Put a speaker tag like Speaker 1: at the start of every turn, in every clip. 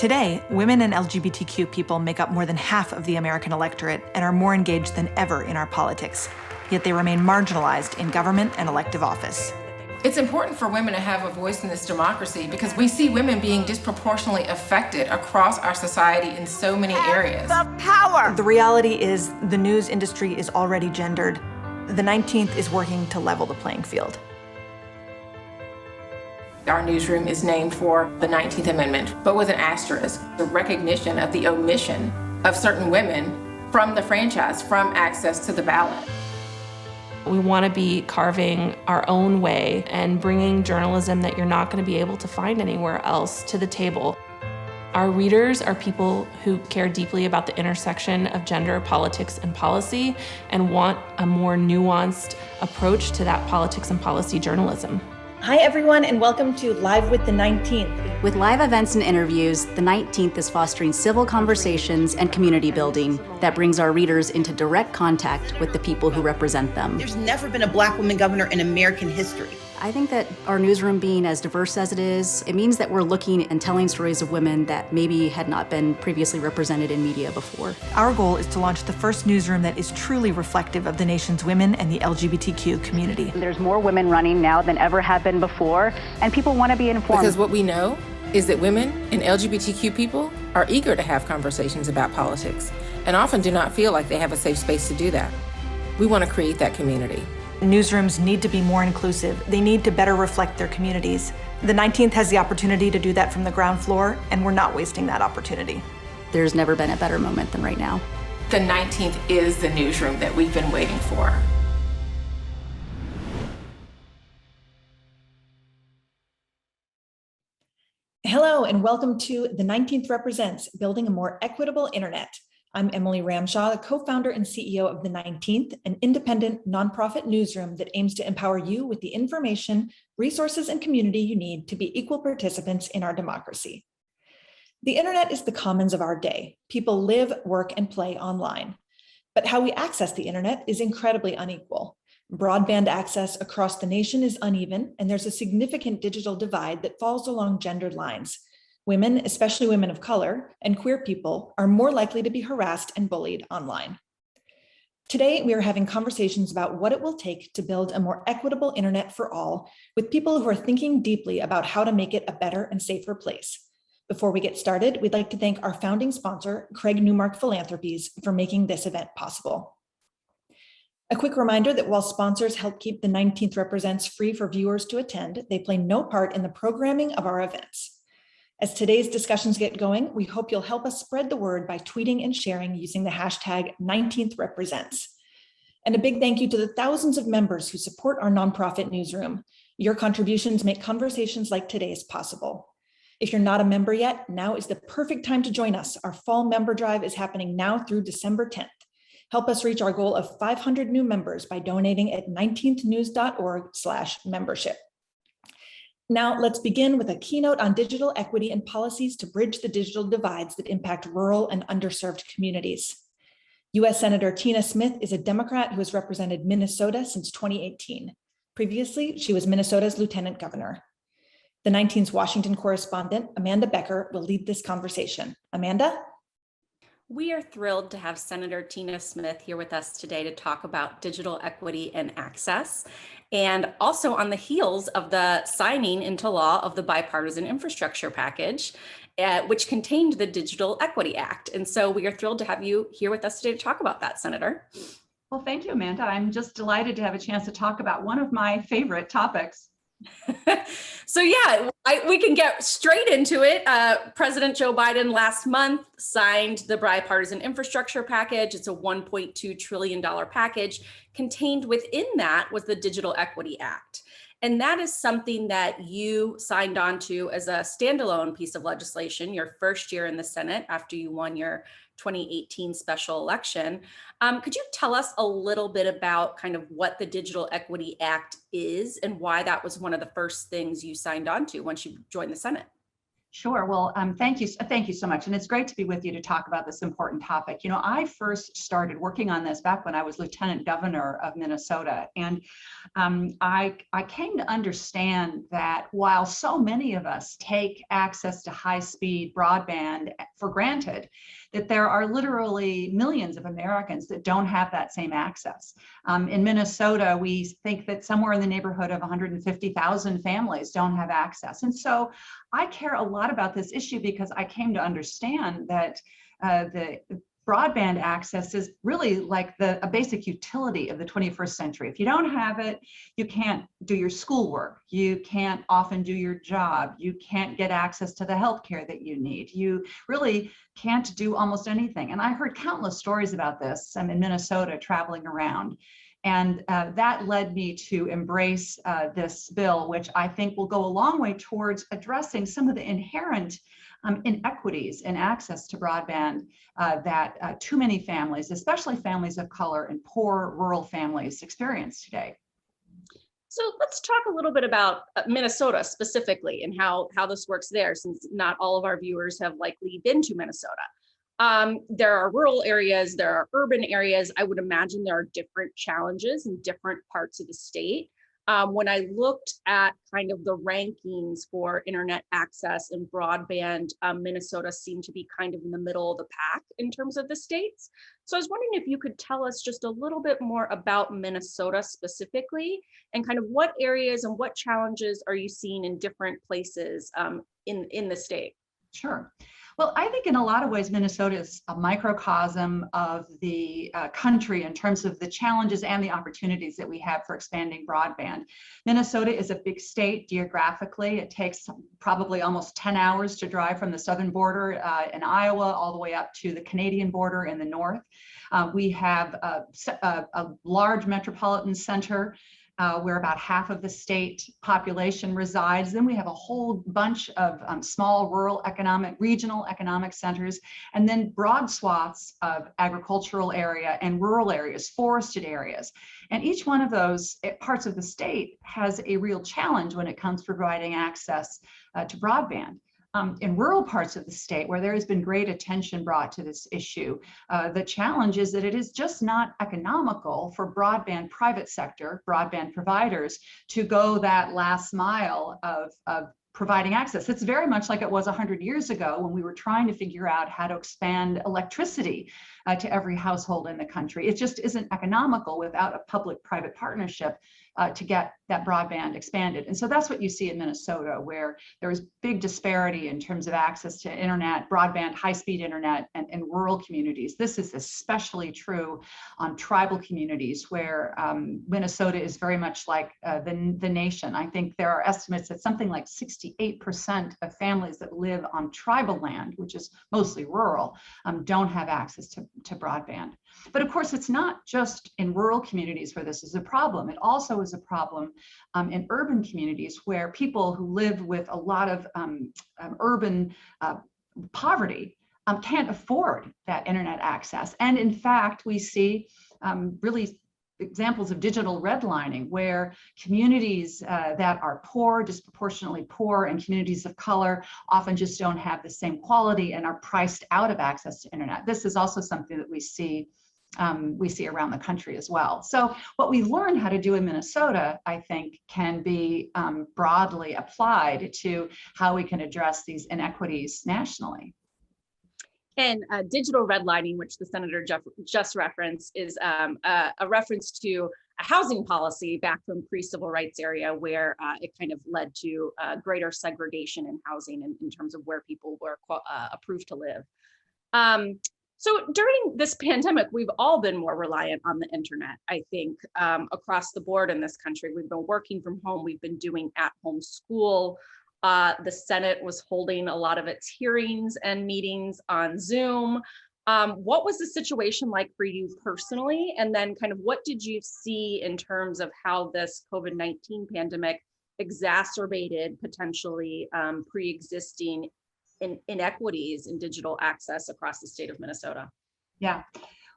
Speaker 1: Today, women and LGBTQ people make up more than half of the American electorate and are more engaged than ever in our politics. Yet they remain marginalized in government and elective office.
Speaker 2: It's important for women to have a voice in this democracy because we see women being disproportionately affected across our society in so many areas.
Speaker 3: The power!
Speaker 1: The reality is the news industry is already gendered. The 19th is working to level the playing field.
Speaker 2: Our newsroom is named for the 19th Amendment, but with an asterisk, the recognition of the omission of certain women from the franchise, from access to the ballot.
Speaker 4: We want to be carving our own way and bringing journalism that you're not going to be able to find anywhere else to the table. Our readers are people who care deeply about the intersection of gender, politics, and policy and want a more nuanced approach to that politics and policy journalism.
Speaker 5: Hi, everyone, and welcome to Live with the 19th.
Speaker 6: With live events and interviews, the 19th is fostering civil conversations and community building that brings our readers into direct contact with the people who represent them.
Speaker 3: There's never been a Black woman governor in American history.
Speaker 6: I think that our newsroom being as diverse as it is, it means that we're looking and telling stories of women that maybe had not been previously represented in media before.
Speaker 1: Our goal is to launch the first newsroom that is truly reflective of the nation's women and the LGBTQ community.
Speaker 7: There's more women running now than ever have been before, and people want to be informed.
Speaker 2: Because what we know is that women and LGBTQ people are eager to have conversations about politics and often do not feel like they have a safe space to do that. We want to create that community.
Speaker 1: Newsrooms need to be more inclusive. They need to better reflect their communities. The 19th has the opportunity to do that from the ground floor, and we're not wasting that opportunity.
Speaker 6: There's never been a better moment than right now.
Speaker 2: The 19th is the newsroom that we've been waiting for.
Speaker 5: Hello, and welcome to The 19th Represents, Building a More Equitable Internet. I'm Emily Ramshaw, the co-founder and CEO of The 19th, an independent nonprofit newsroom that aims to empower you with the information, resources, and community you need to be equal participants in our democracy. The internet is the commons of our day. People live, work, and play online. But how we access the internet is incredibly unequal. Broadband access across the nation is uneven, and there's a significant digital divide that falls along gendered lines. Women, especially women of color, and queer people are more likely to be harassed and bullied online. Today, we are having conversations about what it will take to build a more equitable internet for all, with people who are thinking deeply about how to make it a better and safer place. Before we get started, we'd like to thank our founding sponsor, Craig Newmark Philanthropies, for making this event possible. A quick reminder that while sponsors help keep the 19th Represents free for viewers to attend, they play no part in the programming of our events. As today's discussions get going, we hope you'll help us spread the word by tweeting and sharing using the hashtag 19th Represents. And a big thank you to the thousands of members who support our nonprofit newsroom. Your contributions make conversations like today's possible. If you're not a member yet, now is the perfect time to join us. Our fall member drive is happening now through December 10th. Help us reach our goal of 500 new members by donating at 19thnews.org/membership. Now, let's begin with a keynote on digital equity and policies to bridge the digital divides that impact rural and underserved communities. U.S. Senator Tina Smith is a Democrat who has represented Minnesota since 2018. Previously, she was Minnesota's lieutenant governor. The 19th's Washington correspondent, Amanda Becker, will lead this conversation. Amanda?
Speaker 8: We are thrilled to have Senator Tina Smith here with us today to talk about digital equity and access, and also on the heels of the signing into law of the bipartisan infrastructure package, which contained the Digital Equity Act. And so we are thrilled to have you here with us today to talk about that, Senator.
Speaker 9: Well, thank you, Amanda. I'm just delighted to have a chance to talk about one of my favorite topics.
Speaker 8: So yeah, we can get straight into it. President Joe Biden last month signed the bipartisan infrastructure package. It's a $1.2 trillion package. Contained within that was the Digital Equity Act. And that is something that you signed on to as a standalone piece of legislation, your first year in the Senate after you won your 2018 special election. Could you tell us a little bit about kind of what the Digital Equity Act is and why that was one of the first things you signed on to once you joined the Senate?
Speaker 9: Sure. Well, thank you so much. And it's great to be with you to talk about this important topic. I first started working on this back when I was Lieutenant Governor of Minnesota. And I came to understand that while so many of us take access to high-speed broadband for granted, that there are literally millions of Americans that don't have that same access. In Minnesota, we think that somewhere in the neighborhood of 150,000 families don't have access. And so I care a lot about this issue because I came to understand that the broadband access is really like a basic utility of the 21st century. If you don't have it, you can't do your schoolwork. You can't often do your job. You can't get access to the healthcare that you need. You really can't do almost anything. And I heard countless stories about this. I'm in Minnesota traveling around. And that led me to embrace this bill, which I think will go a long way towards addressing some of the inherent inequities in access to broadband that too many families, especially families of color and poor rural families, experience today.
Speaker 8: So let's talk a little bit about Minnesota specifically and how this works there, since not all of our viewers have likely been to Minnesota. There are rural areas, there are urban areas. I would imagine there are different challenges in different parts of the state. When I looked at kind of the rankings for internet access and broadband, Minnesota seemed to be kind of in the middle of the pack in terms of the states. So I was wondering if you could tell us just a little bit more about Minnesota specifically, and kind of what areas and what challenges are you seeing in different places in the state?
Speaker 9: Sure. Well, I think in a lot of ways, Minnesota is a microcosm of the country in terms of the challenges and the opportunities that we have for expanding broadband. Minnesota is a big state geographically. It takes probably almost 10 hours to drive from the southern border in Iowa all the way up to the Canadian border in the north. We have a large metropolitan center where about half of the state population resides. Then we have a whole bunch of small rural regional economic centers, and then broad swaths of agricultural area and rural areas, forested areas. And each one of those parts of the state has a real challenge when it comes to providing access to broadband. In rural parts of the state where there has been great attention brought to this issue, the challenge is that it is just not economical for broadband private sector, broadband providers to go that last mile of providing access. It's very much like it was 100 years ago when we were trying to figure out how to expand electricity to every household in the country. It just isn't economical without a public-private partnership to get that broadband expanded. And so that's what you see in Minnesota, where there is big disparity in terms of access to internet, broadband, high-speed internet, and in rural communities. This is especially true on tribal communities, where Minnesota is very much like the nation. I think there are estimates that something like 68% of families that live on tribal land, which is mostly rural, don't have access to broadband. But of course, it's not just in rural communities where this is a problem. It also is a problem in urban communities where people who live with a lot of urban poverty can't afford that internet access. And in fact, we see really examples of digital redlining, where communities that are poor, disproportionately poor, and communities of color often just don't have the same quality and are priced out of access to internet. This is also something that we see around the country as well. So what we learned how to do in Minnesota, I think, can be broadly applied to how we can address these inequities nationally.
Speaker 8: And digital redlining, which the Senator just referenced, is a reference to a housing policy back from pre-civil rights area, where it kind of led to greater segregation in housing in terms of where people were approved to live. So during this pandemic, we've all been more reliant on the internet, I think, across the board in this country. We've been working from home. We've been doing at-home school. The Senate was holding a lot of its hearings and meetings on Zoom. What was the situation like for you personally? And then kind of what did you see in terms of how this COVID-19 pandemic exacerbated potentially pre-existing inequities in digital access across the state of Minnesota?
Speaker 9: Yeah.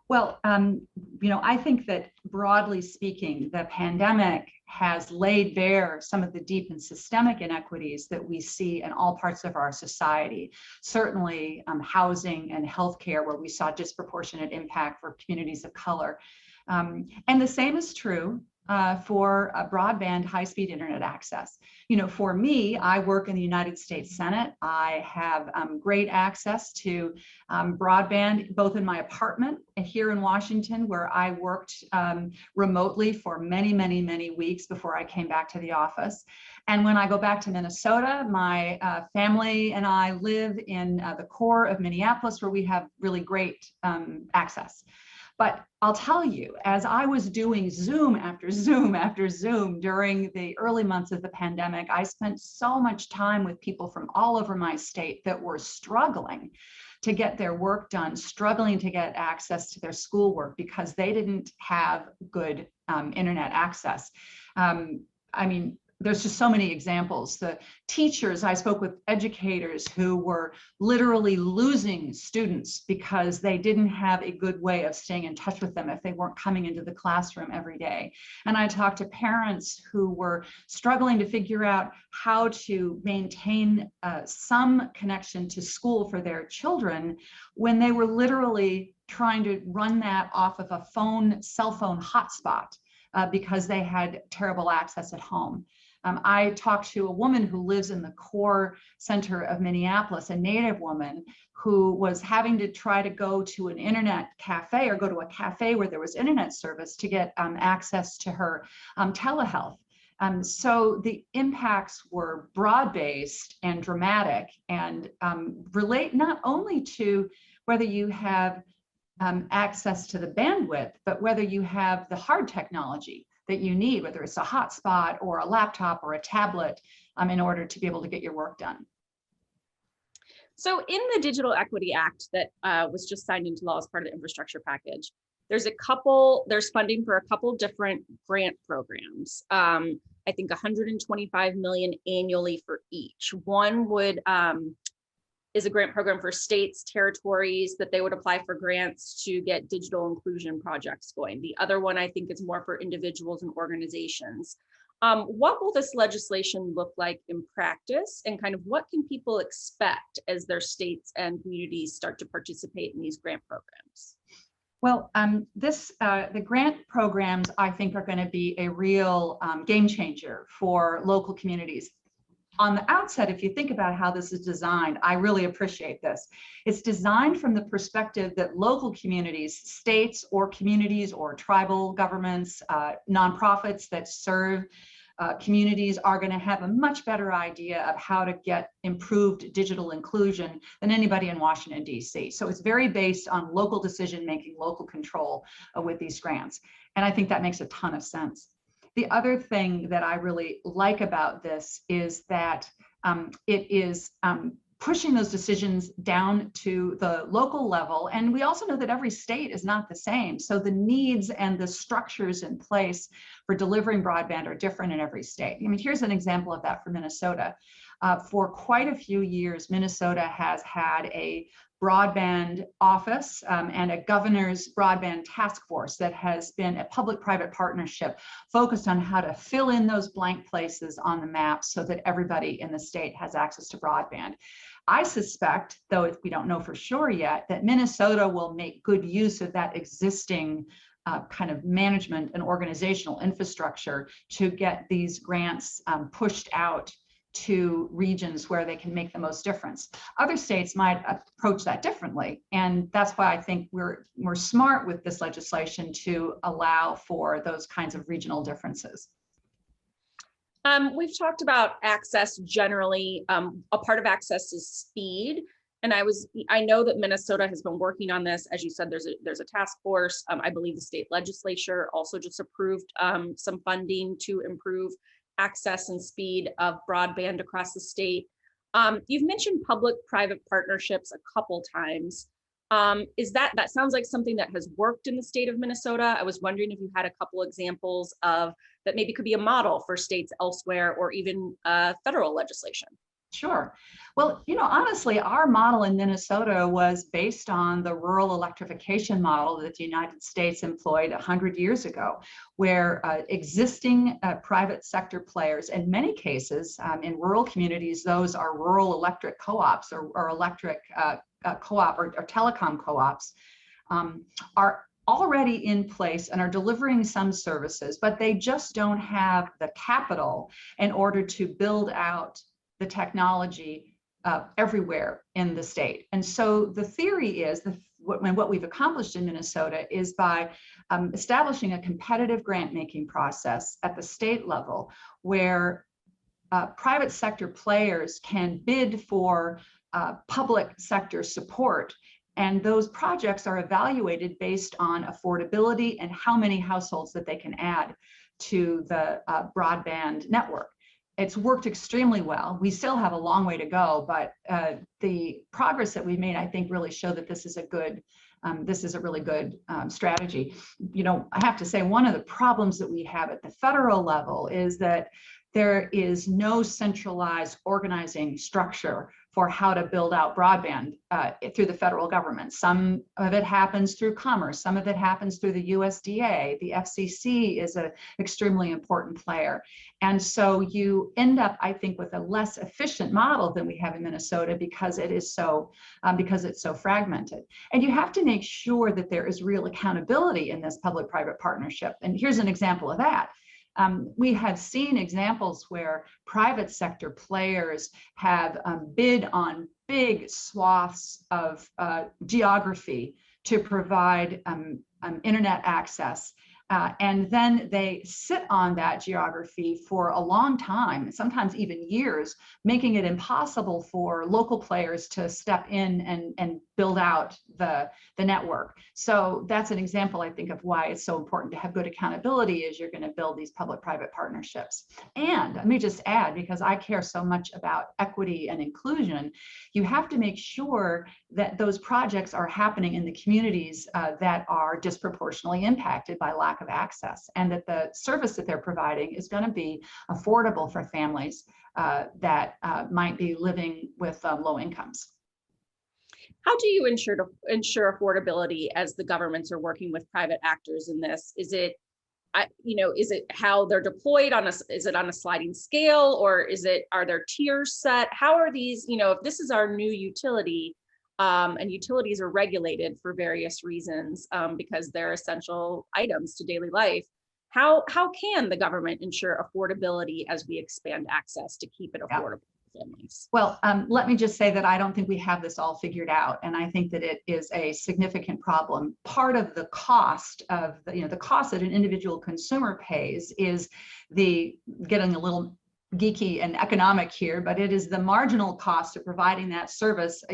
Speaker 9: Well, I think that broadly speaking, the pandemic has laid bare some of the deep and systemic inequities that we see in all parts of our society. Certainly housing and healthcare, where we saw disproportionate impact for communities of color. And the same is true for broadband high-speed internet access. For me, I work in the United States Senate. I have great access to broadband, both in my apartment here in Washington, where I worked remotely for many, many, many weeks before I came back to the office. And when I go back to Minnesota, my family and I live in the core of Minneapolis, where we have really great access. But I'll tell you, as I was doing Zoom after Zoom after Zoom during the early months of the pandemic, I spent so much time with people from all over my state that were struggling to get their work done, struggling to get access to their schoolwork because they didn't have good internet access. There's just so many examples. The teachers, I spoke with educators who were literally losing students because they didn't have a good way of staying in touch with them if they weren't coming into the classroom every day. And I talked to parents who were struggling to figure out how to maintain some connection to school for their children when they were literally trying to run that off of a cell phone hotspot because they had terrible access at home. I talked to a woman who lives in the core center of Minneapolis, a Native woman who was having to try to go to an internet cafe or go to a cafe where there was internet service to get access to her telehealth. So the impacts were broad-based and dramatic and relate not only to whether you have access to the bandwidth, but whether you have the hard technology that you need, whether it's a hotspot or a laptop or a tablet, in order to be able to get your work done.
Speaker 8: So in the Digital Equity Act that was just signed into law as part of the infrastructure package, there's funding for a couple different grant programs. I think 125 million annually for each. One is a grant program for states, territories, that they would apply for grants to get digital inclusion projects going. The other one, I think, is more for individuals and organizations. What will this legislation look like in practice, and kind of what can people expect as their states and communities start to participate in these grant programs?
Speaker 9: Well, the grant programs, I think, are going to be a real game changer for local communities. On the outset, if you think about how this is designed, I really appreciate this. It's designed from the perspective that local communities, states or communities or tribal governments, nonprofits that serve communities are going to have a much better idea of how to get improved digital inclusion than anybody in Washington, D.C. So it's very based on local decision-making, local control with these grants. And I think that makes a ton of sense. The other thing that I really like about this is that it is pushing those decisions down to the local level. And we also know that every state is not the same. So the needs and the structures in place for delivering broadband are different in every state. I mean, here's an example of that for Minnesota. For quite a few years, Minnesota has had a broadband office and a governor's broadband task force that has been a public-private partnership focused on how to fill in those blank places on the map so that everybody in the state has access to broadband. I suspect, though we don't know for sure yet, that Minnesota will make good use of that existing kind of management and organizational infrastructure to get these grants pushed out to regions where they can make the most difference. Other states might approach that differently. And that's why I think we're smart with this legislation to allow for those kinds of regional differences.
Speaker 8: We've talked about access generally. A part of access is speed. And I know that Minnesota has been working on this. As you said, there's a task force. I believe the state legislature also just approved some funding to improve access and speed of broadband across the state. You've mentioned public-private partnerships a couple times. That sounds like something that has worked in the state of Minnesota. I was wondering if you had a couple examples of that maybe could be a model for states elsewhere or even federal legislation.
Speaker 9: Sure. Well, honestly, our model in Minnesota was based on the rural electrification model that the United States employed 100 years ago, where existing private sector players, in many cases, in rural communities, those are rural electric co-ops or electric co-op or telecom co-ops, are already in place and are delivering some services, but they just don't have the capital in order to build out the technology everywhere in the state. And so the theory is, what we've accomplished in Minnesota is by establishing a competitive grant-making process at the state level where private sector players can bid for public sector support. And those projects are evaluated based on affordability and how many households that they can add to the broadband network. It's worked extremely well. We still have a long way to go, but the progress that we made, I think, really show that this is a really good strategy. I have to say, one of the problems that we have at the federal level is that there is no centralized organizing structure for how to build out broadband through the federal government. Some of it happens through Commerce, some of it happens through the USDA. The FCC is an extremely important player. And so you end up, I think, with a less efficient model than we have in Minnesota because it's so fragmented. And you have to make sure that there is real accountability in this public-private partnership. And here's an example of that. We have seen examples where private sector players have bid on big swaths of geography to provide internet access. And then they sit on that geography for a long time, sometimes even years, making it impossible for local players to step in and build out the network. So that's an example, I think, of why it's so important to have good accountability as you're going to build these public-private partnerships. And let me just add, because I care so much about equity and inclusion, you have to make sure that those projects are happening in the communities that are disproportionately impacted by lack of access, and that the service that they're providing is going to be affordable for families that might be living with low incomes.
Speaker 8: How do you ensure affordability as the governments are working with private actors in this? Is it how they're deployed is it on a sliding scale, or are there tiers set? How are these, if this is our new utility, and utilities are regulated for various reasons because they're essential items to daily life, how can the government ensure affordability as we expand access to keep it affordable? Families?
Speaker 9: Well, let me just say that I don't think we have this all figured out, and I think that it is a significant problem. Part of the cost of the cost that an individual consumer pays is getting a little geeky and economic here, but it is the marginal cost of providing that service,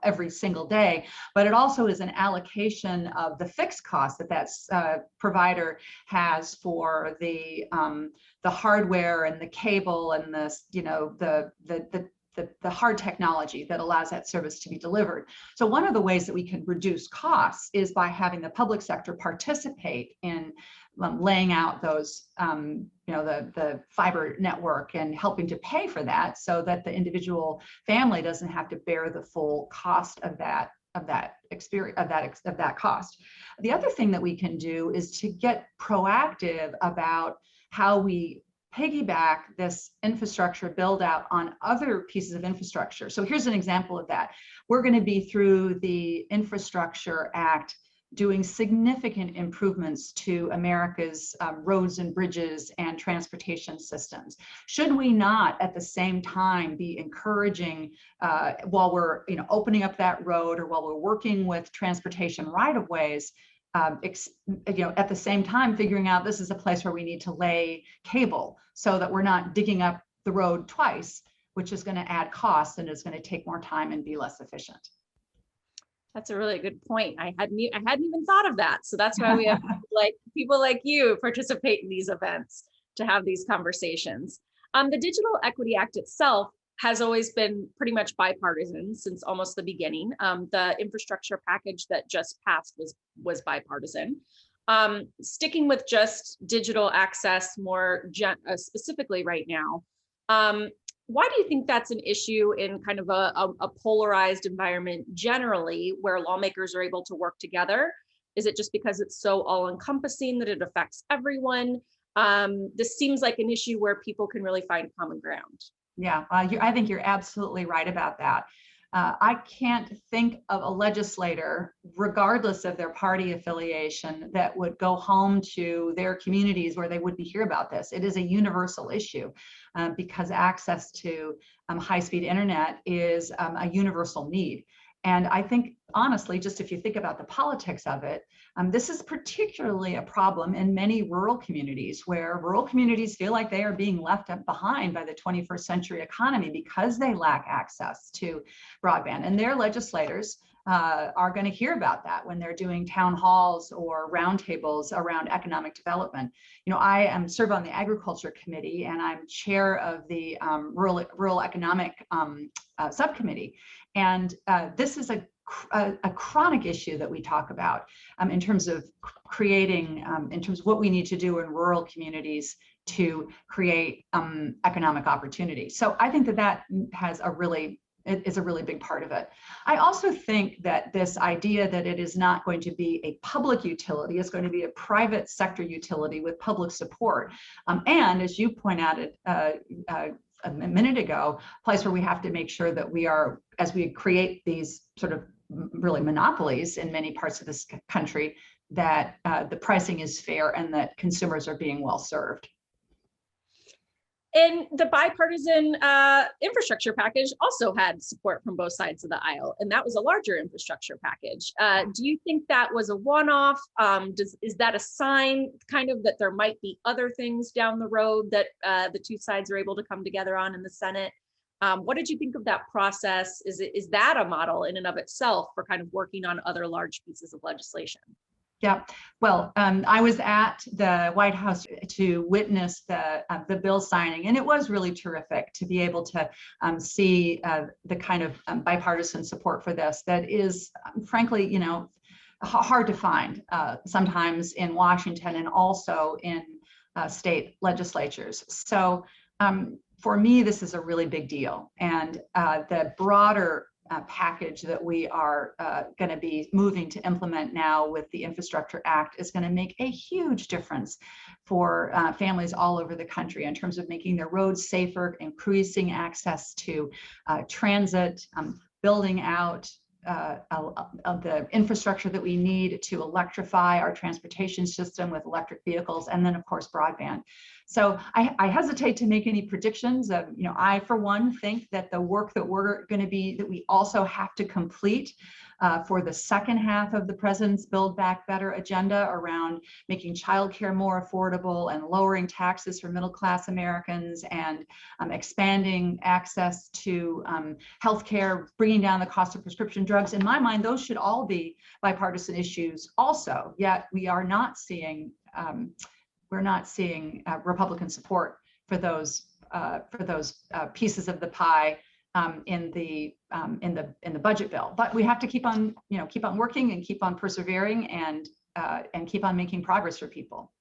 Speaker 9: every single day. But it also is an allocation of the fixed cost that provider has for the hardware and the cable and the hard technology that allows that service to be delivered. So one of the ways that we can reduce costs is by having the public sector participate in laying out those, the fiber network and helping to pay for that, so that the individual family doesn't have to bear the full cost of that cost. The other thing that we can do is to get proactive about how we piggyback this infrastructure build out on other pieces of infrastructure. So here's an example of that. We're going to be, through the Infrastructure Act, doing significant improvements to America's roads and bridges and transportation systems. Should we not at the same time be encouraging, while we're opening up that road, or while we're working with transportation right-of-ways, at the same time figuring out this is a place where we need to lay cable so that we're not digging up the road twice, which is going to add costs and is going to take more time and be less efficient.
Speaker 8: That's a really good point. I hadn't even thought of that. So that's why we have people like you participate in these events to have these conversations. The Digital Equity Act itself has always been pretty much bipartisan since almost the beginning. The infrastructure package that just passed was bipartisan. Sticking with just digital access more specifically right now, Why do you think that's an issue in kind of a polarized environment generally, where lawmakers are able to work together? Is it just because it's so all-encompassing that it affects everyone? This seems like an issue where people can really find common ground.
Speaker 9: Yeah, I think you're absolutely right about that. I can't think of a legislator, regardless of their party affiliation, that would go home to their communities where they wouldn't hear about this. It is a universal issue because access to high-speed internet is a universal need. And I think, honestly, just if you think about the politics of it, this is particularly a problem in many rural communities, where rural communities feel like they are being left behind by the 21st century economy because they lack access to broadband. And their legislators are going to hear about that when they're doing town halls or roundtables around economic development. You know, I serve on the Agriculture Committee, and I'm chair of the Rural Economic Subcommittee. And this is a chronic issue that we talk about in terms of creating, in terms of what we need to do in rural communities to create economic opportunity. So I think that has it is a really big part of it. I also think that this idea that it is not going to be a public utility, it's going to be a private sector utility with public support. And as you point out a minute ago, a place where we have to make sure that we are, as we create these sort of really monopolies in many parts of this country, that the pricing is fair and that consumers are being well served.
Speaker 8: And the bipartisan infrastructure package also had support from both sides of the aisle, and that was a larger infrastructure package. Do you think that was a one-off? Is that a sign kind of that there might be other things down the road that the two sides are able to come together on in the Senate? What did you think of that process? Is that a model in and of itself for kind of working on other large pieces of legislation?
Speaker 9: Yeah, well, I was at the White House to witness the bill signing, and it was really terrific to be able to see the kind of bipartisan support for this that is, frankly, you know, hard to find sometimes in Washington and also in state legislatures. So for me, this is a really big deal, and the broader package that we are going to be moving to implement now with the Infrastructure Act is going to make a huge difference for families all over the country in terms of making their roads safer, increasing access to transit, building out of the infrastructure that we need to electrify our transportation system with electric vehicles, and then of course broadband. So I hesitate to make any predictions. You know, I for one think that the work that we also have to complete for the second half of the president's Build Back Better agenda around making childcare more affordable and lowering taxes for middle-class Americans and expanding access to healthcare, bringing down the cost of prescription drugs. In my mind, those should all be bipartisan issues also, yet we are not seeing Republican support for those pieces of the pie in the budget bill. But we have to keep on working and keep on persevering and keep on making progress for people.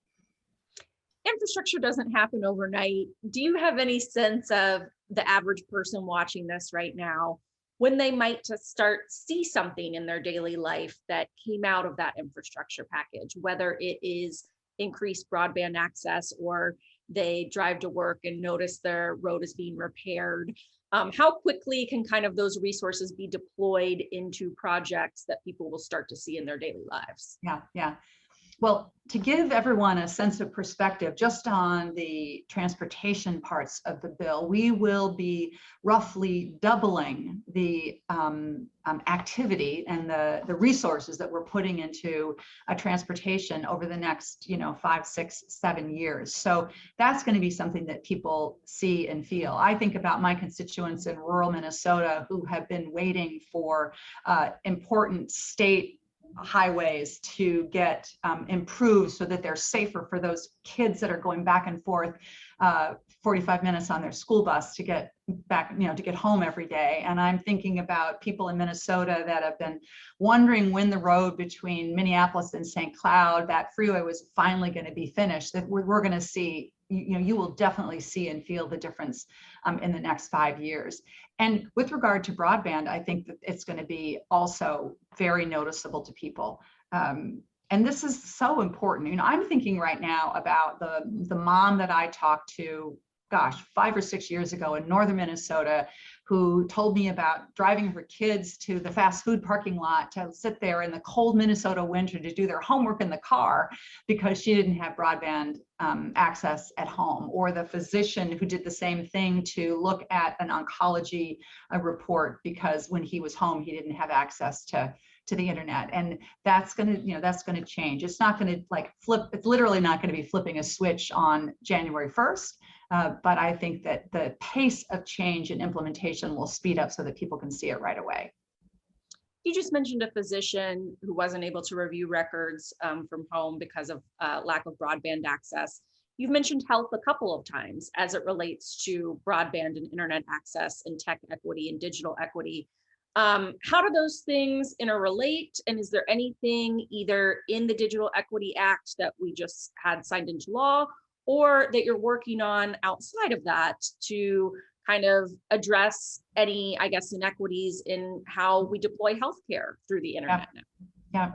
Speaker 8: Infrastructure doesn't happen overnight. Do you have any sense of the average person watching this right now, when they might start see something in their daily life that came out of that infrastructure package, whether it is increased broadband access or they drive to work and notice their road is being repaired? How quickly can kind of those resources be deployed into projects that people will start to see in their daily lives?
Speaker 9: Yeah. Well, to give everyone a sense of perspective, just on the transportation parts of the bill, we will be roughly doubling the activity and the resources that we're putting into transportation over the next 5, 6, 7 years. So that's going to be something that people see and feel. I think about my constituents in rural Minnesota who have been waiting for important state highways to get improved so that they're safer for those kids that are going back and forth 45 minutes on their school bus to get back, to get home every day. And I'm thinking about people in Minnesota that have been wondering when the road between Minneapolis and St. Cloud, that freeway, was finally going to be finished, that we're going to see you will definitely see and feel the difference in the next 5 years. And with regard to broadband, I think that it's going to be also very noticeable to people. And this is so important. I'm thinking right now about the mom that I talked to, 5 or 6 years ago in northern Minnesota, who told me about driving her kids to the fast food parking lot to sit there in the cold Minnesota winter to do their homework in the car because she didn't have broadband access at home, or the physician who did the same thing to look at an oncology report because when he was home, he didn't have access to the internet. And that's going to change. It's not going to flip. It's literally not going to be flipping a switch on January 1st. But I think that the pace of change and implementation will speed up so that people can see it right away.
Speaker 8: You just mentioned a physician who wasn't able to review records from home because of lack of broadband access. You've mentioned health a couple of times as it relates to broadband and internet access and tech equity and digital equity. How do those things interrelate? And is there anything either in the Digital Equity Act that we just had signed into law, or that you're working on outside of that to kind of address any, inequities in how we deploy healthcare through the internet?
Speaker 9: Yeah.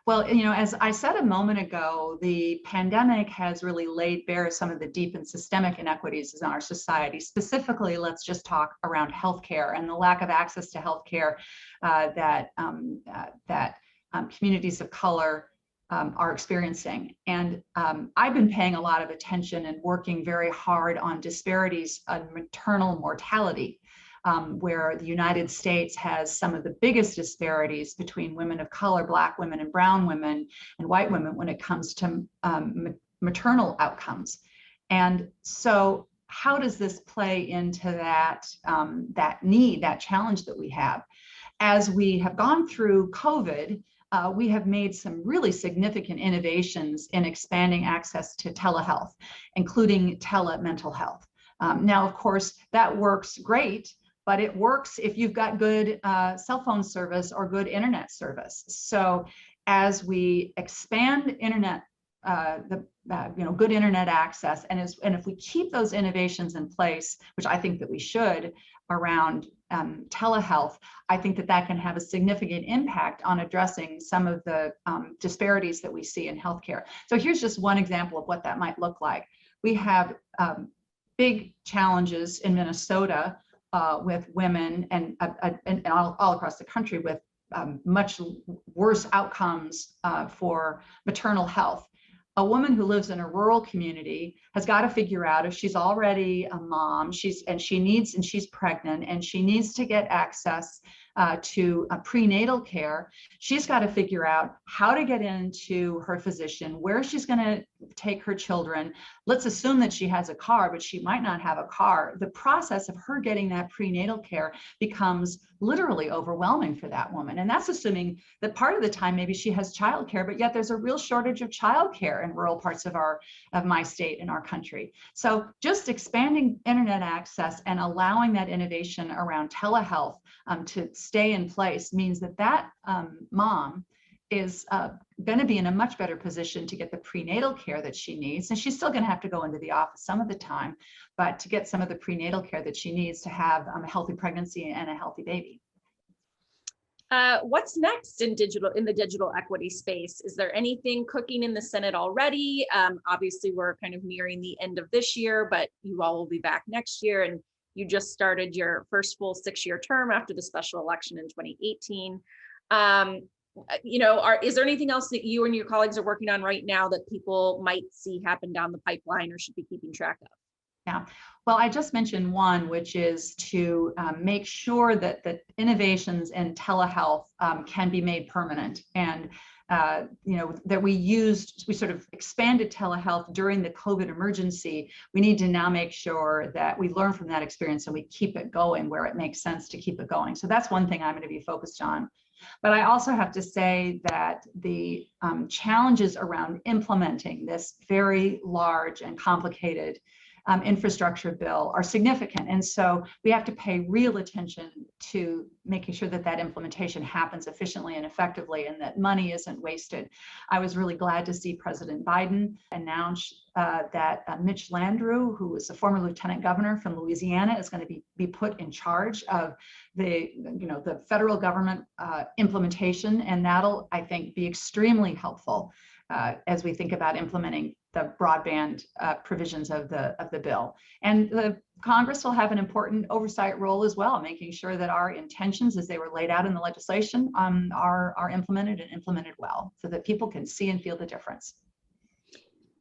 Speaker 9: Well, as I said a moment ago, the pandemic has really laid bare some of the deep and systemic inequities in our society. Specifically, let's just talk around healthcare and the lack of access to healthcare that communities of color are experiencing. And I've been paying a lot of attention and working very hard on disparities on maternal mortality, where the United States has some of the biggest disparities between women of color, Black women and brown women and white women when it comes to maternal outcomes. And so how does this play into that need, that challenge that we have? As we have gone through COVID, we have made some really significant innovations in expanding access to telehealth, including telemental health. Now, of course, that works great, but it works if you've got good cell phone service or good internet service. So as we expand internet, good internet access, and if we keep those innovations in place, which I think that we should, around telehealth, I think that can have a significant impact on addressing some of the disparities that we see in healthcare. So here's just one example of what that might look like. We have big challenges in Minnesota with women and all across the country with much worse outcomes for maternal health. A woman who lives in a rural community has got to figure out, if she's already a mom, she's pregnant and she needs to get access to prenatal care. She's got to figure out how to get into her physician, where she's going to take her children. Let's assume that she has a car, but she might not have a car. The process of her getting that prenatal care becomes literally overwhelming for that woman. And that's assuming that part of the time maybe she has childcare, but yet there's a real shortage of childcare in rural parts of my state and our country. So just expanding internet access and allowing that innovation around telehealth to stay in place means that mom is going to be in a much better position to get the prenatal care that she needs. And she's still going to have to go into the office some of the time, but to get some of the prenatal care that she needs to have a healthy pregnancy and a healthy baby.
Speaker 8: What's next in the digital equity space? Is there anything cooking in the Senate already? Obviously, we're kind of nearing the end of this year, but you all will be back next year, and you just started your first full 6-year term after the special election in 2018. Is there anything else that you and your colleagues are working on right now that people might see happen down the pipeline or should be keeping track of?
Speaker 9: Yeah, well, I just mentioned one, which is to make sure that the innovations in telehealth can be made permanent. And that we sort of expanded telehealth during the COVID emergency. We need to now make sure that we learn from that experience and we keep it going where it makes sense to keep it going. So that's one thing I'm going to be focused on. But I also have to say that the challenges around implementing this very large and complicated infrastructure bill are significant. And so we have to pay real attention to making sure that that implementation happens efficiently and effectively and that money isn't wasted. I was really glad to see President Biden announce that Mitch Landrieu, who was a former lieutenant governor from Louisiana, is going to be put in charge of the federal government implementation, and that'll, I think, be extremely helpful as we think about implementing the broadband provisions of the bill. And the Congress will have an important oversight role as well, making sure that our intentions as they were laid out in the legislation are implemented and implemented well, so that people can see and feel the difference.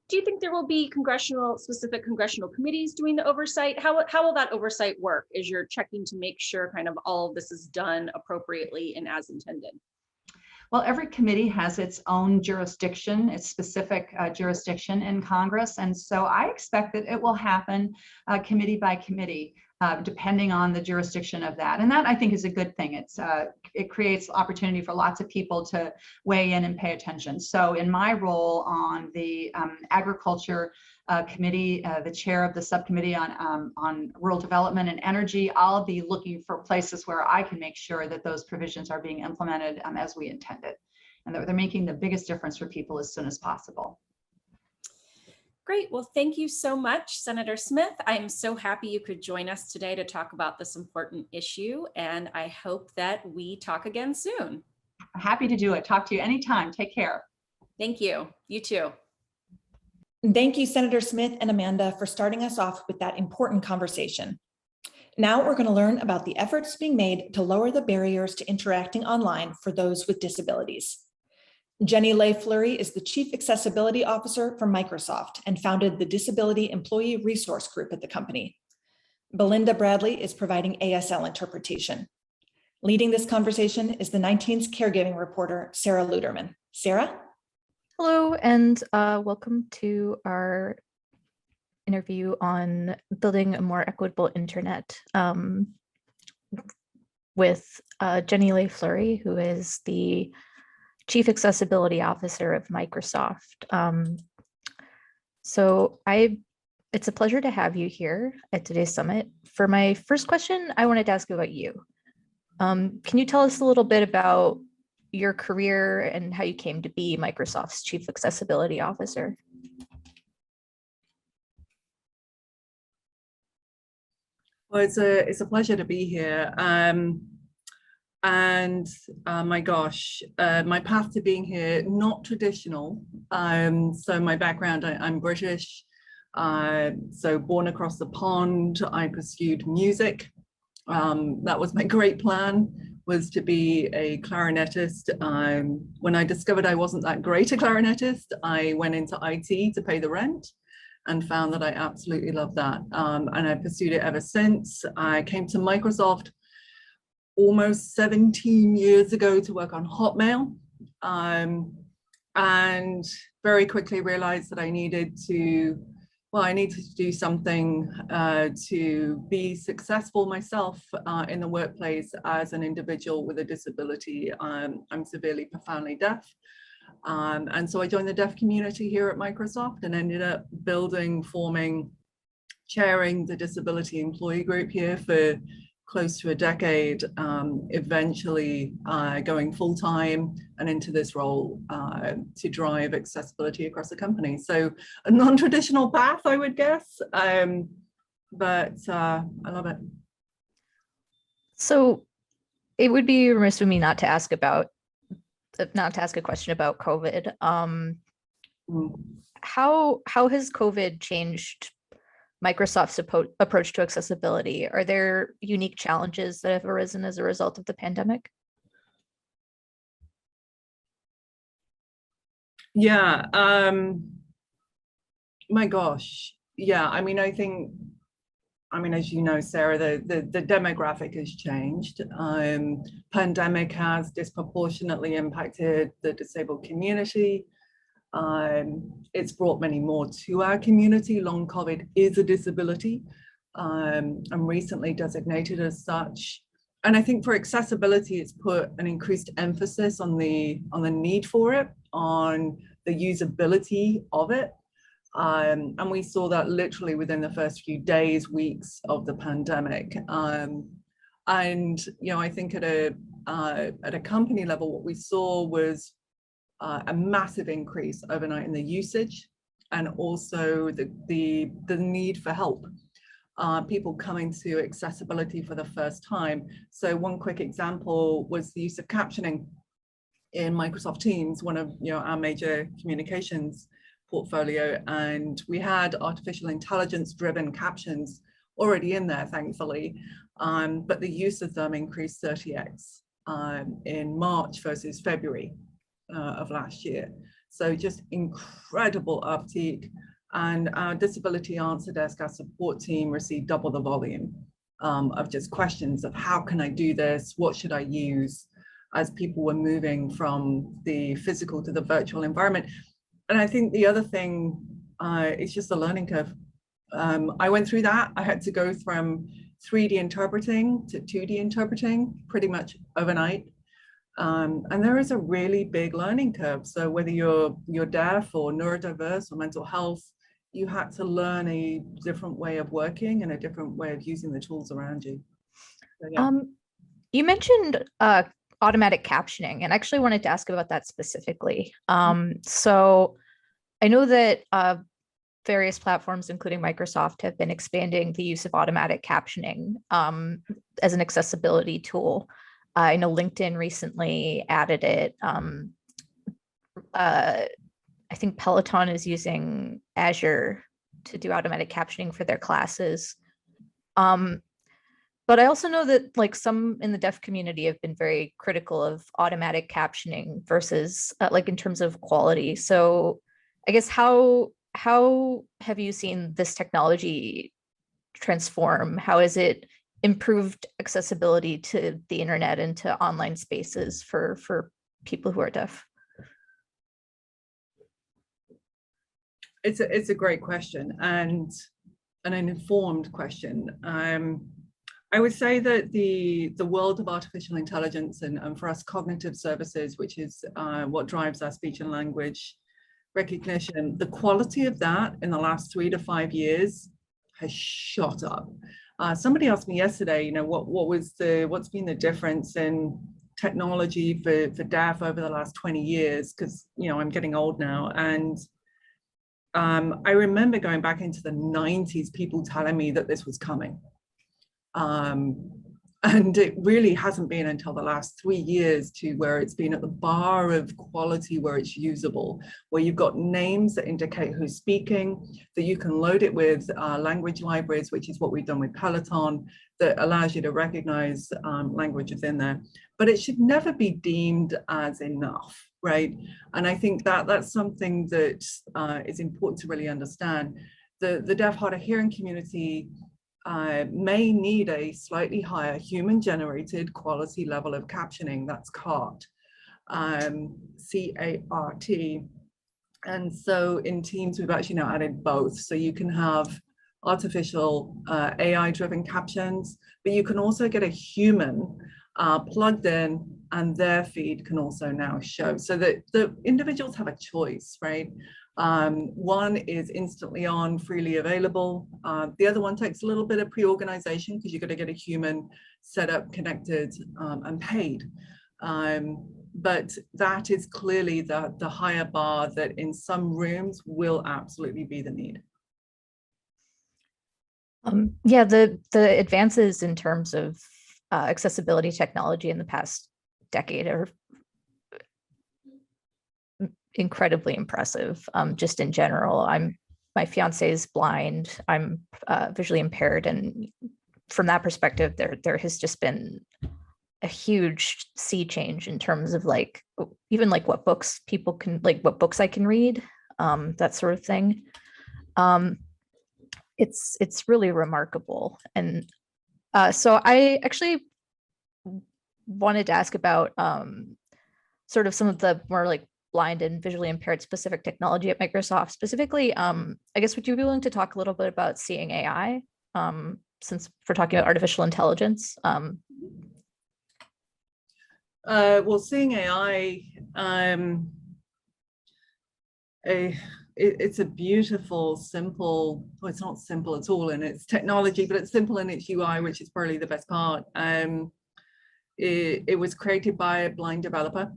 Speaker 8: Do you think there will be specific congressional committees doing the oversight? How will that oversight work as you're checking to make sure kind of all of this is done appropriately and as intended?
Speaker 9: Well, every committee has its own jurisdiction, its specific jurisdiction in Congress. And so I expect that it will happen committee by committee, depending on the jurisdiction of that. And that, I think, is a good thing. It creates opportunity for lots of people to weigh in and pay attention. So in my role on the Agriculture Committee, the chair of the subcommittee on rural development and energy, I'll be looking for places where I can make sure that those provisions are being implemented as we intended, and that they're making the biggest difference for people as soon as possible.
Speaker 8: Great. Well, thank you so much, Senator Smith. I'm so happy you could join us today to talk about this important issue, and I hope that we talk again soon.
Speaker 9: Happy to do it. Talk to you anytime. Take care.
Speaker 8: Thank you. You too.
Speaker 5: Thank you, Senator Smith and Amanda, for starting us off with that important conversation. Now we're going to learn about the efforts being made to lower the barriers to interacting online for those with disabilities. Jenny Lay-Flurrie is the Chief Accessibility Officer for Microsoft and founded the Disability Employee Resource Group at the company. Belinda Bradley is providing ASL interpretation. Leading this conversation is the 19's caregiving reporter, Sara Luterman. Sara?
Speaker 10: Hello, and welcome to our interview on building a more equitable internet with Jenny Lay-Flurrie, who is the Chief Accessibility Officer of Microsoft. It's a pleasure to have you here at today's summit. For my first question, I wanted to ask about you. Can you tell us a little bit about your career and how you came to be Microsoft's Chief Accessibility Officer?
Speaker 11: Well, it's a pleasure to be here. My gosh, my path to being here, not traditional. So my background, I'm British. So born across the pond, I pursued music. That was my great plan, was to be a clarinetist. When I discovered I wasn't that great a clarinetist, I went into IT to pay the rent and found that I absolutely loved that. And I pursued it ever since. I came to Microsoft almost 17 years ago to work on Hotmail, and very quickly realized that I needed to do something to be successful myself in the workplace as an individual with a disability. I'm severely, profoundly deaf. And so I joined the deaf community here at Microsoft and ended up chairing the disability employee group here for close to a decade, eventually going full-time and into this role to drive accessibility across the company. So a non-traditional path, I would guess, but I love it.
Speaker 10: So it would be remiss of me not to ask a question about COVID. How has COVID changed Microsoft's approach to accessibility? Are there unique challenges that have arisen as a result of the pandemic?
Speaker 11: Yeah, my gosh. Yeah, I mean, as you know, Sarah, the demographic has changed. Pandemic has disproportionately impacted the disabled community. It's brought many more to our community. Long COVID is a disability, and recently designated as such. And I think for accessibility, it's put an increased emphasis on the need for it, on the usability of it. And we saw that literally within the first few days, weeks of the pandemic. And I think at a company level, what we saw was a massive increase overnight in the usage, and also the need for help. People coming to accessibility for the first time. So one quick example was the use of captioning in Microsoft Teams, one of our major communications portfolio, and we had artificial intelligence driven captions already in there, thankfully, but the use of them increased 30x in March versus February of last year. So just incredible uptake. And our disability answer desk, our support team, received double the volume of just questions of how can I do this, what should I use, as people were moving from the physical to the virtual environment. And I think the other thing is just the learning curve. I went through that. I had to go from 3D interpreting to 2D interpreting pretty much overnight. And there is a really big learning curve. So whether you're deaf or neurodiverse or mental health, you had to learn a different way of working and a different way of using the tools around you. So, yeah.
Speaker 10: You mentioned automatic captioning, and I actually wanted to ask about that specifically. So I know that various platforms, including Microsoft, have been expanding the use of automatic captioning as an accessibility tool. I know LinkedIn recently added it. I think Peloton is using Azure to do automatic captioning for their classes. But I also know that like some in the deaf community have been very critical of automatic captioning versus like in terms of quality. So I guess how have you seen this technology transform? How has it improved accessibility to the internet and to online spaces for people who are deaf?
Speaker 11: It's a great question and an informed question. I would say that the world of artificial intelligence and for us cognitive services, which is what drives our speech and language recognition, the quality of that in the last 3 to 5 years has shot up. Somebody asked me yesterday, what's been the difference in technology for deaf over the last 20 years? Because I'm getting old now, and I remember going back into the 90s, people telling me that this was coming. And it really hasn't been until the last 3 years to where it's been at the bar of quality, where it's usable, where you've got names that indicate who's speaking, that you can load it with language libraries, which is what we've done with Peloton, that allows you to recognize language within there. But it should never be deemed as enough, right? And I think that that's something that is important to really understand. The deaf, hard of hearing community may need a slightly higher human-generated quality level of captioning. That's CART, C-A-R-T. And so in Teams, we've actually now added both. So you can have artificial AI-driven captions, but you can also get a human plugged in, and their feed can also now show. So that the individuals have a choice, right? One is instantly on, freely available. The other one takes a little bit of pre-organization because you've got to get a human set up, connected, and paid. But that is clearly the higher bar that in some rooms will absolutely be the need.
Speaker 10: Yeah, the advances in terms of accessibility technology in the past decade are incredibly impressive. Just in general, my fiance is blind. I'm visually impaired, and from that perspective, there has just been a huge sea change in terms of like even like what books people can like, what books I can read, that sort of thing. It's really remarkable, and so I actually wanted to ask about sort of some of the more like blind and visually impaired specific technology at Microsoft. Specifically, I guess would you be willing to talk a little bit about seeing AI, since we're talking about artificial intelligence?
Speaker 11: Well, seeing AI it's a beautiful, simple, well, it's not simple at all in its technology, but it's simple in its UI, which is probably the best part. It was created by a blind developer,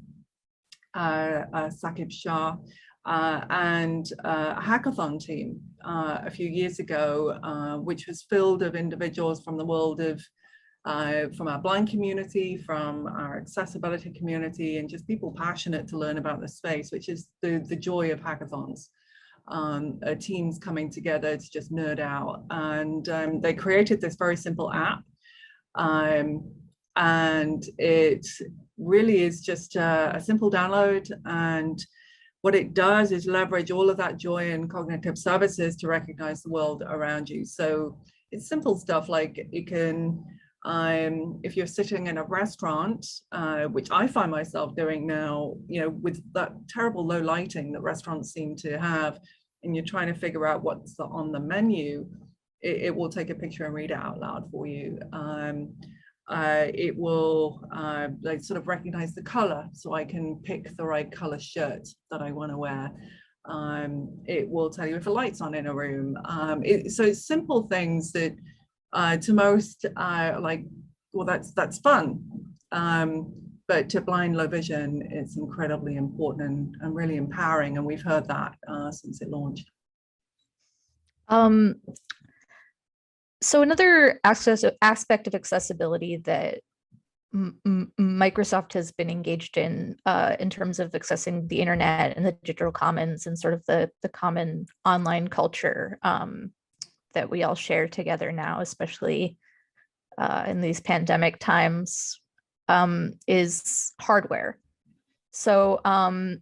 Speaker 11: Sakib Shah, and a hackathon team a few years ago, which was filled of individuals from the world of, from our blind community, from our accessibility community, and just people passionate to learn about the space, which is the joy of hackathons. Teams coming together to just nerd out. And they created this very simple app. And it really is just a simple download. And what it does is leverage all of that joy and cognitive services to recognize the world around you. So it's simple stuff like it can, if you're sitting in a restaurant, which I find myself doing now, you know, with that terrible low lighting that restaurants seem to have, and you're trying to figure out what's on the menu, it will take a picture and read it out loud for you. It will like sort of recognize the color, so I can pick the right color shirt that I want to wear. It will tell you if a light's on in a room. So it's simple things that to most like, well, that's fun. But to blind, low vision, it's incredibly important and really empowering, and we've heard that since it launched.
Speaker 10: So another aspect of accessibility that Microsoft has been engaged in terms of accessing the internet and the digital commons and sort of the common online culture that we all share together now, especially in these pandemic times, is hardware. So I know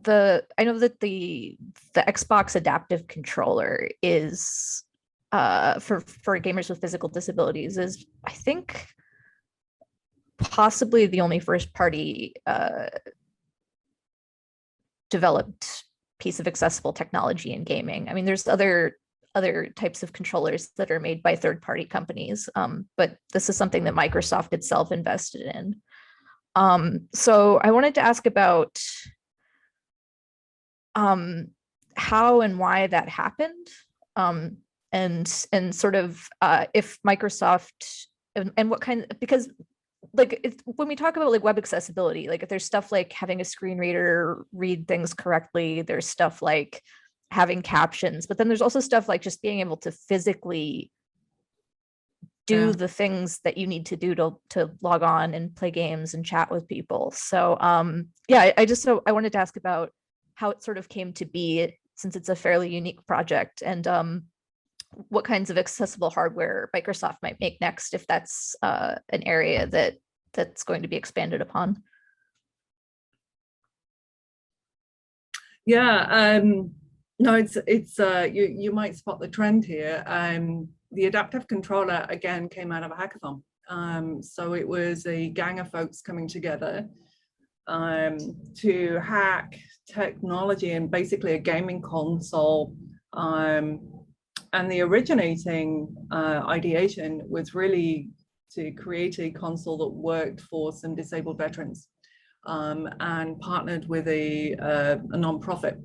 Speaker 10: that the Xbox adaptive controller is for gamers with physical disabilities is, I think, possibly the only first party developed piece of accessible technology in gaming. I mean, there's other types of controllers that are made by third-party companies, but this is something that Microsoft itself invested in. So I wanted to ask about how and why that happened, and sort of if Microsoft and what kind, because like when we talk about like web accessibility, like if there's stuff like having a screen reader read things correctly, there's stuff like having captions, but then there's also stuff like just being able to physically do the things that you need to do to log on and play games and chat with people. So yeah, I wanted to ask about how it sort of came to be, since it's a fairly unique project, and what kinds of accessible hardware Microsoft might make next, if that's an area that's going to be expanded upon.
Speaker 11: Yeah, no, it's you might spot the trend here. The adaptive controller again came out of a hackathon. So it was a gang of folks coming together to hack technology and basically a gaming console. And the originating ideation was really to create a console that worked for some disabled veterans, and partnered with a nonprofit,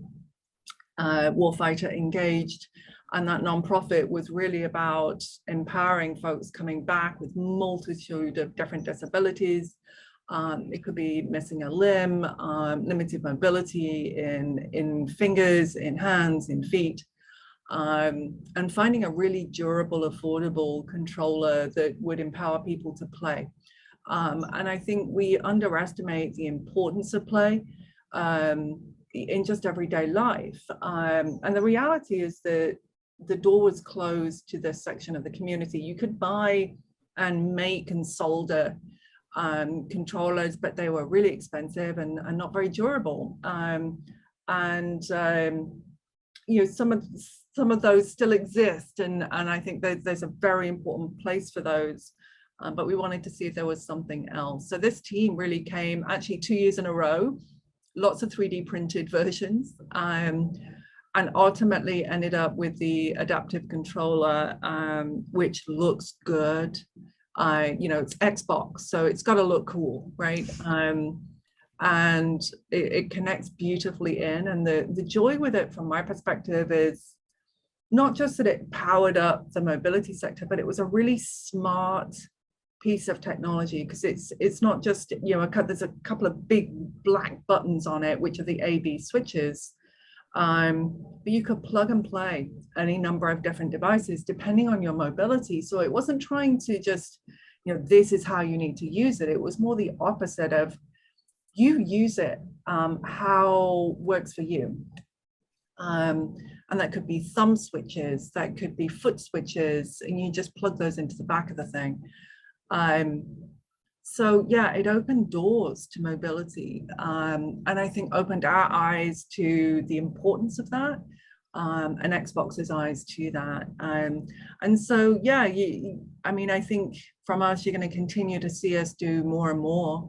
Speaker 11: Warfighter Engaged. And that nonprofit was really about empowering folks coming back with multitude of different disabilities. It could be missing a limb, limited mobility in fingers, in hands, in feet. And finding a really durable, affordable controller that would empower people to play. And I think we underestimate the importance of play in just everyday life. And the reality is that the door was closed to this section of the community. You could buy and make and solder controllers, but they were really expensive and not very durable. You know, some of those still exist, and I think there's a very important place for those, but we wanted to see if there was something else. So this team really came actually 2 years in a row, lots of 3D printed versions, and ultimately ended up with the adaptive controller, which looks good. You know, it's Xbox, so it's got to look cool, right? and it connects beautifully in. And the joy with it from my perspective is not just that it powered up the mobility sector, but it was a really smart piece of technology, because it's not just, you know, there's a couple of big black buttons on it, which are the A/B switches, but you could plug and play any number of different devices depending on your mobility. So it wasn't trying to just, you know, this is how you need to use it. It was more the opposite of, you use it how works for you. And that could be thumb switches, that could be foot switches, and you just plug those into the back of the thing. So yeah, it opened doors to mobility, and I think opened our eyes to the importance of that, and Xbox's eyes to that. And so yeah, I mean, I think from us, you're going to continue to see us do more and more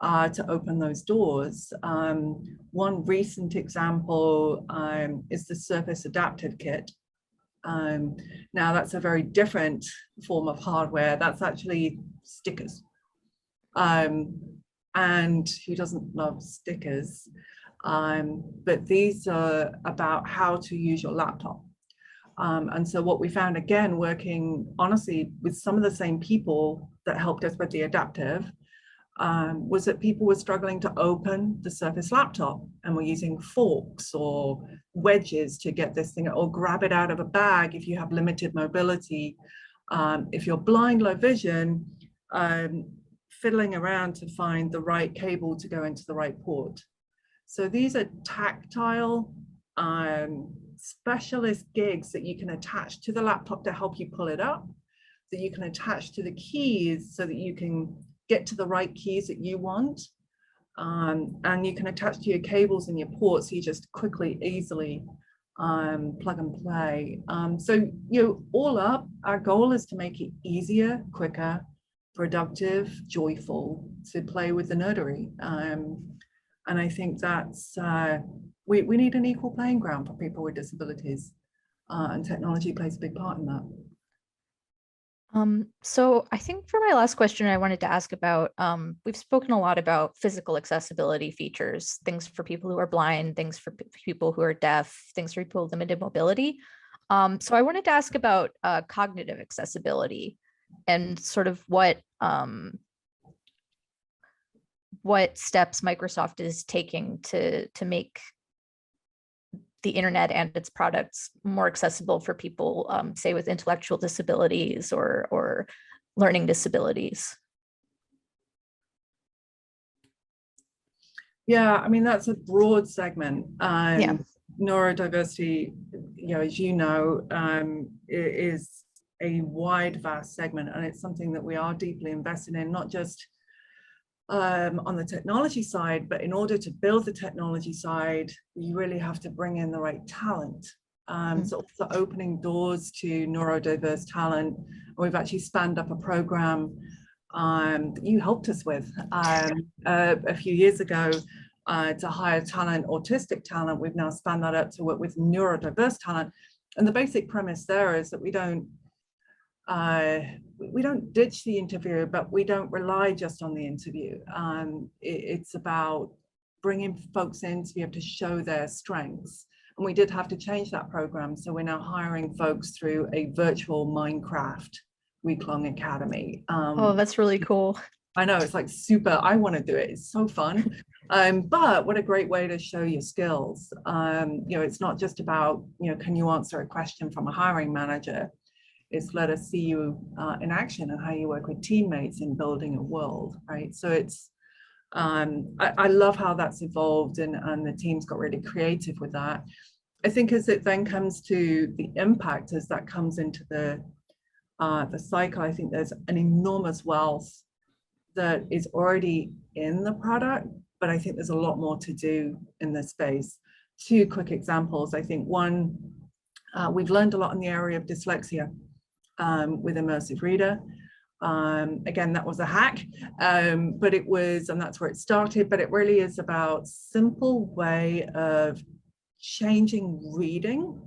Speaker 11: to open those doors. One recent example is the Surface Adaptive Kit. Now that's a very different form of hardware. That's actually stickers. And who doesn't love stickers? But these are about how to use your laptop. And so what we found, again, working honestly with some of the same people that helped us with the adaptive, was that people were struggling to open the Surface laptop and were using forks or wedges to get this thing, or grab it out of a bag if you have limited mobility. If you're blind, low vision, fiddling around to find the right cable to go into the right port. So these are tactile specialist gigs that you can attach to the laptop to help you pull it up, that you can attach to the keys so that you can get to the right keys that you want. And you can attach to your cables and your ports, so you just quickly, easily plug and play. So, you know, all up, our goal is to make it easier, quicker, productive, joyful to play with the nerdery. And I think that's, we need an equal playing ground for people with disabilities, and technology plays a big part in that.
Speaker 10: So I think for my last question, I wanted to ask about, we've spoken a lot about physical accessibility features, things for people who are blind, things for people who are deaf, things for people with limited mobility. So I wanted to ask about cognitive accessibility and sort of what steps Microsoft is taking to make the internet and its products more accessible for people, say with intellectual disabilities or learning disabilities.
Speaker 11: Yeah, I mean, that's a broad segment. Yeah. Neurodiversity, you know, as you know, is a wide, vast segment, and it's something that we are deeply invested in, not just on the technology side, but in order to build the technology side, you really have to bring in the right talent. So also opening doors to neurodiverse talent. We've actually spanned up a program that you helped us with a few years ago to hire talent, autistic talent. We've now spanned that up to work with neurodiverse talent. And the basic premise there is that we don't ditch the interview, but we don't rely just on the interview. It's about bringing folks in to be able to show their strengths. And we did have to change that program. So we're now hiring folks through a virtual Minecraft week-long academy.
Speaker 10: Oh, that's really cool.
Speaker 11: I know, it's like super, I want to do it. It's so fun. But what a great way to show your skills. You know, it's not just about, you know, can you answer a question from a hiring manager? It's let us see you in action and how you work with teammates in building a world, right? So it's, I love how that's evolved, and the team's got really creative with that. I think as it then comes to the impact, as that comes into the cycle, I think there's an enormous wealth that is already in the product, but I think there's a lot more to do in this space. Two quick examples. I think one, we've learned a lot in the area of dyslexia with Immersive Reader. Again, that was a hack, but it was, and that's where it started, but it really is about simple way of changing reading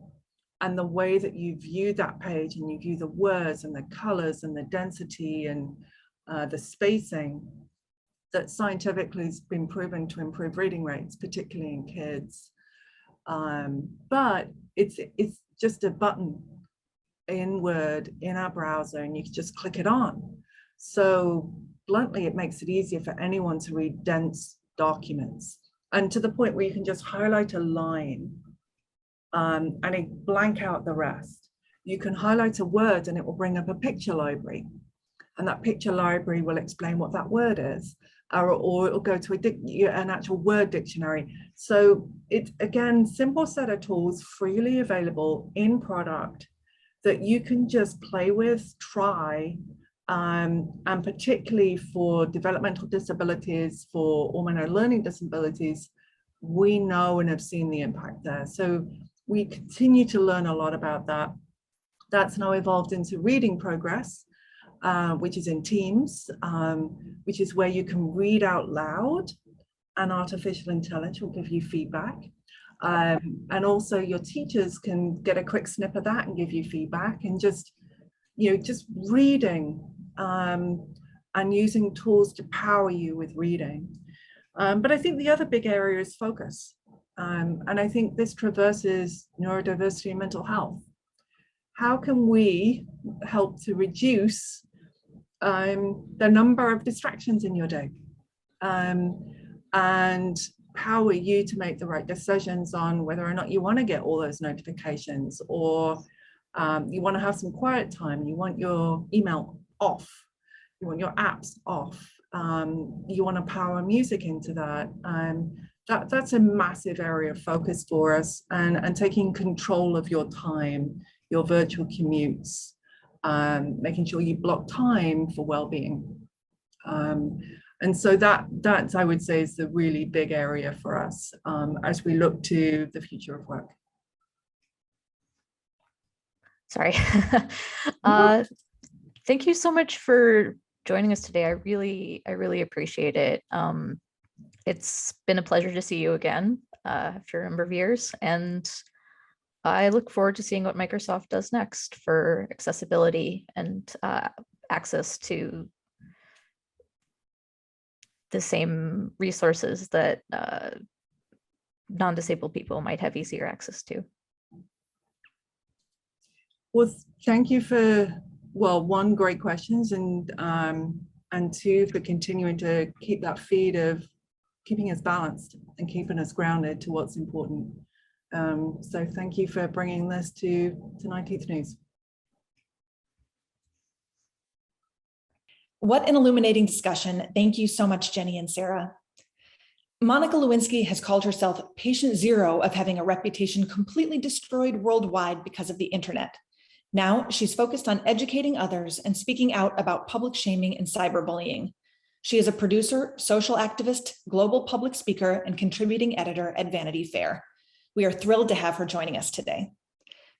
Speaker 11: and the way that you view that page, and you view the words and the colors and the density and the spacing, that scientifically has been proven to improve reading rates, particularly in kids. But it's just a button in Word in our browser, and you can just click it on. So bluntly, it makes it easier for anyone to read dense documents, and to the point where you can just highlight a line and it blank out the rest. You can highlight a word and it will bring up a picture library, and that picture library will explain what that word is, or it'll go to an actual word dictionary. So it's, again, simple set of tools freely available in product that you can just play with, try, and particularly for developmental disabilities, for augmented learning disabilities, we know and have seen the impact there. So we continue to learn a lot about that. That's now evolved into reading progress, which is in Teams, which is where you can read out loud, and artificial intelligence will give you feedback. And also your teachers can get a quick snip of that and give you feedback, and just reading and using tools to power you with reading. But I think the other big area is focus. And I think this traverses neurodiversity and mental health. How can we help to reduce the number of distractions in your day, and power you to make the right decisions on whether or not you want to get all those notifications, or you want to have some quiet time, you want your email off, you want your apps off, you want to power music into that. That's a massive area of focus for us, and taking control of your time, your virtual commutes, making sure you block time for well-being. And so that I would say is the really big area for us as we look to the future of work.
Speaker 10: Sorry. Thank you so much for joining us today. I really appreciate it. It's been a pleasure to see you again after a number of years, and I look forward to seeing what Microsoft does next for accessibility and access to the same resources that non-disabled people might have easier access to.
Speaker 11: Well, thank you for, well, one, great questions, and two, for continuing to keep that feed of keeping us balanced and keeping us grounded to what's important. So thank you for bringing this to 19th News.
Speaker 5: What an illuminating discussion. Thank you so much, Jenny and Sara. Monica Lewinsky has called herself patient zero of having a reputation completely destroyed worldwide because of the internet. Now she's focused on educating others and speaking out about public shaming and cyberbullying. She is a producer, social activist, global public speaker, and contributing editor at Vanity Fair. We are thrilled to have her joining us today.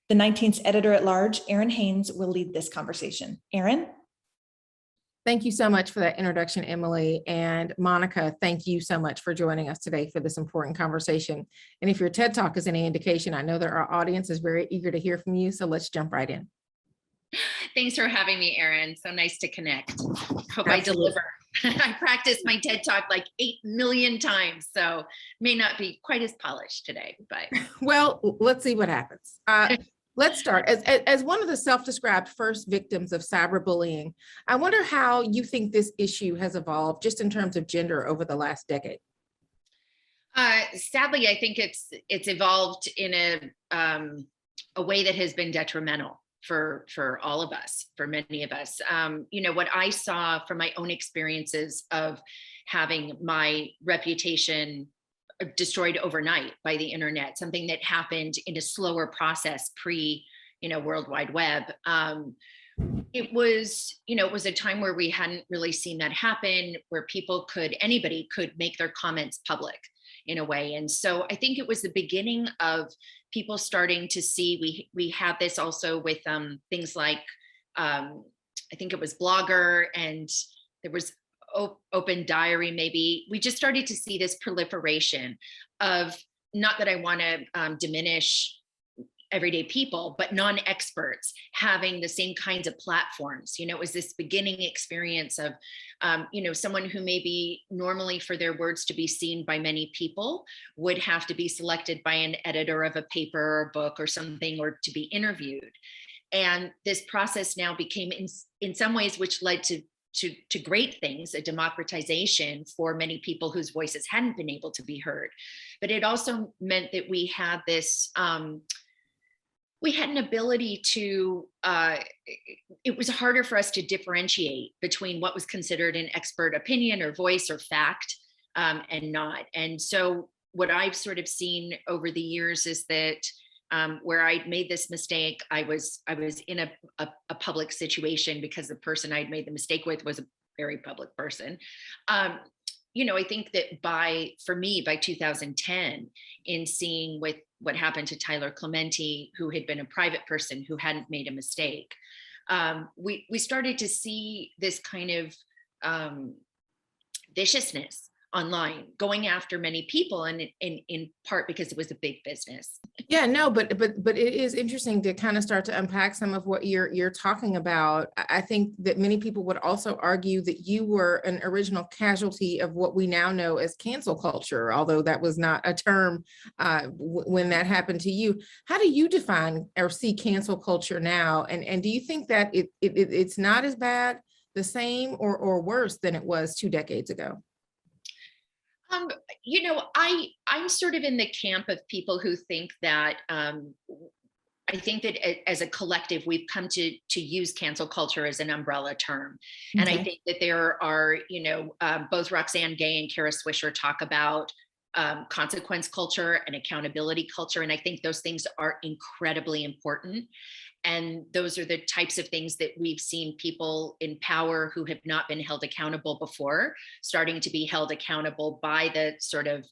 Speaker 5: The 19th's editor-at-large, Erin Haynes, will lead this conversation. Erin?
Speaker 2: Thank you so much for that introduction, Emily. And Monica, thank you so much for joining us today for this important conversation. And if your TED Talk is any indication, I know that our audience is very eager to hear from you, so let's jump right in.
Speaker 12: Thanks for having me, Erin. So nice to connect. Hope I deliver. I practiced my TED Talk like 8 million times, so may not be quite as polished today, but.
Speaker 2: Well, let's see what happens. Let's start. As one of the self-described first victims of cyberbullying, I wonder how you think this issue has evolved just in terms of gender over the last decade.
Speaker 12: Sadly, I think it's evolved in a way that has been detrimental for all of us, for many of us. You know, what I saw from my own experiences of having my reputation destroyed overnight by the internet, something that happened in a slower process pre, World Wide Web. It was a time where we hadn't really seen that happen, where anybody could make their comments public in a way. And so I think it was the beginning of people starting to see, we have this also with things like, I think it was Blogger, and there was Open Diary, maybe. We just started to see this proliferation of, not that I want to diminish everyday people, but non-experts having the same kinds of platforms. It was this beginning experience of, someone who maybe normally for their words to be seen by many people would have to be selected by an editor of a paper or book or something, or to be interviewed. And this process now became in some ways, which led to great things, a democratization for many people whose voices hadn't been able to be heard. But it also meant that we had this, we had an ability to, it was harder for us to differentiate between what was considered an expert opinion or voice or fact and not. And so what I've sort of seen over the years is that where I made this mistake, I was in a public situation because the person I'd made the mistake with was a very public person. I think that by 2010, in seeing with what happened to Tyler Clementi, who had been a private person who hadn't made a mistake, we started to see this kind of viciousness online, going after many people, and in part because it was a big business.
Speaker 2: Yeah, no, but it is interesting to kind of start to unpack some of what you're talking about. I think that many people would also argue that you were an original casualty of what we now know as cancel culture, although that was not a term when that happened to you. How do you define or see cancel culture now? And do you think that it's not as bad, the same, or worse than it was 2 decades ago?
Speaker 12: I'm sort of in the camp of people who think that I think that as a collective, we've come to use cancel culture as an umbrella term. Okay. And I think that there are, both Roxane Gay and Kara Swisher talk about consequence culture and accountability culture. And I think those things are incredibly important. And those are the types of things that we've seen people in power who have not been held accountable before, starting to be held accountable by the sort of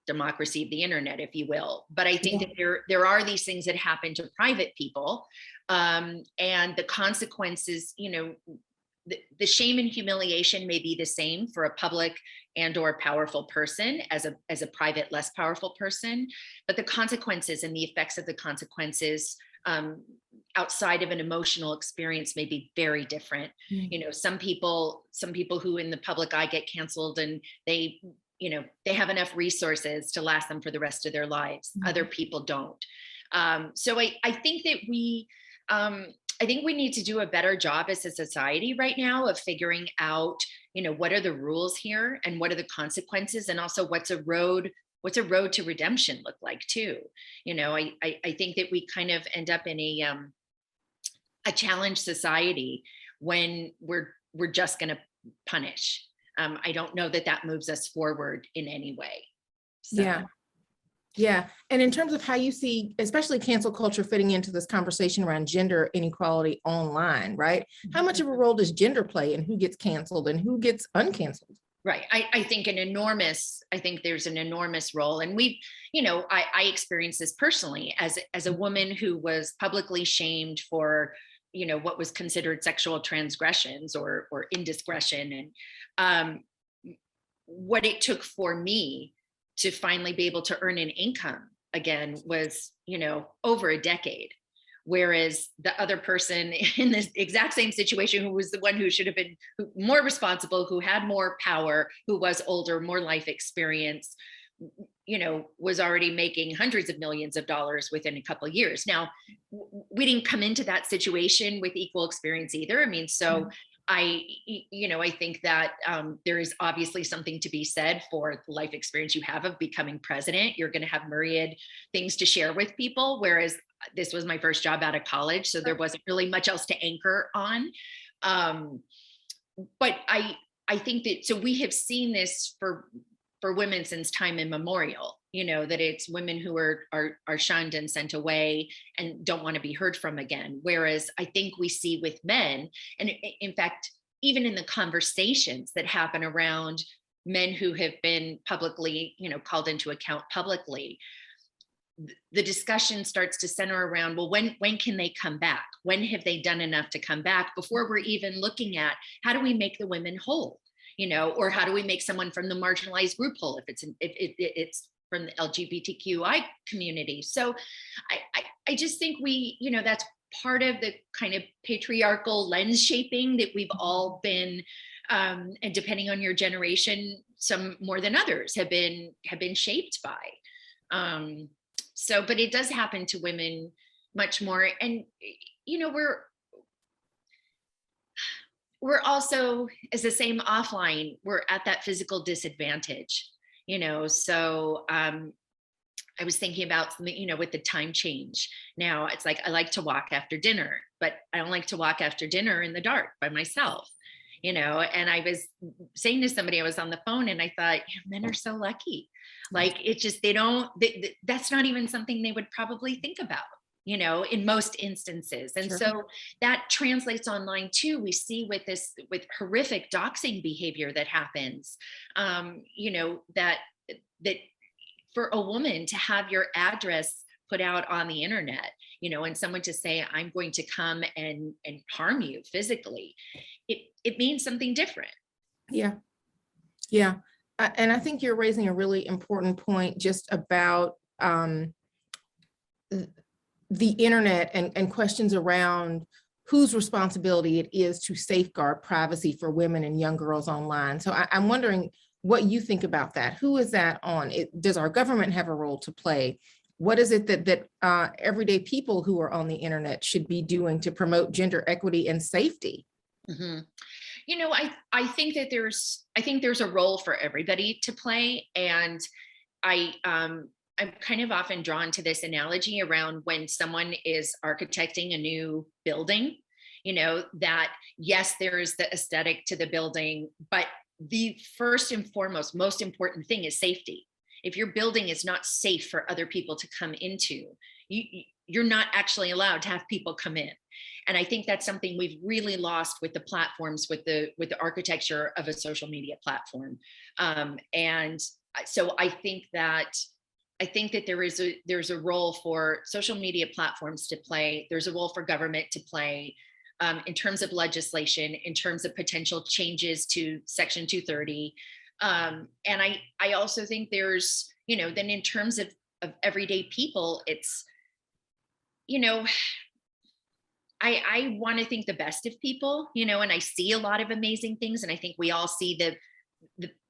Speaker 12: democracy of the internet, if you will. But I think that there are these things that happen to private people, and the consequences, the shame and humiliation may be the same for a public and or powerful person as a private, less powerful person, but the consequences and the effects of the consequences outside of an emotional experience may be very different. Some people who in the public eye get canceled and they have enough resources to last them for the rest of their lives. Other people don't. So I think that I think we need to do a better job as a society right now of figuring out, what are the rules here and what are the consequences, and also what's a road to redemption look like too. I think that we kind of end up in a challenged society when we're just going to punish. I don't know that moves us forward in any way. So.
Speaker 2: Yeah. And in terms of how you see, especially cancel culture fitting into this conversation around gender inequality online, right? How much of a role does gender play in who gets canceled and who gets uncanceled?
Speaker 12: Right. I think there's an enormous role. And I experienced this personally as a woman who was publicly shamed for, what was considered sexual transgressions or indiscretion. And what it took for me to finally be able to earn an income again was, over a decade. Whereas the other person in this exact same situation, who was the one who should have been more responsible, who had more power, who was older, more life experience, was already making hundreds of millions of dollars within a couple of years. Now, we didn't come into that situation with equal experience either. I mean, so I think that there is obviously something to be said for the life experience you have of becoming president. You're going to have myriad things to share with people, whereas this was my first job out of college, so there wasn't really much else to anchor on. But I think that, so we have seen this for women since time immemorial, that it's women who are shunned and sent away and don't want to be heard from again. Whereas I think we see with men, and in fact, even in the conversations that happen around men who have been publicly, called into account publicly, the discussion starts to center around, well, when can they come back? When have they done enough to come back, before we're even looking at how do we make the women whole, or how do we make someone from the marginalized group whole if it's from the LGBTQI community. So I just think that's part of the kind of patriarchal lens shaping that we've all been, and depending on your generation, some more than others have been shaped by. But it does happen to women much more. And, we're also, as the same offline, we're at that physical disadvantage, so I was thinking about something, with the time change. Now it's like, I like to walk after dinner, but I don't like to walk after dinner in the dark by myself, and I was saying to somebody, I was on the phone and I thought, men are so lucky. Like, it's just, that's not even something they would probably think about, in most instances. And so that translates online too. We see with horrific doxing behavior that happens, that for a woman to have your address put out on the internet, and someone to say, I'm going to come and harm you physically, it means something different.
Speaker 2: Yeah. And I think you're raising a really important point just about the internet and questions around whose responsibility it is to safeguard privacy for women and young girls online. So I'm wondering what you think about that. Who is that on? Does our government have a role to play? What is it that everyday people who are on the internet should be doing to promote gender equity and safety?
Speaker 12: Mm-hmm. I think that there's a role for everybody to play. And I'm kind of often drawn to this analogy around when someone is architecting a new building, that yes, there is the aesthetic to the building, but the first and foremost, most important thing is safety. If your building is not safe for other people to come into, you're not actually allowed to have people come in. And I think that's something we've really lost with the platforms, with the architecture of a social media platform. And so I think that there's a role for social media platforms to play. There's a role for government to play. In terms of legislation, in terms of potential changes to Section 230. And I also think there's, then in terms of everyday people, it's, I want to think the best of people, and I see a lot of amazing things. And I think we all see the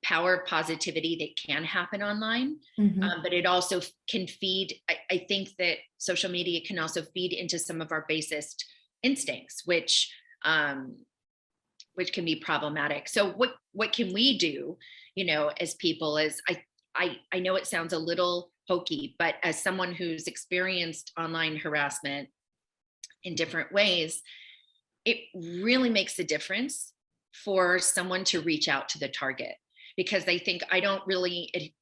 Speaker 12: power of positivity that can happen online, but it also can feed, I think that social media can also feed into some of our basest instincts, which can be problematic. So what can we do, as people? As I know it sounds a little hokey, but as someone who's experienced online harassment in different ways, it really makes a difference for someone to reach out to the target, because I think I don't really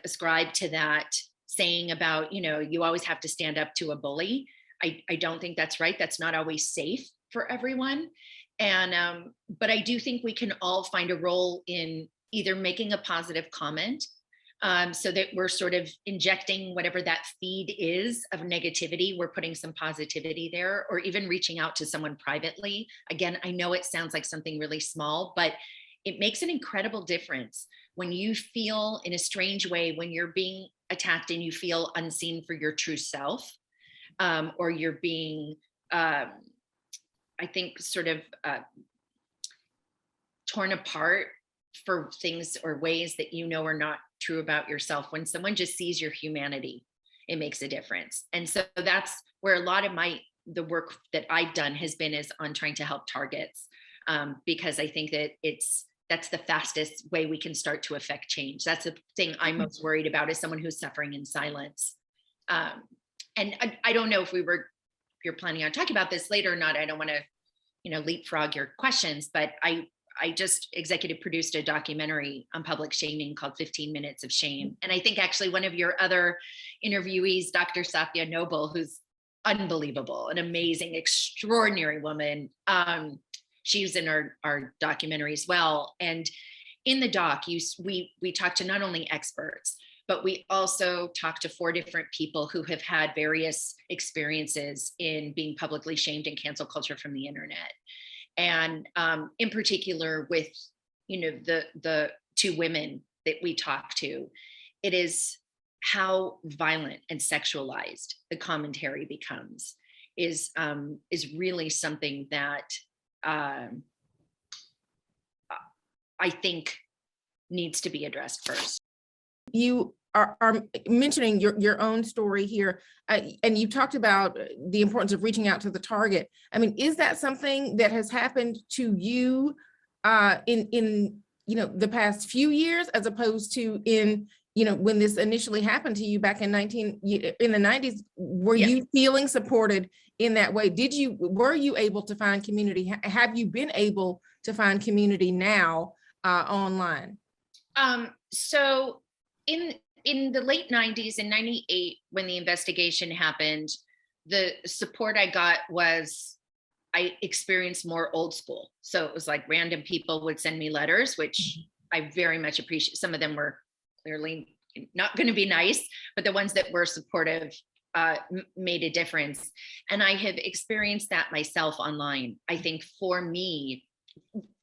Speaker 12: ascribe to that saying about, you always have to stand up to a bully. I don't think that's right. That's not always safe for everyone. And, but I do think we can all find a role in either making a positive comment, so that we're sort of injecting whatever that feed is of negativity, we're putting some positivity there, or even reaching out to someone privately. Again, I know it sounds like something really small, but it makes an incredible difference when you feel in a strange way, when you're being attacked and you feel unseen for your true self. Or you're being, I think, sort of torn apart for things or ways that are not true about yourself. When someone just sees your humanity, it makes a difference. And so that's where a lot of the work that I've done has been is on trying to help targets, because I think that that's the fastest way we can start to affect change. That's the thing I'm most worried about, is someone who's suffering in silence. And I don't know if you're planning on talking about this later or not. I don't want to, leapfrog your questions, but I just executive produced a documentary on public shaming called 15 Minutes of Shame. And I think actually one of your other interviewees, Dr. Satya Noble, who's unbelievable, an amazing, extraordinary woman. She was in our documentary as well. And in the doc, we talked to not only experts, but we also talked to 4 different people who have had various experiences in being publicly shamed in cancel culture from the internet. And in particular with, the 2 women that we talked to, it is how violent and sexualized the commentary becomes is really something that I think needs to be addressed first.
Speaker 2: You are mentioning your own story here, and you talked about the importance of reaching out to the target. I mean, is that something that has happened to you in the past few years, as opposed to in when this initially happened to you back in the 90s? Were you feeling supported in that way? Were you able to find community? Have you been able to find community now online?
Speaker 12: So in the late 90s, in 98, when the investigation happened, the support I got was, I experienced more old school. So it was like random people would send me letters, which I very much appreciate. Some of them were clearly not going to be nice, but the ones that were supportive made a difference. And I have experienced that myself online. I think for me,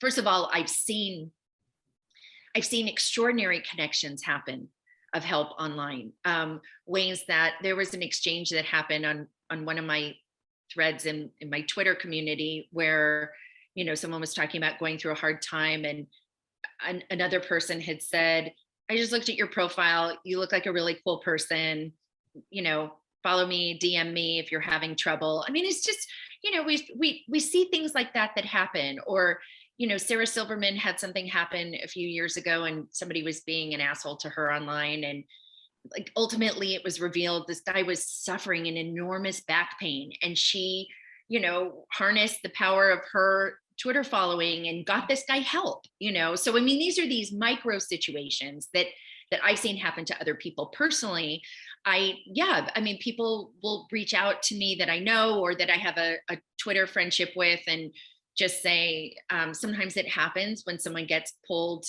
Speaker 12: first of all, I've seen extraordinary connections happen of help online, ways that there was an exchange that happened on one of my threads in my Twitter community where, someone was talking about going through a hard time, and another person had said, I just looked at your profile. You look like a really cool person, follow me, DM me if you're having trouble. I mean, it's just, we see things like that happen. Or, Sarah Silverman had something happen a few years ago and somebody was being an asshole to her online. And like, ultimately it was revealed this guy was suffering an enormous back pain. And she, harnessed the power of her Twitter following and got this guy help, So, I mean, these are these micro situations that I've seen happen to other people personally. People will reach out to me that I know, or that I have a Twitter friendship with, and just say, sometimes it happens when someone gets pulled,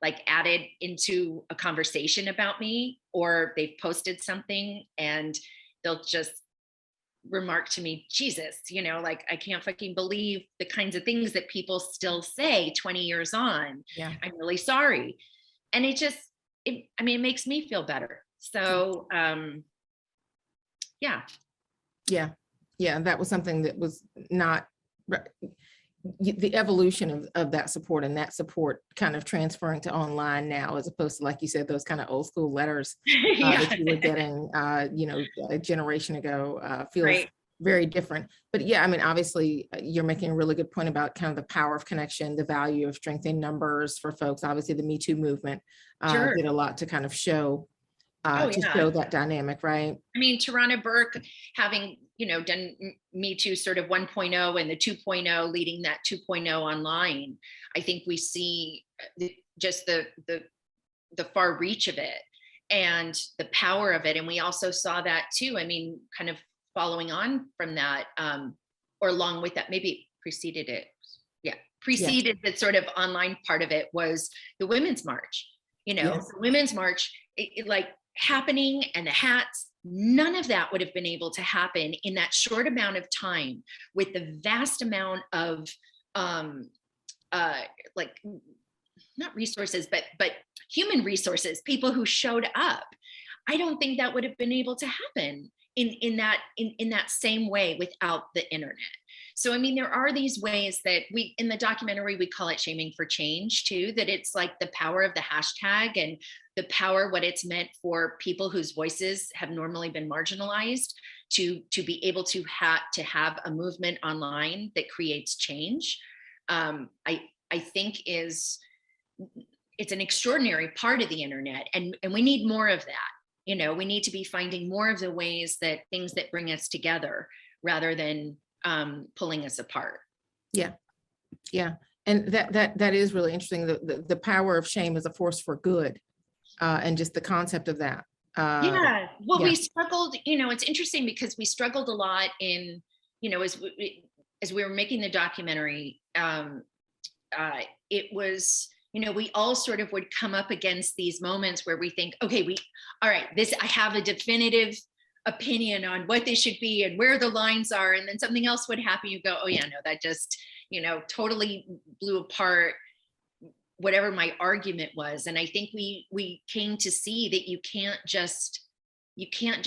Speaker 12: like added into a conversation about me, or they've posted something and they'll just remark to me, Jesus, like, I can't fucking believe the kinds of things that people still say 20 years on. Yeah. I'm really sorry. And it makes me feel better. So, yeah.
Speaker 2: That was something that was not the evolution of that support, and that support kind of transferring to online now, as opposed to, like you said, those kind of old school letters that you were getting, a generation ago, feels very different. But yeah, I mean, obviously you're making a really good point about kind of the power of connection, the value of strength in numbers for folks. Obviously the Me Too movement did a lot to kind of show show that dynamic, right?
Speaker 12: I mean, Tarana Burke having, done Me Too sort of 1.0 and the 2.0, leading that 2.0 online. I think we see just the far reach of it and the power of it. And we also saw that too. I mean, kind of following on from that, or along with that, maybe preceded it. Preceded the sort of online part of it was the Women's March. The Women's March, like happening, and the hats, none of that would have been able to happen in that short amount of time with the vast amount of like, not resources, but human resources, people who showed up. I don't think that would have been able to happen in that same way without the internet. So, I mean, there are these ways that in the documentary, we call it Shaming for Change too, that it's like the power of the hashtag and the power, what it's meant for people whose voices have normally been marginalized to be able to have a movement online that creates change. I think it's an extraordinary part of the internet, and we need more of that. We need to be finding more of the ways that things that bring us together rather than pulling us apart.
Speaker 2: Yeah. And that is really interesting. The power of shame as a force for good, and just the concept of that.
Speaker 12: We struggled, it's interesting because we struggled a lot in, as we were making the documentary, it was, we all sort of would come up against these moments where we think, okay, I have a definitive opinion on what they should be and where the lines are. And then something else would happen. You go, oh yeah, no, that just, totally blew apart whatever my argument was. And I think we came to see that you can't just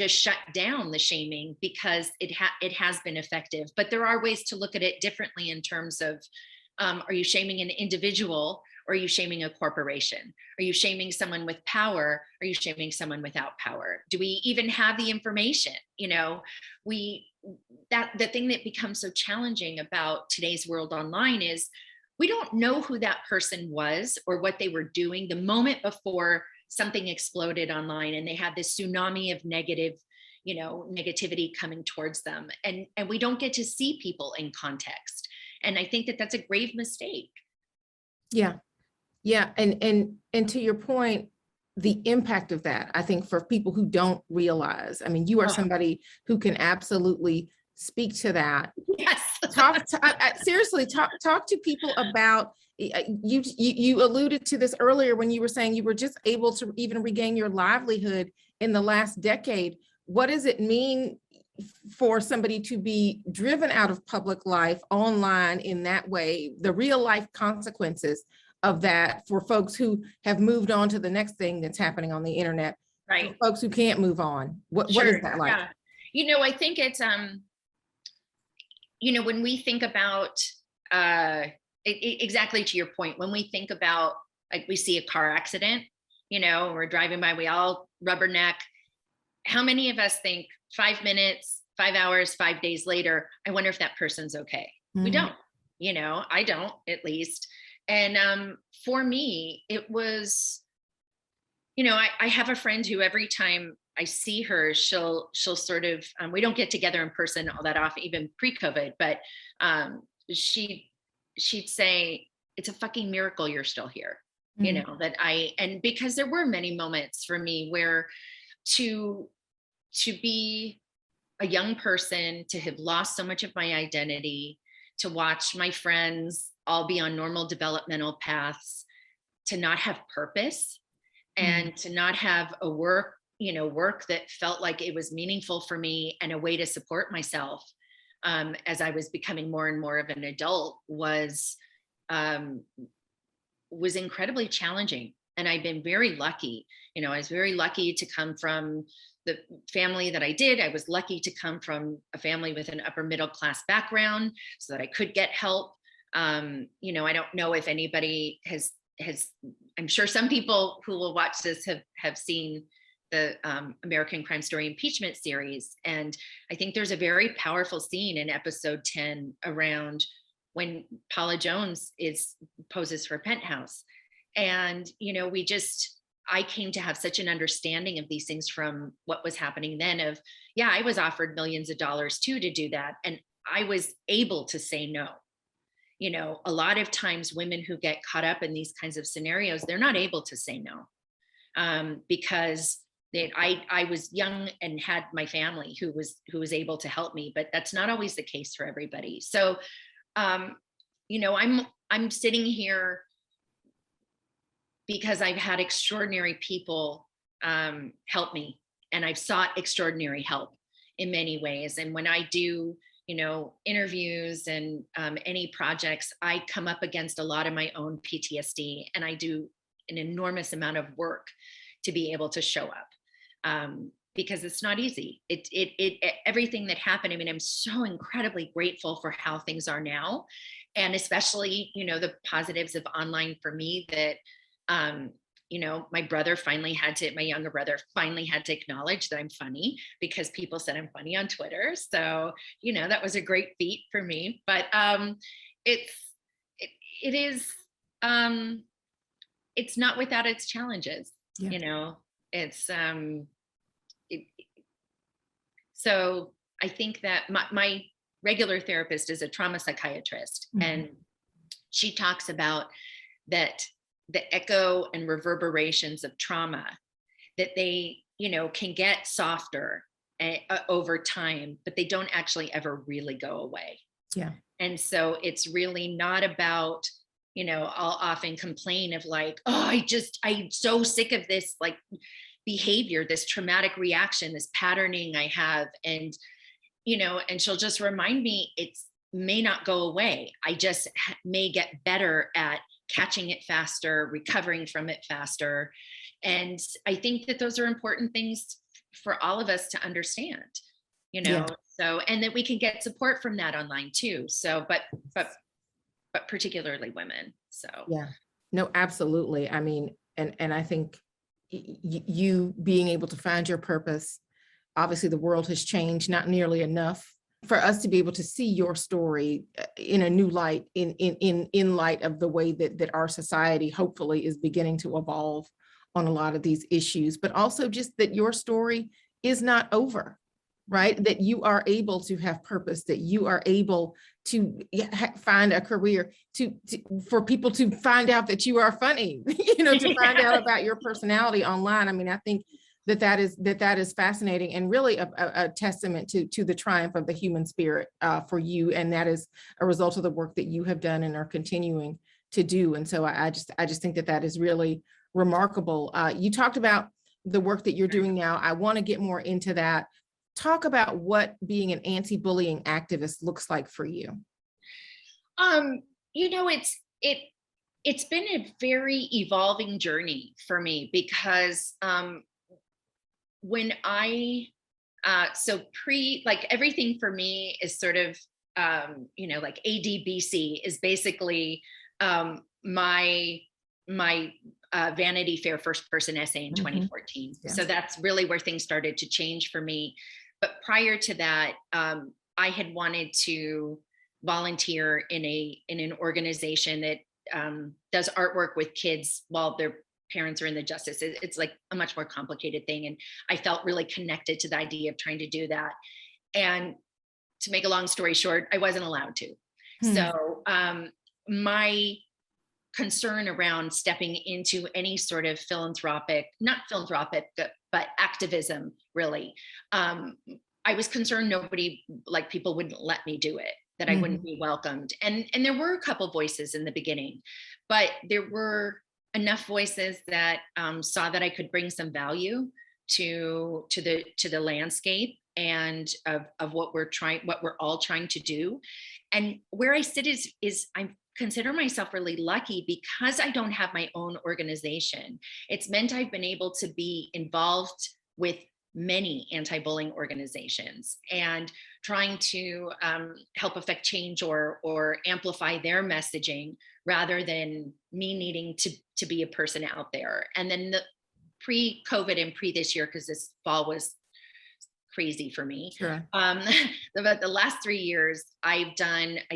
Speaker 12: shut down the shaming, because it has been effective. But there are ways to look at it differently in terms of, are you shaming an individual, or are you shaming a corporation? Are you shaming someone with power? Are you shaming someone without power? Do we even have the information? You know, the thing that becomes so challenging about today's world online is we don't know who that person was or what they were doing the moment before something exploded online, and they had this tsunami of negativity coming towards them. And we don't get to see people in context. And I think that that's a grave mistake.
Speaker 2: Yeah. Yeah. And to your point, the impact of that, I think for people who don't realize, I mean, you are somebody who can absolutely speak to that.
Speaker 12: Yes.
Speaker 2: Seriously, talk to people about, you alluded to this earlier when you were saying you were just able to even regain your livelihood in the last decade. What does it mean for somebody to be driven out of public life online in that way, the real life consequences of that for folks who have moved on to the next thing that's happening on the internet,
Speaker 12: right?
Speaker 2: For folks who can't move on. What is that like?
Speaker 12: Yeah. You know, I think it's, you know, when we think about, exactly to your point, when we think about, like, we see a car accident, you know, we're driving by, we all rubberneck. How many of us think 5 minutes, 5 hours, 5 days later, I wonder if that person's okay? We don't, you know, I don't, at least. And for me, it was, you know, I have a friend who every time I see her, she'll sort of, we don't get together in person all that often, even pre-COVID, but she'd say, it's a fucking miracle you're still here. You know, and because there were many moments for me where to be a young person, to have lost so much of my identity, to watch my friends all be on normal developmental paths, to not have purpose, and to not have a work that felt like it was meaningful for me and a way to support myself as I was becoming more and more of an adult was incredibly challenging. And I've been very lucky. You know, I was very lucky to come from the family that I did. I was lucky to come from a family with an upper middle class background so that I could get help. You know, I don't know if anybody has, I'm sure some people who will watch this have seen the American Crime Story impeachment series. And I think there's a very powerful scene in episode 10 around when Paula Jones poses for Penthouse. And, you know, I came to have such an understanding of these things from what was happening then of, yeah, I was offered millions of dollars too to do that. And I was able to say no. You know, a lot of times women who get caught up in these kinds of scenarios, they're not able to say no because I was young and had my family who was able to help me, but that's not always the case for everybody. So, you know, I'm sitting here because I've had extraordinary people help me, and I've sought extraordinary help in many ways. And when I do, you know, interviews and any projects, I come up against a lot of my own PTSD, and I do an enormous amount of work to be able to show up because it's not easy. Everything that happened, I mean, I'm so incredibly grateful for how things are now, and especially, you know, the positives of online for me that, you know, my younger brother finally had to acknowledge that I'm funny because people said I'm funny on Twitter. So, you know, that was a great feat for me, but it's not without its challenges, you know, so I think that my regular therapist is a trauma psychiatrist, and she talks about that the echo and reverberations of trauma, that they, you know, can get softer over time, but they don't actually ever really go away.
Speaker 2: Yeah.
Speaker 12: And so it's really not about, you know, I'll often complain of like, oh, I'm so sick of this like behavior, this traumatic reaction, this patterning I have. And, you know, and she'll just remind me it may not go away. I just may get better at catching it faster, recovering from it faster. And I think that those are important things for all of us to understand, you know.
Speaker 2: Yeah.
Speaker 12: So, and that we can get support from that online too. So, but particularly women. So
Speaker 2: yeah, no, absolutely. I mean, and I think you being able to find your purpose, obviously the world has changed not nearly enough for us to be able to see your story in a new light, in light of the way that our society hopefully is beginning to evolve on a lot of these issues, but also just that your story is not over, right? That you are able to have purpose, that you are able to find a career, for people to find out that you are funny, you know, to find out about your personality online. I mean, I think that is fascinating and really a testament to the triumph of the human spirit for you. And that is a result of the work that you have done and are continuing to do. And so I just think that is really remarkable. You talked about the work that you're doing now. I want to get more into that. Talk about what being an anti-bullying activist looks like for you.
Speaker 12: You know, it's been a very evolving journey for me because when I like everything for me is sort of you know, like ADBC is basically my Vanity Fair first person essay in 2014.
Speaker 2: Yeah.
Speaker 12: So that's really where things started to change for me. But prior to that, I had wanted to volunteer in an organization that does artwork with kids while their parents are in the justice. It's like a much more complicated thing. And I felt really connected to the idea of trying to do that. And to make a long story short, I wasn't allowed to. So my concern around stepping into any sort of not philanthropic, but activism, really. I was concerned people wouldn't let me do it, that I wouldn't be welcomed. And there were a couple voices in the beginning, but there were enough voices that saw that I could bring some value to the landscape and of what we're all trying to do. And where I sit is I consider myself really lucky because I don't have my own organization. It's meant I've been able to be involved with many anti-bullying organizations and trying to help affect change or amplify their messaging rather than me needing to be a person out there. And then the pre-COVID and this year, because this fall was crazy for me.
Speaker 2: Sure.
Speaker 12: The last 3 years, I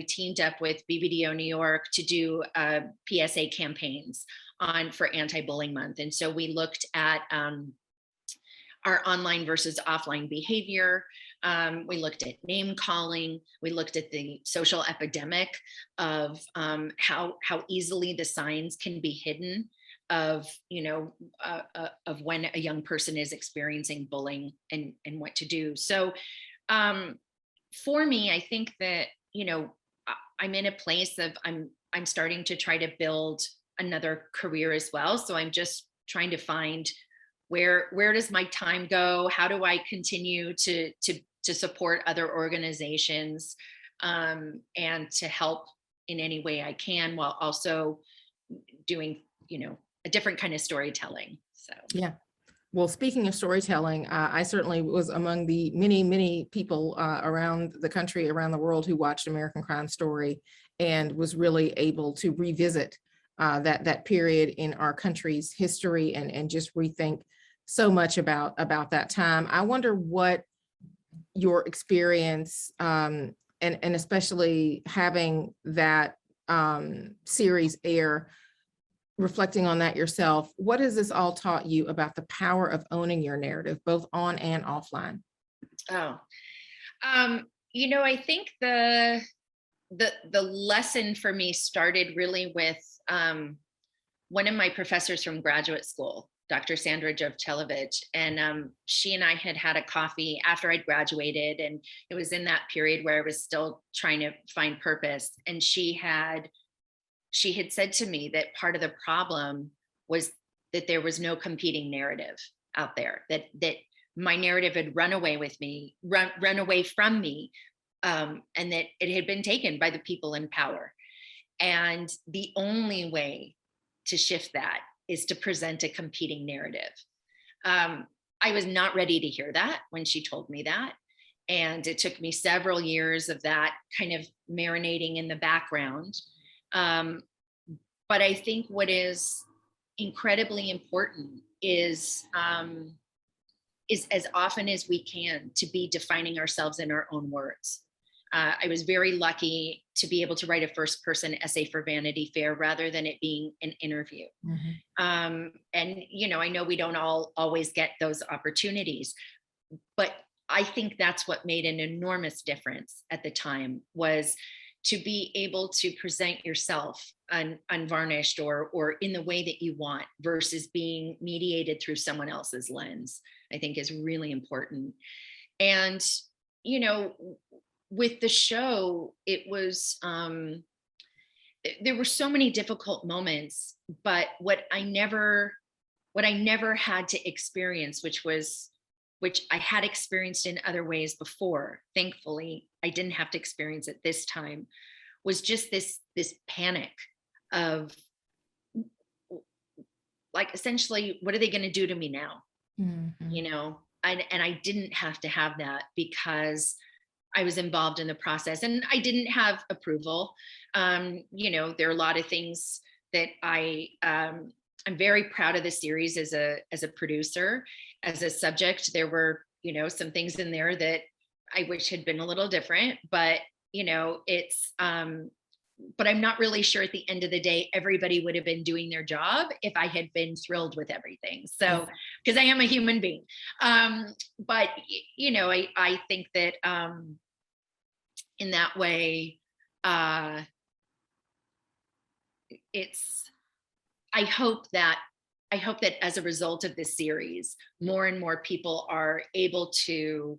Speaker 12: teamed up with BBDO New York to do PSA campaigns for Anti-Bullying Month. And so we looked at our online versus offline behavior. We looked at name calling. We looked at the social epidemic of how easily the signs can be hidden of, you know, of when a young person is experiencing bullying and what to do. So for me, I think that, you know, I'm in a place of I'm starting to try to build another career as well. So I'm just trying to find where does my time go? How do I continue to support other organizations and to help in any way I can, while also doing, you know, a different kind of storytelling. So
Speaker 2: yeah. Well, speaking of storytelling, I certainly was among the many people around the country, around the world, who watched American Crime Story and was really able to revisit that period in our country's history and just rethink so much about that time. I wonder what your experience and especially having that series air, reflecting on that yourself, what has this all taught you about the power of owning your narrative, both on and offline?
Speaker 12: You know, I think the lesson for me started really with one of my professors from graduate school, Dr. Sandra Jovtelevich, and she and I had a coffee after I'd graduated, and it was in that period where I was still trying to find purpose. And she had said to me that part of the problem was that there was no competing narrative out there, that my narrative had run away from me, and that it had been taken by the people in power. And the only way to shift that is to present a competing narrative. I was not ready to hear that when she told me that. And it took me several years of that kind of marinating in the background. But I think what is incredibly important is as often as we can to be defining ourselves in our own words. I was very lucky to be able to write a first person essay for Vanity Fair rather than it being an interview. And, I know we don't all always get those opportunities, but I think that's what made an enormous difference at the time, was to be able to present yourself unvarnished or in the way that you want versus being mediated through someone else's lens, I think is really important. And, with the show, it was, there were so many difficult moments, but what I never had to experience, which I had experienced in other ways before, thankfully, I didn't have to experience it this time, was just this panic of like, essentially, what are they going to do to me now? And I didn't have to have that because I was involved in the process and I didn't have approval. There are a lot of things that I'm very proud of the series as a producer, as a subject. There were, some things in there that I wish had been a little different, but, it's, but I'm not really sure at the end of the day, everybody would have been doing their job if I had been thrilled with everything. So, because I am a human being. But, I think that in that way, I hope that as a result of this series, more and more people are able to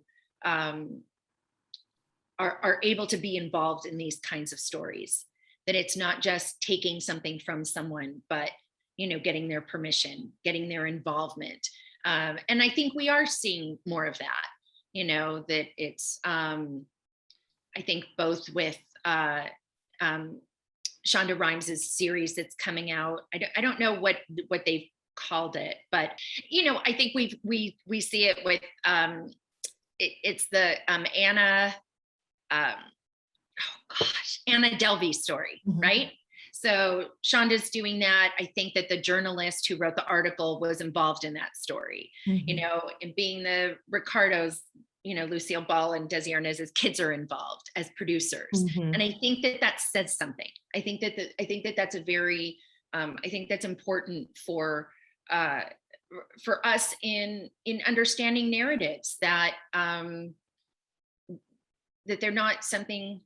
Speaker 12: be involved in these kinds of stories, that it's not just taking something from someone, but, getting their permission, getting their involvement. And I think we are seeing more of that, that it's, I think both with Shonda Rhimes' series that's coming out. I don't know what they've called it, but I think we see it with it's the Anna Anna Delvey story, right? So Shonda's doing that. I think that the journalist who wrote the article was involved in that story, and being the Ricardos, Lucille Ball and Desi Arnaz's kids are involved as producers. And I think that says something. I think that that's a very, I think that's important for us in understanding narratives, that that they're not something.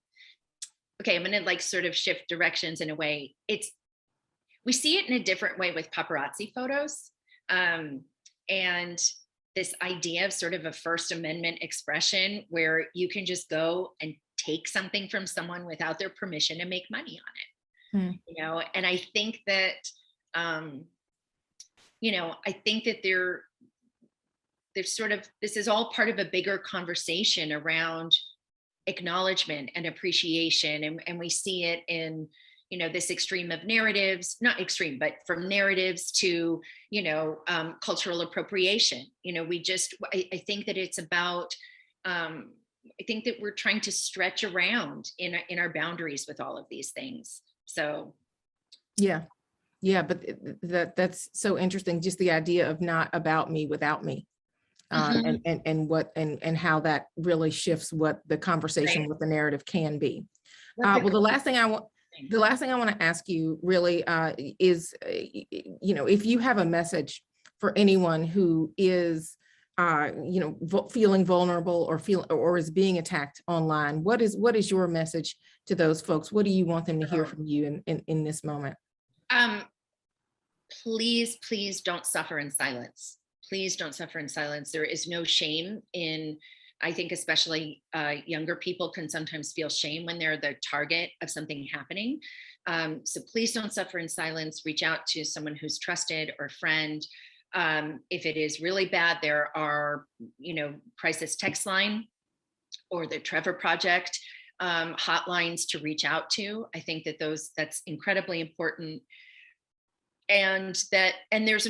Speaker 12: Okay, I'm going to sort of shift directions in a way. We see it in a different way with paparazzi photos, and this idea of sort of a First Amendment expression where you can just go and take something from someone without their permission and make money on it. And I think that, I think that there's sort of, this is all part of a bigger conversation around acknowledgement and appreciation. And we see it in, this extreme of narratives, not extreme, but from narratives to, cultural appropriation. I think that it's about, I think that we're trying to stretch around in our boundaries with all of these things. So.
Speaker 2: Yeah, but that's so interesting. Just the idea of not about me without me. And how that really shifts what the conversation with the narrative can be. Well, the last thing I want to ask you really is, if you have a message for anyone who is, feeling vulnerable or is being attacked online, what is your message to those folks? What do you want them to hear from you in this moment?
Speaker 12: Please don't suffer in silence. Please don't suffer in silence. There is no shame in, I think especially younger people can sometimes feel shame when they're the target of something happening. So please don't suffer in silence. Reach out to someone who's trusted or friend. If it is really bad, there are, crisis text line or the Trevor Project. hotlines to reach out to. I think that that's incredibly important. And there's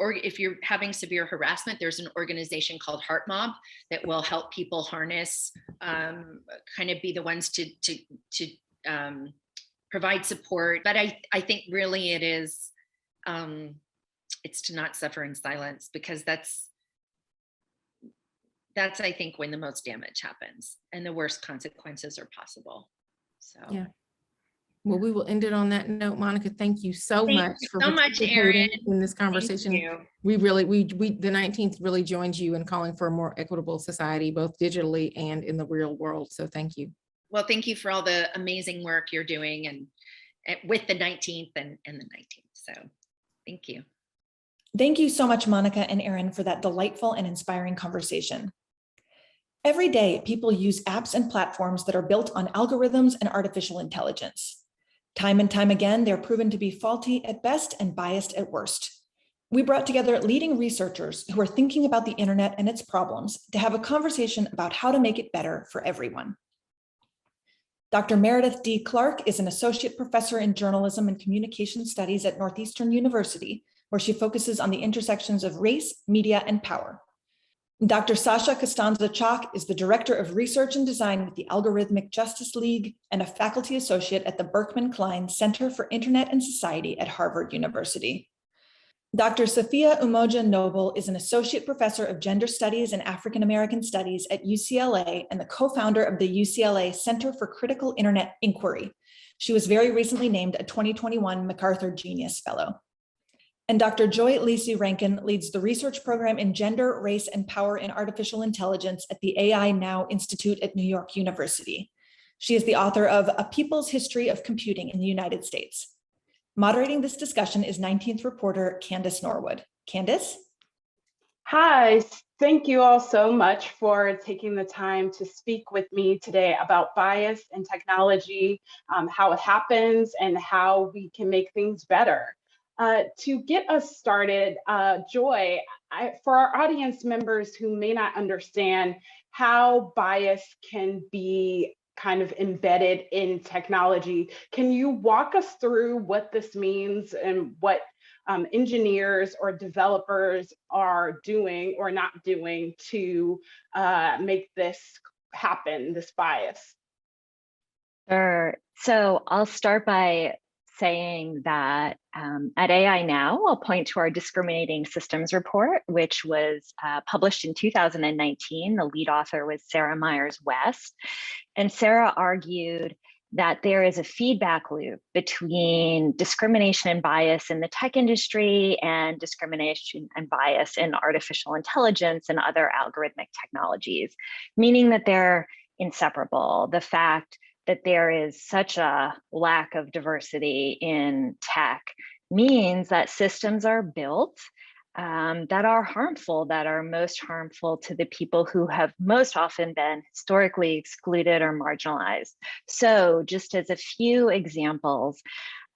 Speaker 12: if you're having severe harassment, there's an organization called Heart Mob that will help people harness, kind of be the ones to provide support. But I think really it is, it's to not suffer in silence, because that's I think when the most damage happens and the worst consequences are possible. So
Speaker 2: yeah. Well, we will end it on that note. Monica, thank you so much for
Speaker 12: Erin,
Speaker 2: in this conversation. We the 19th really joined you in calling for a more equitable society, both digitally and in the real world. So thank you.
Speaker 12: Well, thank you for all the amazing work you're doing and with the 19th and the 19th. So thank you.
Speaker 5: Thank you so much, Monica and Erin, for that delightful and inspiring conversation. Every day, people use apps and platforms that are built on algorithms and artificial intelligence. Time and time again, they're proven to be faulty at best and biased at worst. We brought together leading researchers who are thinking about the internet and its problems to have a conversation about how to make it better for everyone. Dr. Meredith D. Clark is an associate professor in journalism and communication studies at Northeastern University, where she focuses on the intersections of race, media, and power. Dr. Sasha Costanza-Chalk is the Director of Research and Design with the Algorithmic Justice League and a faculty associate at the Berkman Klein Center for Internet and Society at Harvard University. Dr. Sophia Umoja Noble is an associate professor of gender studies and African American studies at UCLA and the co-founder of the UCLA Center for Critical Internet Inquiry. She was very recently named a 2021 MacArthur Genius Fellow. And Dr. Joy Lisi Rankin leads the research program in gender, race, and power in artificial intelligence at the AI Now Institute at New York University. She is the author of A People's History of Computing in the United States. Moderating this discussion is 19th reporter Candace Norwood. Candace?
Speaker 13: Hi, thank you all so much for taking the time to speak with me today about bias in technology, how it happens, and how we can make things better. To get us started, Joy, for our audience members who may not understand how bias can be kind of embedded in technology, can you walk us through what this means and what engineers or developers are doing or not doing to make this happen, this bias?
Speaker 14: Sure. So I'll start by saying that at AI Now, I'll point to our Discriminating Systems report, which was published in 2019. The lead author was Sara Myers-West. And Sara argued that there is a feedback loop between discrimination and bias in the tech industry and discrimination and bias in artificial intelligence and other algorithmic technologies, meaning that they're inseparable. The fact that there is such a lack of diversity in tech means that systems are built that are harmful, that are most harmful to the people who have most often been historically excluded or marginalized. So just as a few examples,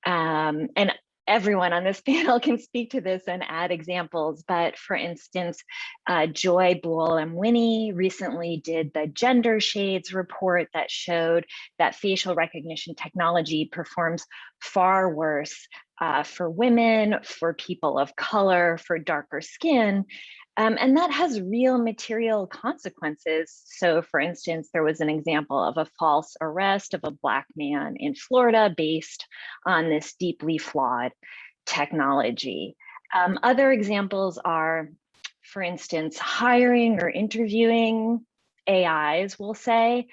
Speaker 14: and everyone on this panel can speak to this and add examples, but for instance, Joy Buol-Winnie recently did the Gender Shades report that showed that facial recognition technology performs far worse for women, for people of color, for darker skin, and that has real material consequences. So for instance, there was an example of a false arrest of a Black man in Florida based on this deeply flawed technology. Other examples are, for instance, hiring or interviewing AIs, we'll say,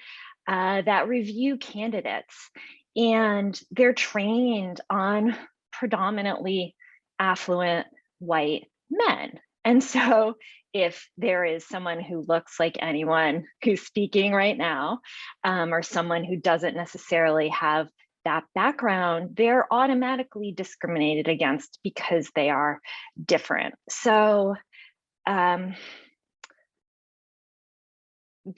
Speaker 14: that review candidates, and they're trained on predominantly affluent white men. And so if there is someone who looks like anyone who's speaking right now, or someone who doesn't necessarily have that background, they're automatically discriminated against because they are different. So there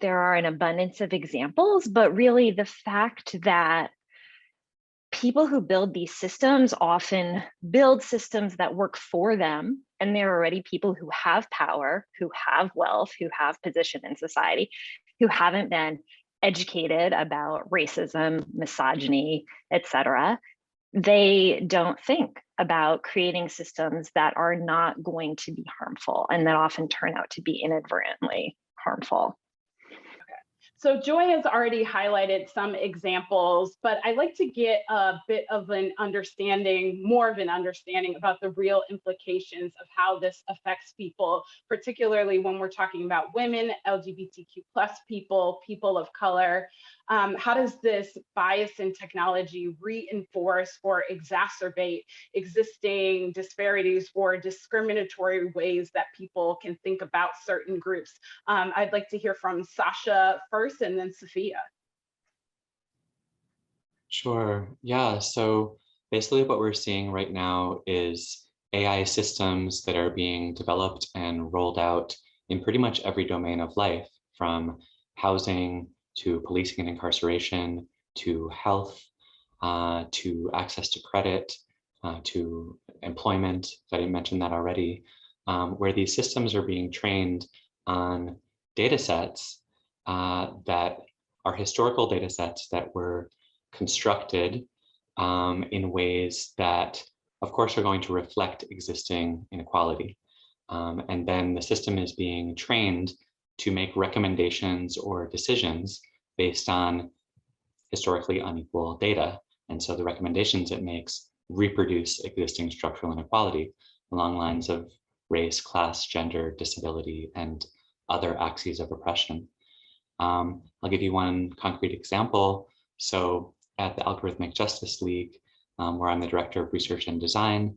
Speaker 14: are an abundance of examples, but really the fact that people who build these systems often build systems that work for them, and there are already people who have power, who have wealth, who have position in society, who haven't been educated about racism, misogyny, etc., they don't think about creating systems that are not going to be harmful and that often turn out to be inadvertently harmful.
Speaker 13: So Joy has already highlighted some examples, but I'd like to get a bit of an understanding, more of an understanding about the real implications of how this affects people, particularly when we're talking about women, LGBTQ+ people, people of color. How does this bias in technology reinforce or exacerbate existing disparities or discriminatory ways that people can think about certain groups? I'd like to hear from Sasha first and then Sophia.
Speaker 15: Sure. Yeah. So basically what we're seeing right now is AI systems that are being developed and rolled out in pretty much every domain of life, from housing to policing and incarceration, to health, to access to credit, to employment. I didn't mention that already, where these systems are being trained on data sets that are historical data sets that were constructed in ways that, of course, are going to reflect existing inequality. And then the system is being trained to make recommendations or decisions based on historically unequal data. And so the recommendations it makes reproduce existing structural inequality along lines of race, class, gender, disability, and other axes of oppression. I'll give you one concrete example. So at the Algorithmic Justice League, where I'm the Director of Research and Design,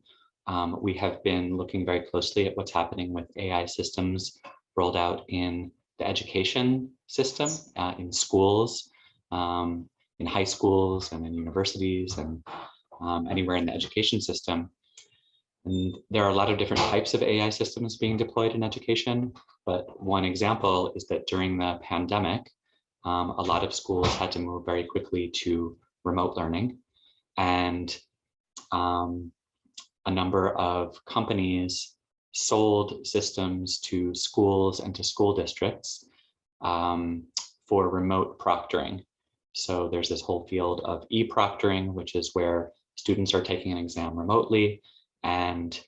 Speaker 15: we have been looking very closely at what's happening with AI systems rolled out in the education system, in schools, in high schools and in universities and anywhere in the education system. And there are a lot of different types of AI systems being deployed in education, but one example is that during the pandemic, a lot of schools had to move very quickly to remote learning, and a number of companies sold systems to schools and to school districts for remote proctoring. So there's this whole field of e-proctoring, which is where students are taking an exam remotely. And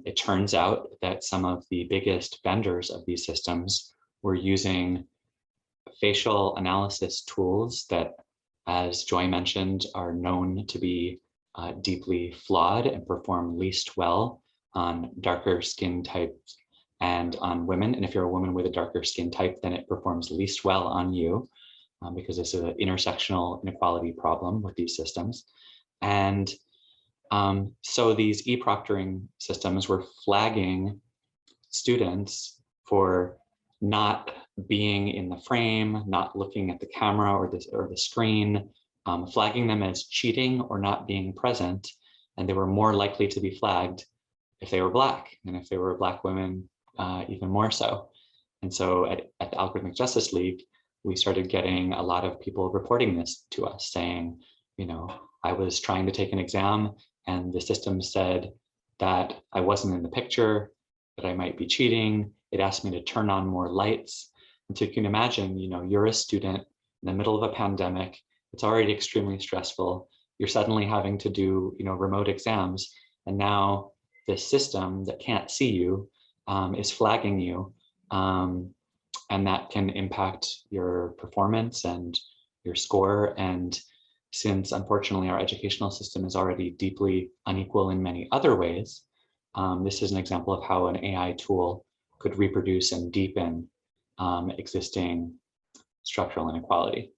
Speaker 15: it turns out that some of the biggest vendors of these systems were using facial analysis tools that, as Joy mentioned, are known to be deeply flawed and perform least well on darker skin types and on women. And if you're a woman with a darker skin type, then it performs least well on you because it's an intersectional inequality problem with these systems. And so these e-proctoring systems were flagging students for not being in the frame, not looking at the camera or the screen, flagging them as cheating or not being present. And they were more likely to be flagged if they were Black, and if they were Black women, even more so. And so at the Algorithmic Justice League, we started getting a lot of people reporting this to us, saying, you know, I was trying to take an exam and the system said that I wasn't in the picture, that I might be cheating. It asked me to turn on more lights. And so you can imagine, you know, you're a student in the middle of a pandemic. It's already extremely stressful. You're suddenly having to do, you know, remote exams. And now this system that can't see you is flagging you. And that can impact your performance and your score. And since unfortunately our educational system is already deeply unequal in many other ways, this is an example of how an AI tool could reproduce and deepen existing structural inequality.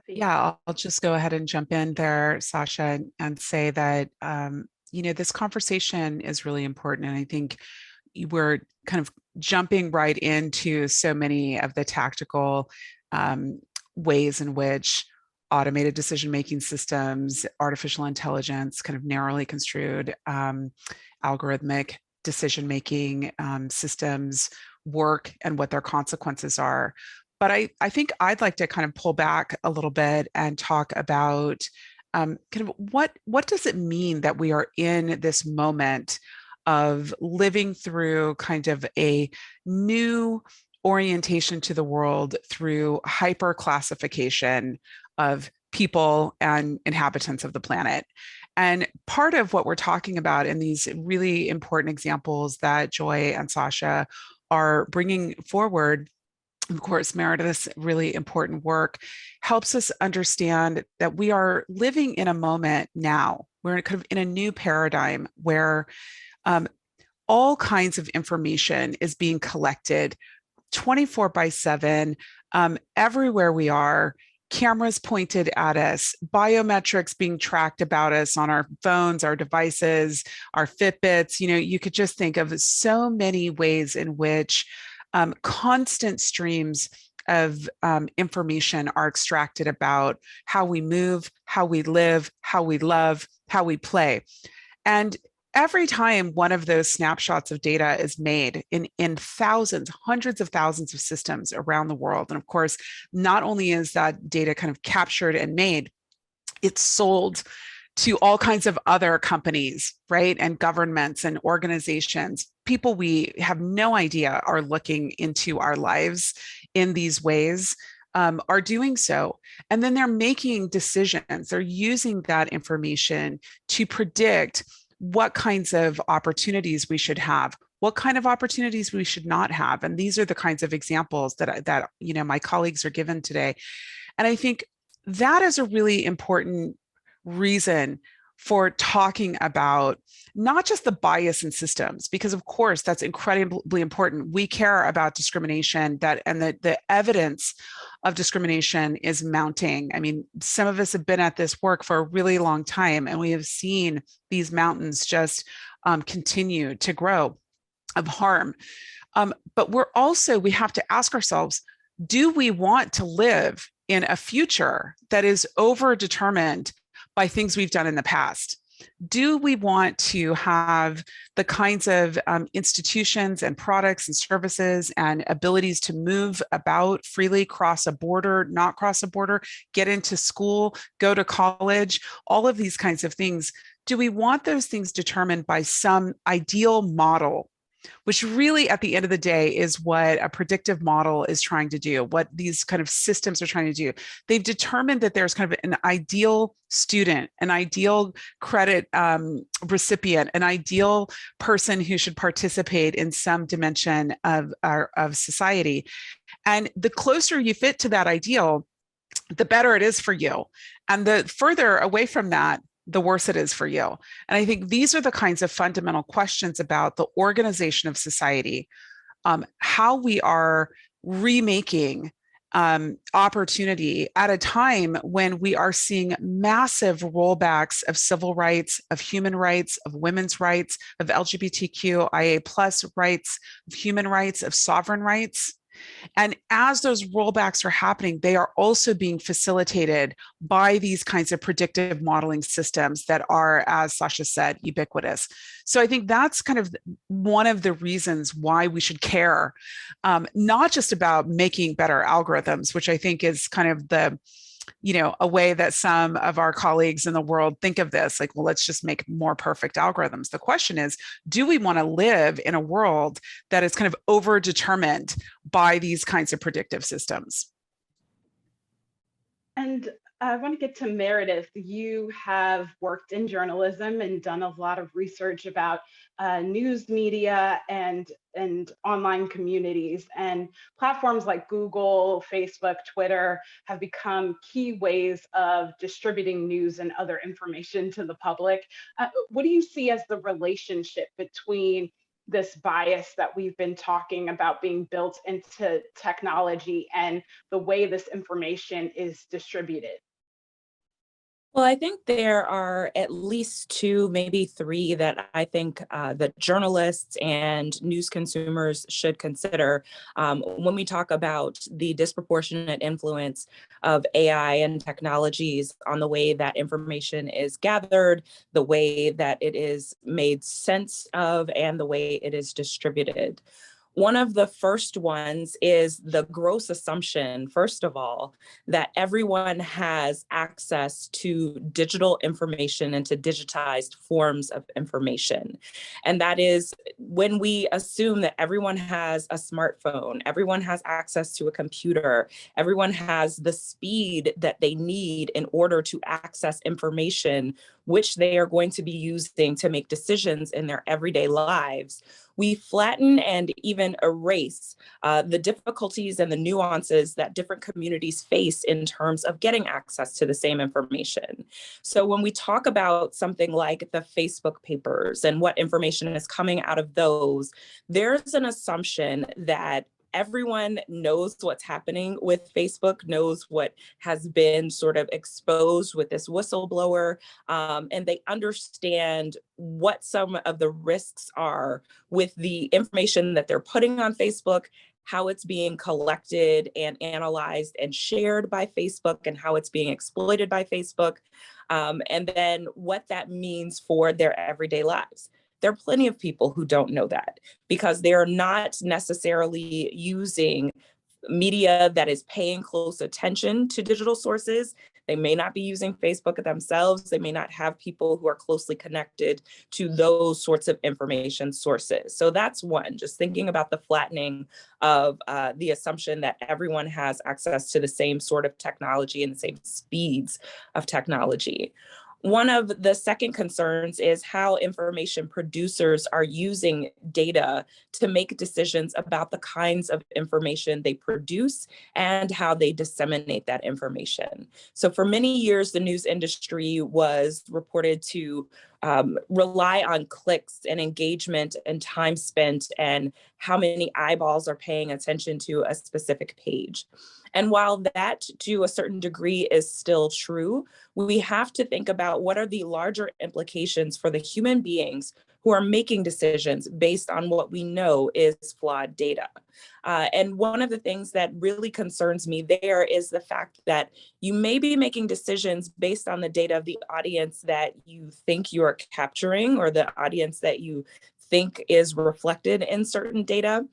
Speaker 16: Yeah, I'll just go ahead and jump in there, Sasha, and say that, you know, this conversation is really important. And I think we're kind of jumping right into so many of the tactical ways in which automated decision-making systems, artificial intelligence, kind of narrowly construed algorithmic decision-making systems work and what their consequences are. But I think I'd like to kind of pull back a little bit and talk about kind of what does it mean that we are in this moment of living through kind of a new orientation to the world through hyper classification of people and inhabitants of the planet. And part of what we're talking about in these really important examples that Joy and Sasha are bringing forward, of course, Meredith's really important work helps us understand that we are living in a moment now. We're kind of in a new paradigm where all kinds of information is being collected 24/7, everywhere we are, cameras pointed at us, biometrics being tracked about us on our phones, our devices, our Fitbits. You could just think of so many ways in which constant streams of information are extracted about how we move, how we live, how we love, how we play. And every time one of those snapshots of data is made in thousands, hundreds of thousands of systems around the world, and of course, not only is that data kind of captured and made, it's sold to all kinds of other companies, right? And governments and organizations, people we have no idea are looking into our lives in these ways. Are doing so. And then they're making decisions. They're using that information to predict what kinds of opportunities we should have, what kind of opportunities we should not have. And these are the kinds of examples that my colleagues are given today. And I think that is a really important reason for talking about not just the bias in systems, because of course that's incredibly important. We care about discrimination, and the evidence of discrimination is mounting. I mean, some of us have been at this work for a really long time, and we have seen these mountains just continue to grow of harm. But we have to ask ourselves, do we want to live in a future that is overdetermined by things we've done in the past? Do we want to have the kinds of institutions and products and services and abilities to move about freely, cross a border, not cross a border, get into school, go to college, all of these kinds of things? Do we want those things determined by some ideal model, which really at the end of the day is what a predictive model is trying to do, what these kind of systems are trying to do? They've determined that there's kind of an ideal student, an ideal credit recipient, an ideal person who should participate in some dimension of society. And the closer you fit to that ideal, the better it is for you. And the further away from that, the worse it is for you. And I think these are the kinds of fundamental questions about the organization of society, how we are remaking opportunity at a time when we are seeing massive rollbacks of civil rights, of human rights, of women's rights, of LGBTQIA+ rights, of human rights, of sovereign rights. And as those rollbacks are happening, they are also being facilitated by these kinds of predictive modeling systems that are, as Sasha said, ubiquitous. So I think that's kind of one of the reasons why we should care, not just about making better algorithms, which I think is kind of a way that some of our colleagues in the world think of this, like, well, let's just make more perfect algorithms. The question is, do we want to live in a world that is kind of overdetermined by these kinds of predictive systems?
Speaker 13: And I want to get to Meredith. You have worked in journalism and done a lot of research about news media and online communities, and platforms like Google, Facebook, Twitter have become key ways of distributing news and other information to the public. What do you see as the relationship between this bias that we've been talking about being built into technology and the way this information is distributed?
Speaker 17: Well, I think there are at least two, maybe three that I think that journalists and news consumers should consider when we talk about the disproportionate influence of AI and technologies on the way that information is gathered, the way that it is made sense of, and the way it is distributed. One of the first ones is the gross assumption, first of all, that everyone has access to digital information and to digitized forms of information. And that is when we assume that everyone has a smartphone, everyone has access to a computer, everyone has the speed that they need in order to access information, which they are going to be using to make decisions in their everyday lives. We flatten and even erase the difficulties and the nuances that different communities face in terms of getting access to the same information. So when we talk about something like the Facebook papers and what information is coming out of those, there's an assumption that everyone knows what's happening with Facebook, knows what has been sort of exposed with this whistleblower, and they understand what some of the risks are with the information that they're putting on Facebook, how it's being collected and analyzed and shared by Facebook, and how it's being exploited by Facebook, and then what that means for their everyday lives. There are plenty of people who don't know that because they're not necessarily using media that is paying close attention to digital sources. They may not be using Facebook themselves. They may not have people who are closely connected to those sorts of information sources. So that's one, just thinking about the flattening of the assumption that everyone has access to the same sort of technology and the same speeds of technology. One of the second concerns is how information producers are using data to make decisions about the kinds of information they produce and how they disseminate that information. So for many years, the news industry was reported to rely on clicks and engagement and time spent and how many eyeballs are paying attention to a specific page. And while that to a certain degree is still true, we have to think about what are the larger implications for the human beings who are making decisions based on what we know is flawed data. And one of the things that really concerns me there is the fact that you may be making decisions based on the data of the audience that you think you are capturing or the audience that you think is reflected in certain data.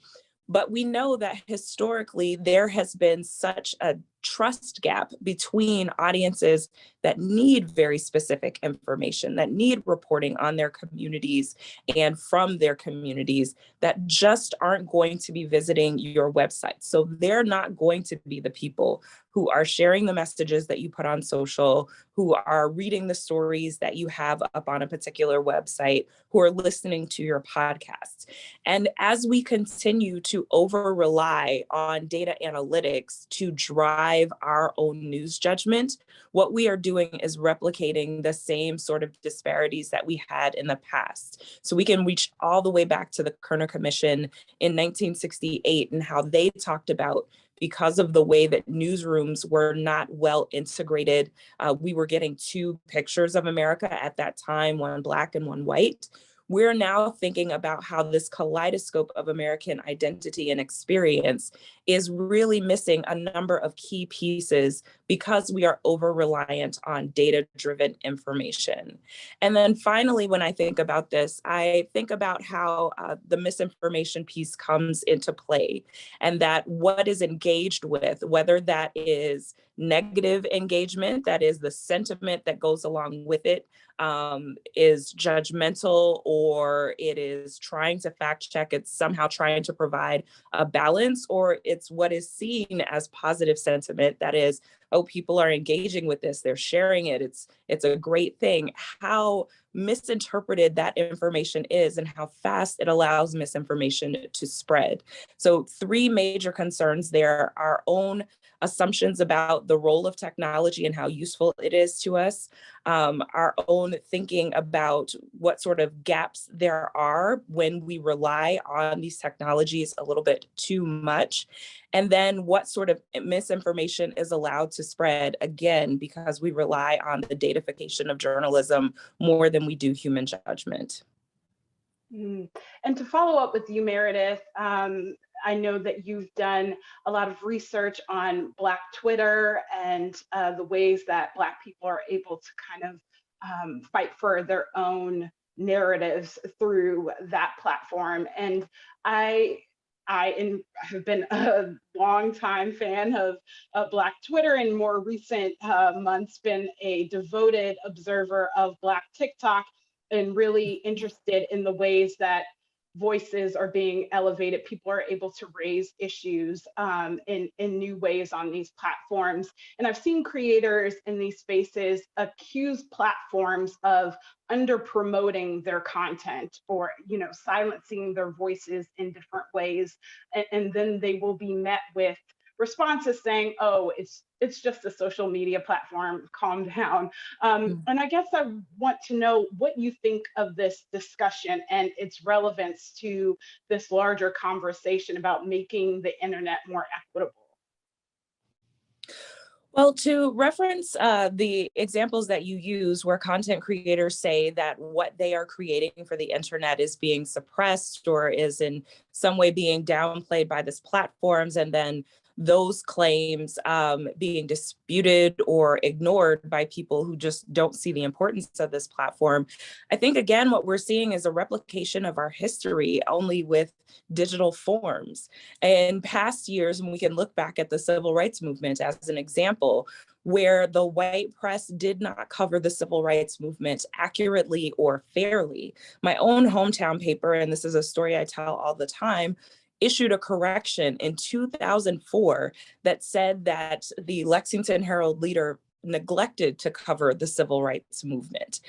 Speaker 17: But we know that historically there has been such a trust gap between audiences that need very specific information, that need reporting on their communities and from their communities that just aren't going to be visiting your website. So they're not going to be the people who are sharing the messages that you put on social, who are reading the stories that you have up on a particular website, who are listening to your podcasts. And as we continue to over-rely on data analytics to drive our own news judgment, what we are doing is replicating the same sort of disparities that we had in the past. So we can reach all the way back to the Kerner Commission in 1968 and how they talked about because of the way that newsrooms were not well integrated. We were getting two pictures of America at that time, one black and one white. We're now thinking about how this kaleidoscope of American identity and experience is really missing a number of key pieces because we are over-reliant on data-driven information. And then finally, when I think about this, I think about how the misinformation piece comes into play and that what is engaged with, whether that is negative engagement, that is the sentiment that goes along with it, is judgmental or it is trying to fact check, it's somehow trying to provide a balance, or it's what is seen as positive sentiment that is, oh, people are engaging with this, they're sharing it, it's a great thing. How misinterpreted that information is and how fast it allows misinformation to spread. So 3 major concerns there: our own assumptions about the role of technology and how useful it is to us, our own thinking about what sort of gaps there are when we rely on these technologies a little bit too much, and then what sort of misinformation is allowed to spread, again, because we rely on the datafication of journalism more than we do human judgment.
Speaker 13: And to follow up with you, Meredith, I know that you've done a lot of research on Black Twitter and the ways that Black people are able to kind of fight for their own narratives through that platform. And I have been a longtime fan of Black Twitter, and more recent months been a devoted observer of Black TikTok, and really interested in the ways that voices are being elevated. People are able to raise issues in new ways on these platforms. And I've seen creators in these spaces accuse platforms of under promoting their content, or silencing their voices in different ways. And then they will be met with responses saying, oh, it's just a social media platform, calm down. And I guess I want to know what you think of this discussion and its relevance to this larger conversation about making the internet more equitable.
Speaker 17: Well, to reference the examples that you use where content creators say that what they are creating for the internet is being suppressed or is in some way being downplayed by these platforms, and then those claims being disputed or ignored by people who just don't see the importance of this platform. I think, again, what we're seeing is a replication of our history, only with digital forms. In past years, when we can look back at the civil rights movement as an example, where the white press did not cover the civil rights movement accurately or fairly. My own hometown paper, and this is a story I tell all the time, issued a correction in 2004 that said that the Lexington Herald Leader neglected to cover the civil rights movement.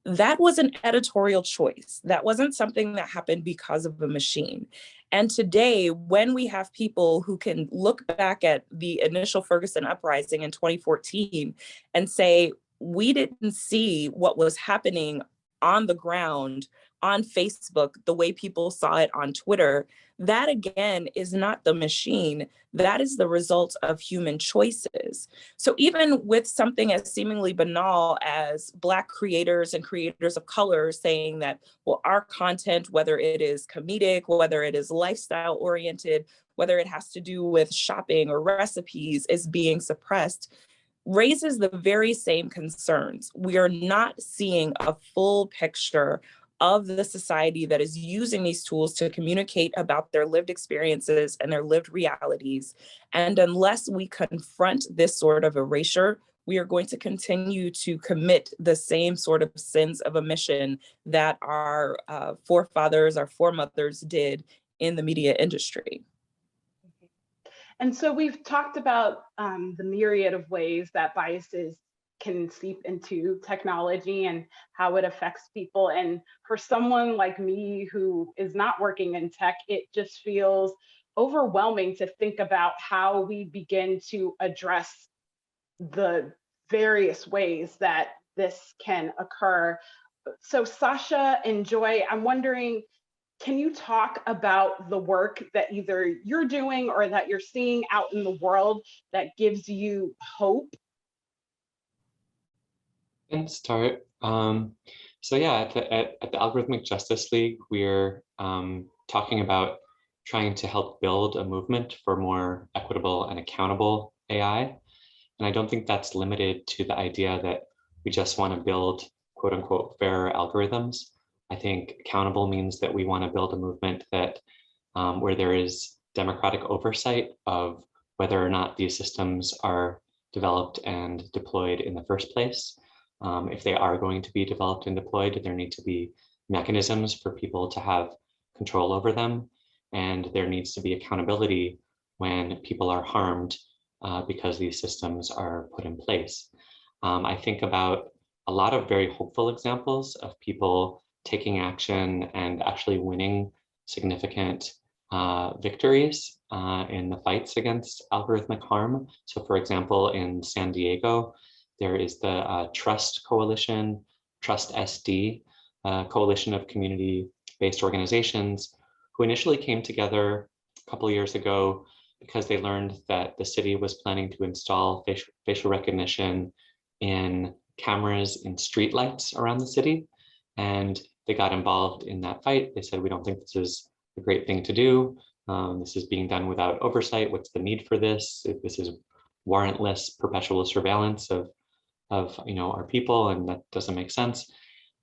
Speaker 17: That was an editorial choice. That wasn't something that happened because of a machine. And today, when we have people who can look back at the initial Ferguson uprising in 2014 and say, we didn't see what was happening on the ground on Facebook the way people saw it on Twitter, that again is not the machine. That is the result of human choices. So even with something as seemingly banal as Black creators and creators of color saying that, well, our content, whether it is comedic, whether it is lifestyle oriented, whether it has to do with shopping or recipes, is being suppressed, raises the very same concerns. We are not seeing a full picture of the society that is using these tools to communicate about their lived experiences and their lived realities. And unless we confront this sort of erasure, we are going to continue to commit the same sort of sins of omission that our forefathers, our foremothers did in the media industry.
Speaker 13: And so we've talked about the myriad of ways that biases can seep into technology and how it affects people. And for someone like me who is not working in tech, it just feels overwhelming to think about how we begin to address the various ways that this can occur. So Sasha and Joy, I'm wondering, can you talk about the work that either you're doing or that you're seeing out in the world that gives you hope?
Speaker 15: I can start. So yeah, at the Algorithmic Justice League, we're talking about trying to help build a movement for more equitable and accountable AI. And I don't think that's limited to the idea that we just want to build quote unquote fairer algorithms. I think accountable means that we want to build a movement that where there is democratic oversight of whether or not these systems are developed and deployed in the first place. If they are going to be developed and deployed, there need to be mechanisms for people to have control over them. And there needs to be accountability when people are harmed because these systems are put in place. I think about a lot of very hopeful examples of people taking action and actually winning significant victories in the fights against algorithmic harm. So for example, in San Diego, there is the Trust Coalition, Trust SD, coalition of community-based organizations who initially came together a couple of years ago because they learned that the city was planning to install facial recognition in cameras in streetlights around the city. And they got involved in that fight. They said, we don't think this is a great thing to do. This is being done without oversight. What's the need for this? If this is warrantless perpetual surveillance of our people, and that doesn't make sense.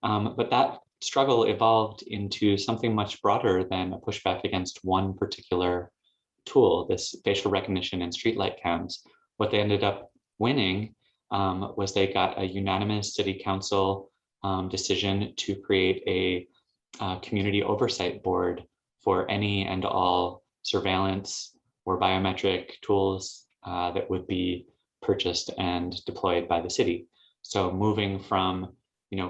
Speaker 15: But that struggle evolved into something much broader than a pushback against one particular tool, this facial recognition and streetlight cams. What they ended up winning was they got a unanimous city council decision to create a community oversight board for any and all surveillance or biometric tools that would be purchased and deployed by the city. So moving from,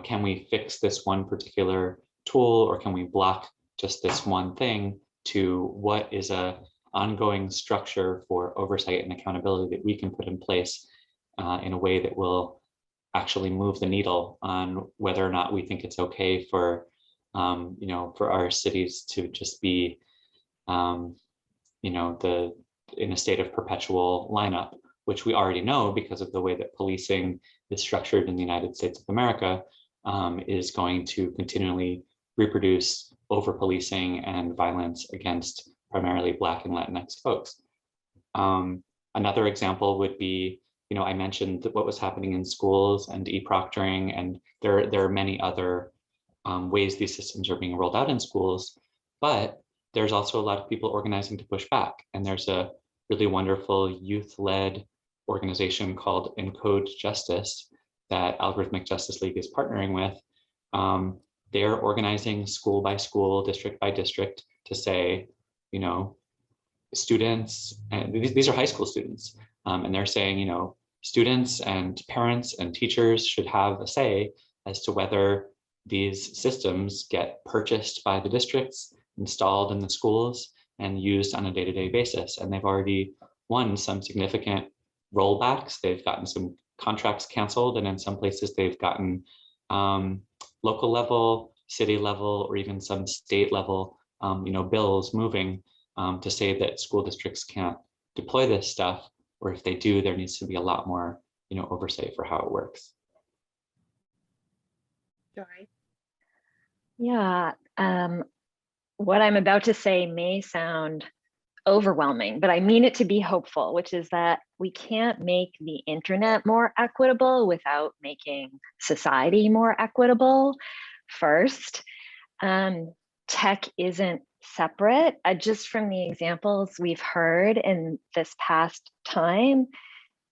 Speaker 15: can we fix this one particular tool, or can we block just this one thing, to what is a ongoing structure for oversight and accountability that we can put in place in a way that will actually move the needle on whether or not we think it's okay for for our cities to just be in a state of perpetual lineup, which we already know because of the way that policing is structured in the United States of America, is going to continually reproduce over-policing and violence against primarily Black and Latinx folks. Another example would be, I mentioned what was happening in schools and e-proctoring, and there are many other ways these systems are being rolled out in schools, but there's also a lot of people organizing to push back. And there's a really wonderful youth-led organization called Encode Justice that Algorithmic Justice League is partnering with. They're organizing school by school, district by district to say, students, and these are high school students, and they're saying, students and parents and teachers should have a say as to whether these systems get purchased by the districts, installed in the schools, and used on a day-to-day basis. And they've already won some significant rollbacks. They've gotten some contracts canceled, and in some places they've gotten local level, city level, or even some state level bills moving to say that school districts can't deploy this stuff, or if they do, there needs to be a lot more oversight for how it works.
Speaker 14: Yeah, what I'm about to say may sound overwhelming, but I mean it to be hopeful, which is that we can't make the internet more equitable without making society more equitable first. Tech isn't separate. Just from the examples we've heard in this past time,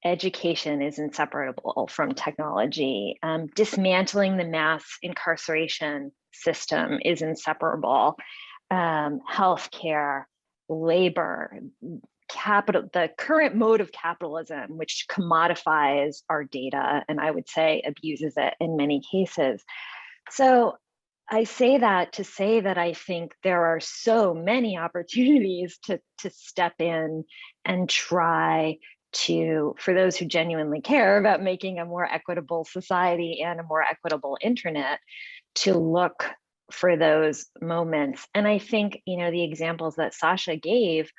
Speaker 14: education is inseparable from technology. Dismantling the mass incarceration system is inseparable. Healthcare, labor, capital, the current mode of capitalism, which commodifies our data, and I would say abuses it in many cases. So I say that to say that I think there are so many opportunities to step in and try to, for those who genuinely care about making a more equitable society and a more equitable internet, to look for those moments. And I think, the examples that Sasha gave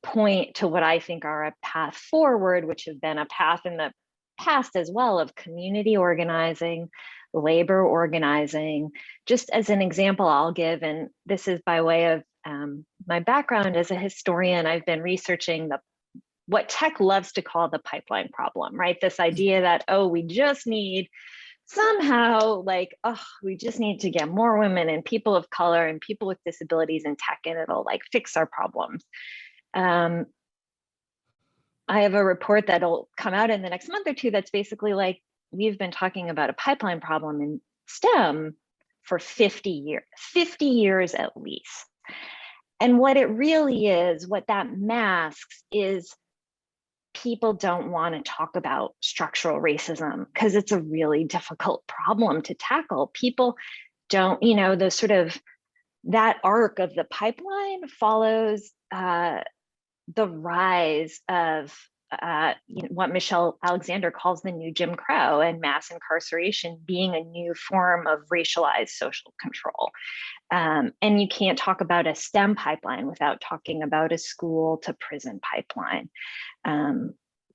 Speaker 14: point to what I think are a path forward, which have been a path in the past as well, of community organizing, labor organizing. Just as an example I'll give, and this is by way of my background as a historian, I've been researching what tech loves to call the pipeline problem, right? This idea that, we just need somehow we just need to get more women and people of color and people with disabilities in tech, and it'll fix our problems. I have a report that'll come out in the next month or two that's basically we've been talking about a pipeline problem in STEM for 50 years at least. And what it really is, what that masks is, people don't want to talk about structural racism because it's a really difficult problem to tackle. People don't, the sort of that arc of the pipeline follows the rise of what Michelle Alexander calls the new Jim Crow, and mass incarceration being a new form of racialized social control. And you can't talk about a STEM pipeline without talking about a school to prison pipeline.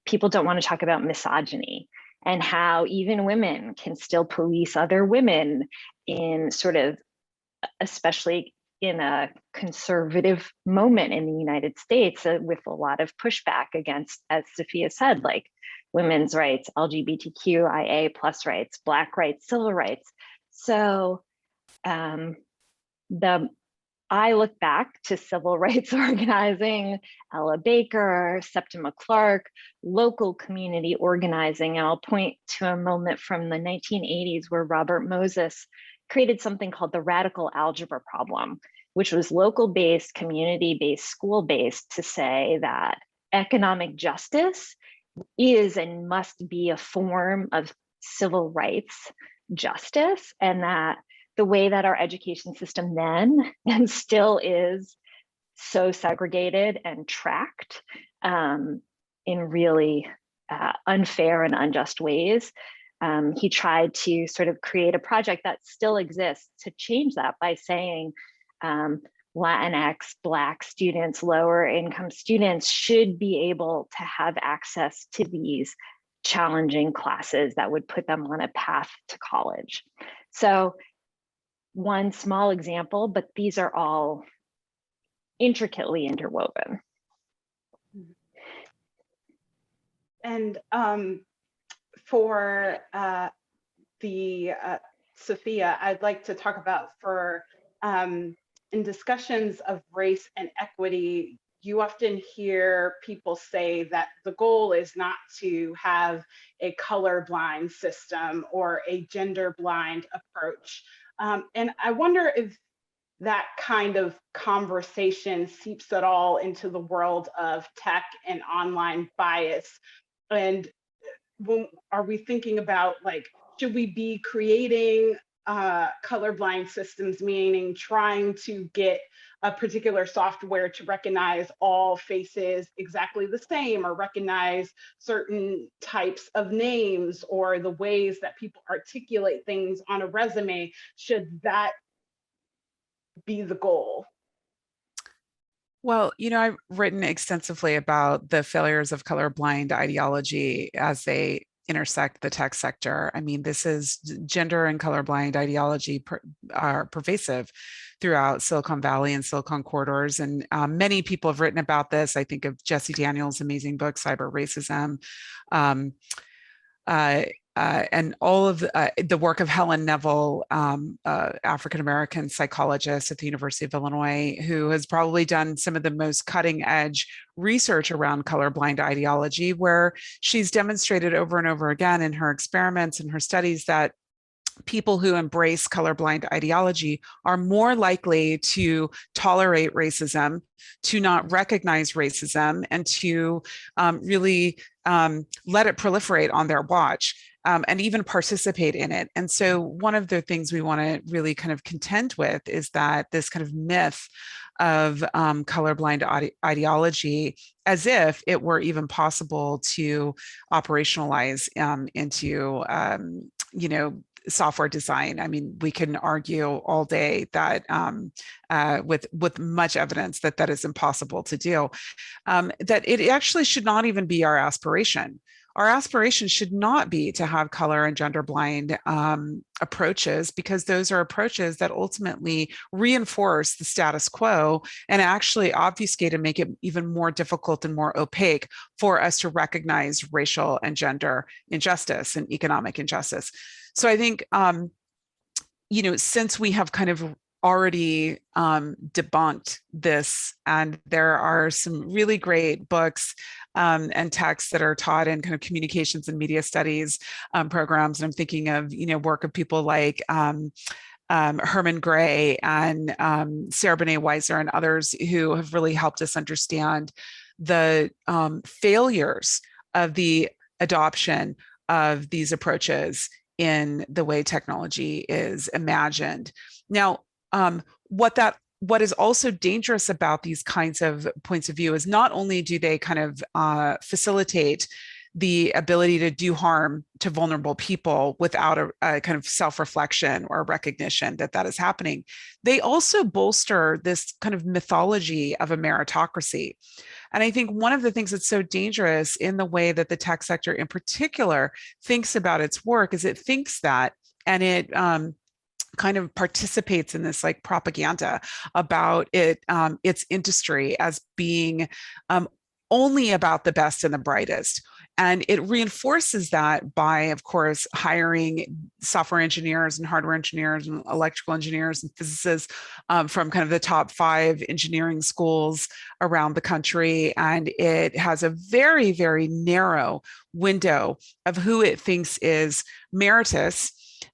Speaker 14: People don't want to talk about misogyny and how even women can still police other women in sort of, especially in a conservative moment in the United States, with a lot of pushback against, as Sophia said, women's rights, LGBTQIA+ rights, Black rights, civil rights. So I look back to civil rights organizing, Ella Baker, Septima Clark, local community organizing, and I'll point to a moment from the 1980s where Robert Moses created something called the radical algebra problem, which was local-based, community-based, school-based, to say that economic justice is and must be a form of civil rights justice, and that the way that our education system then and still is so segregated and tracked in really unfair and unjust ways. He tried to sort of create a project that still exists to change that by saying Latinx, Black students, lower income students should be able to have access to these challenging classes that would put them on a path to college. So one small example, but these are all intricately interwoven.
Speaker 13: And for Sophia, I'd like to talk about in discussions of race and equity, you often hear people say that the goal is not to have a colorblind system or a gender blind approach. And I wonder if that kind of conversation seeps at all into the world of tech and online bias. And are we thinking about, like, should we be creating colorblind systems, meaning trying to get a particular software to recognize all faces exactly the same, or recognize certain types of names, or the ways that people articulate things on a resume? Should that be the goal?
Speaker 16: Well, I've written extensively about the failures of colorblind ideology as they intersect the tech sector. I mean, this is gender and colorblind ideology are pervasive throughout Silicon Valley and Silicon corridors. And many people have written about this. I think of Jesse Daniels' amazing book, Cyber Racism. And all of the work of Helen Neville, African-American psychologist at the University of Illinois, who has probably done some of the most cutting-edge research around colorblind ideology, where she's demonstrated over and over again in her experiments and her studies that people who embrace colorblind ideology are more likely to tolerate racism, to not recognize racism, and to really let it proliferate on their watch. And even participate in it. And so one of the things we want to really kind of contend with is that this kind of myth of colorblind ideology, as if it were even possible to operationalize into, software design. I mean, we can argue all day that with much evidence that that is impossible to do, that it actually should not even be our aspiration. Our aspiration should not be to have color and gender blind approaches, because those are approaches that ultimately reinforce the status quo and actually obfuscate and make it even more difficult and more opaque for us to recognize racial and gender injustice and economic injustice. So I think, since we have kind of already debunked this, and there are some really great books and texts that are taught in kind of communications and media studies programs. And I'm thinking of, work of people like Herman Gray and Sarah Benet Weiser and others who have really helped us understand the failures of the adoption of these approaches in the way technology is imagined. Now, what is also dangerous about these kinds of points of view is not only do they kind of facilitate the ability to do harm to vulnerable people without a kind of self-reflection or recognition that that is happening, they also bolster this kind of mythology of a meritocracy. And I think one of the things that's so dangerous in the way that the tech sector in particular thinks about its work is it thinks that, and it kind of participates in this like propaganda about it, its industry as being only about the best and the brightest. And it reinforces that by, of course, hiring software engineers and hardware engineers and electrical engineers and physicists from kind of the top 5 engineering schools around the country. And it has a very, very narrow window of who it thinks is meritorious.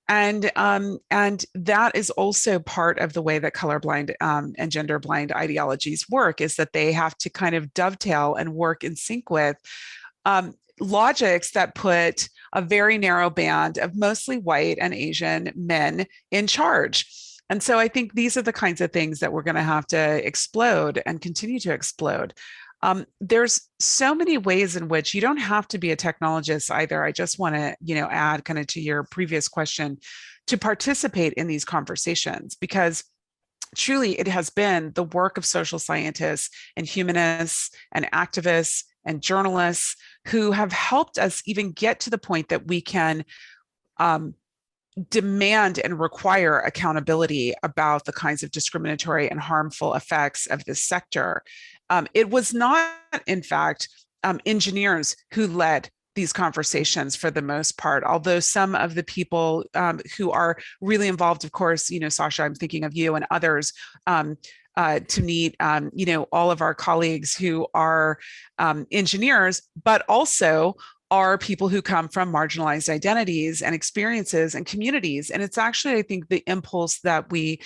Speaker 16: And that is also part of the way that colorblind and genderblind ideologies work, is that they have to kind of dovetail and work in sync with logics that put a very narrow band of mostly white and Asian men in charge. And so I think these are the kinds of things that we're going to have to explode and continue to explode. There's so many ways in which you don't have to be a technologist either. I just want to, add kind of to your previous question, to participate in these conversations, because truly it has been the work of social scientists and humanists and activists and journalists who have helped us even get to the point that we can demand and require accountability about the kinds of discriminatory and harmful effects of this sector. It was not, in fact, engineers who led these conversations for the most part, although some of the people who are really involved, of course, Sasha, I'm thinking of you and others, to meet, all of our colleagues who are engineers, but also are people who come from marginalized identities and experiences and communities. And it's actually, I think, the impulse that we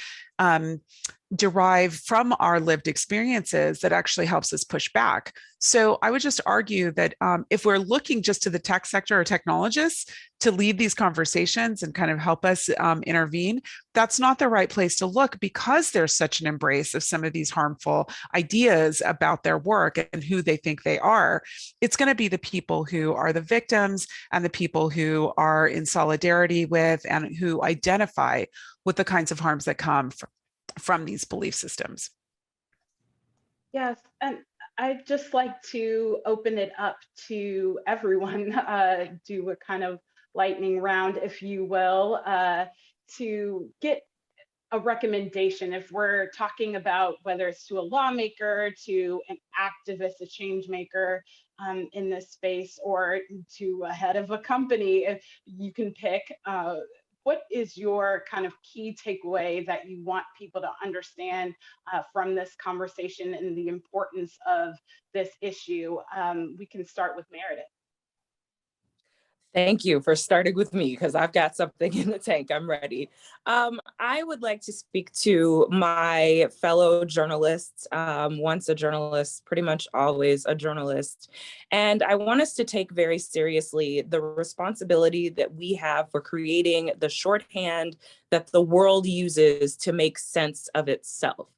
Speaker 16: derive from our lived experiences that actually helps us push back. So I would just argue that if we're looking just to the tech sector or technologists to lead these conversations and kind of help us intervene, that's not the right place to look, because there's such an embrace of some of these harmful ideas about their work and who they think they are. It's going to be the people who are the victims and the people who are in solidarity with and who identify with the kinds of harms that come from these belief systems.
Speaker 13: Yes, and I'd just like to open it up to everyone, do a kind of lightning round, if you will, to get a recommendation. If we're talking about whether it's to a lawmaker, to an activist, a change maker in this space, or to a head of a company, if you can pick, what is your kind of key takeaway that you want people to understand from this conversation and the importance of this issue? We can start with Meredith.
Speaker 17: Thank you for starting with me, because I've got something in the tank. I'm ready. I would like to speak to my fellow journalists, once a journalist, pretty much always a journalist. And I want us to take very seriously the responsibility that we have for creating the shorthand that the world uses to make sense of itself.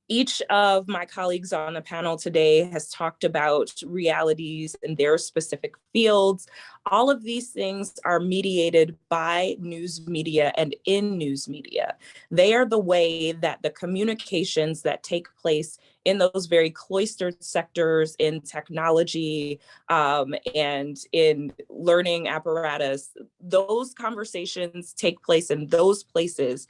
Speaker 17: Each of my colleagues on the panel today has talked about realities in their specific fields. All of these things are mediated by news media and in news media. They are the way that the communications that take place in those very cloistered sectors in technology and in learning apparatus, those conversations take place in those places.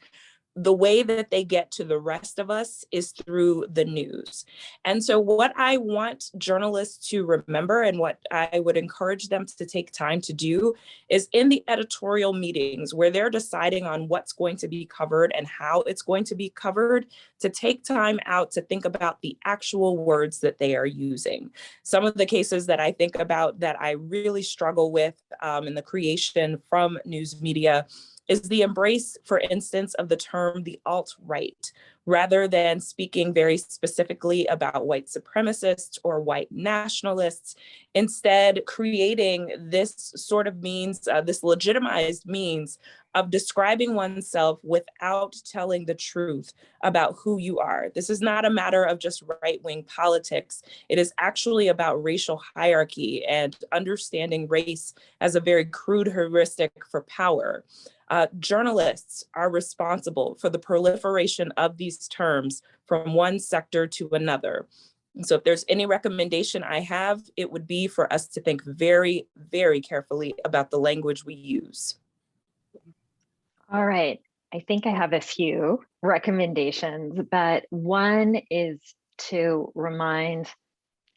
Speaker 17: The way that they get to the rest of us is through the news. And so what I want journalists to remember, and what I would encourage them to take time to do, is in the editorial meetings where they're deciding on what's going to be covered and how it's going to be covered, to take time out to think about the actual words that they are using. Some of the cases that I think about that I really struggle with in the creation from news media is the embrace, for instance, of the term the alt-right, rather than speaking very specifically about white supremacists or white nationalists, instead creating this sort of means, this legitimized means of describing oneself without telling the truth about who you are. This is not a matter of just right-wing politics. It is actually about racial hierarchy and understanding race as a very crude heuristic for power. Journalists are responsible for the proliferation of these terms from one sector to another. And so if there's any recommendation I have, it would be for us to think very, very carefully about the language we use.
Speaker 14: All right, I think I have a few recommendations, but one is to remind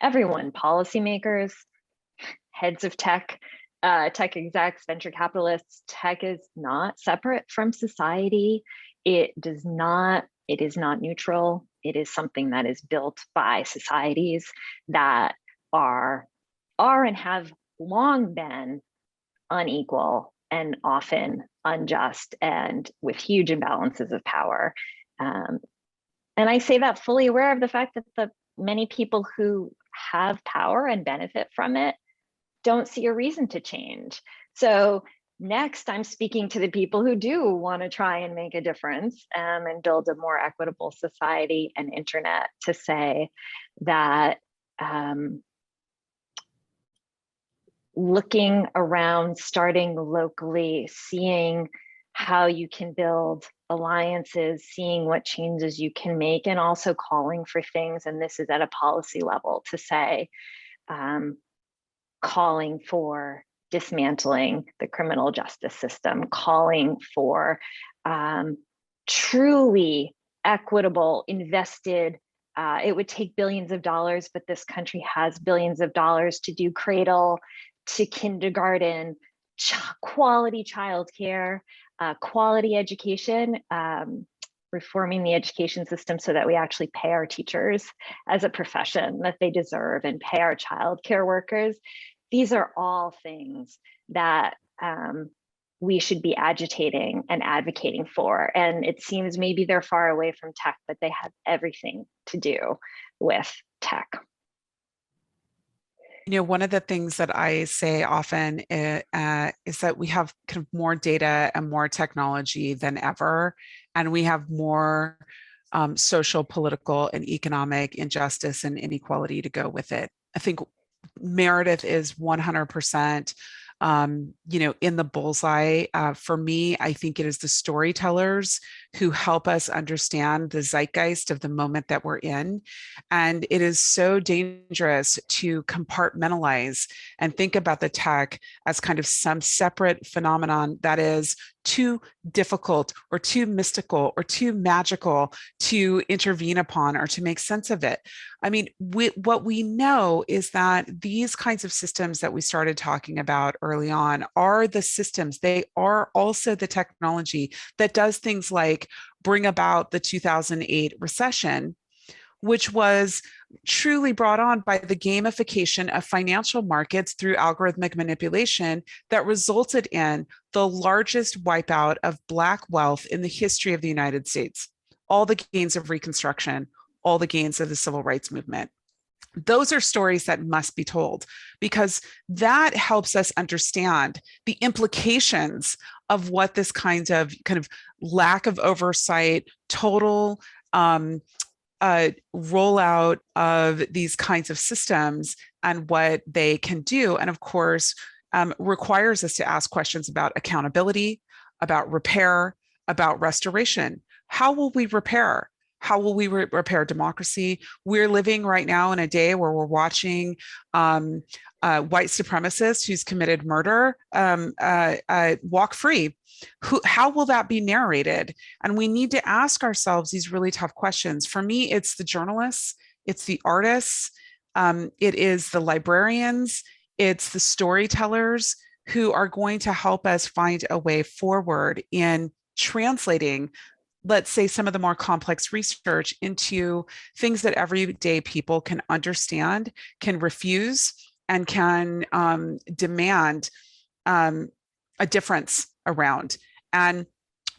Speaker 14: everyone, policymakers, heads of tech, tech execs, venture capitalists. Tech is not separate from society. It is not neutral. It is something that is built by societies that are and have long been unequal and often unjust and with huge imbalances of power. And I say that fully aware of the fact that the many people who have power and benefit from it don't see a reason to change. So next, I'm speaking to the people who do want to try and make a difference and build a more equitable society and internet, to say that looking around, starting locally, seeing how you can build alliances, seeing what changes you can make, and also calling for things, and this is at a policy level, to say, calling for dismantling the criminal justice system, calling for truly equitable, invested, it would take billions of dollars, but this country has billions of dollars to do cradle to kindergarten, quality childcare, quality education, reforming the education system so that we actually pay our teachers as a profession that they deserve and pay our childcare workers. These are all things that we should be agitating and advocating for. And it seems maybe they're far away from tech, but they have everything to do with tech.
Speaker 16: You know, one of the things that I say often is that we have kind of more data and more technology than ever, and we have more social, political, and economic injustice and inequality to go with it. I think Meredith is 100%, you know, in the bullseye. For me, I think it is the storytellers who help us understand the zeitgeist of the moment that we're in. And it is so dangerous to compartmentalize and think about the tech as kind of some separate phenomenon that is too difficult or too mystical or too magical to intervene upon or to make sense of it. I mean, what we know is that these kinds of systems that we started talking about early on are the systems. They are also the technology that does things like bring about the 2008 recession, which was truly brought on by the gamification of financial markets through algorithmic manipulation that resulted in the largest wipeout of Black wealth in the history of the United States. All the gains of Reconstruction, all the gains of the Civil Rights Movement. Those are stories that must be told, because that helps us understand the implications of what this kind of lack of oversight, total rollout of these kinds of systems and what they can do. And of course, requires us to ask questions about accountability, about repair, about restoration. How will we repair? How will we repair democracy? We're living right now in a day where we're watching white supremacists who's committed murder walk free. How will that be narrated? And we need to ask ourselves these really tough questions. For me, it's the journalists, it's the artists, it is the librarians, it's the storytellers who are going to help us find a way forward in translating, let's say, some of the more complex research into things that everyday people can understand, can refuse, and can demand a difference around. And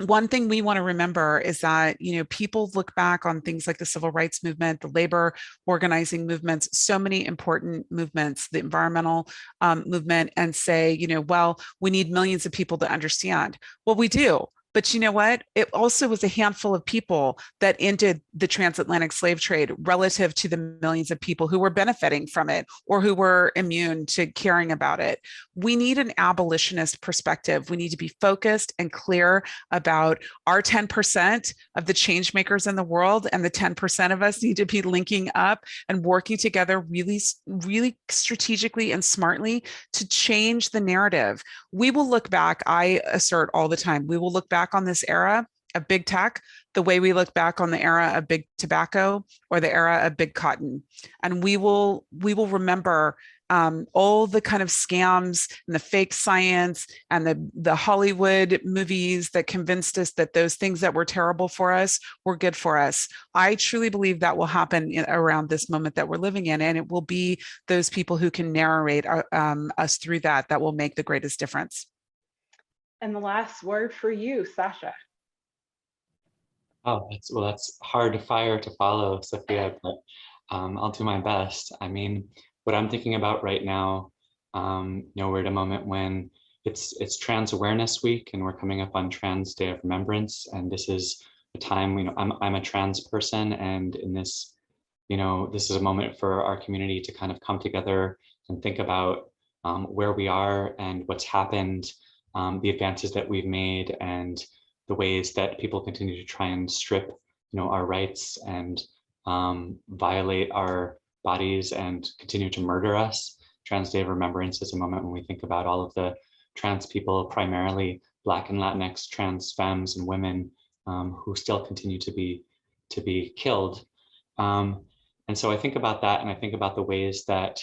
Speaker 16: one thing we want to remember is that, you know, people look back on things like the civil rights movement, the labor organizing movements, so many important movements, the environmental movement, and say, you know, well, we need millions of people to understand. Well, we do. But you know what? It also was a handful of people that ended the transatlantic slave trade relative to the millions of people who were benefiting from it or who were immune to caring about it. We need an abolitionist perspective. We need to be focused and clear about our 10% of the change makers in the world, and the 10% of us need to be linking up and working together really, really strategically and smartly to change the narrative. We will look back, I assert all the time, we will look back on this era of big tech the way we look back on the era of big tobacco or the era of big cotton. And we will remember all the kind of scams and the fake science and the Hollywood movies that convinced us that those things that were terrible for us were good for us. I truly believe that will happen around this moment that we're living in, and it will be those people who can narrate us through that will make the greatest difference.
Speaker 13: And the last word for you, Sasha.
Speaker 15: Oh, that's hard fire to follow, Sophia, but I'll do my best. I mean, what I'm thinking about right now, we're at a moment when it's Trans Awareness Week, and we're coming up on Trans Day of Remembrance, and this is a time, I'm a trans person, and in this, this is a moment for our community to kind of come together and think about where we are and what's happened, the advances that we've made, and the ways that people continue to try and strip, our rights and violate our bodies and continue to murder us. Trans Day of Remembrance is a moment when we think about all of the trans people, primarily Black and Latinx trans femmes and women who still continue to be killed. And so I think about that, and I think about the ways that,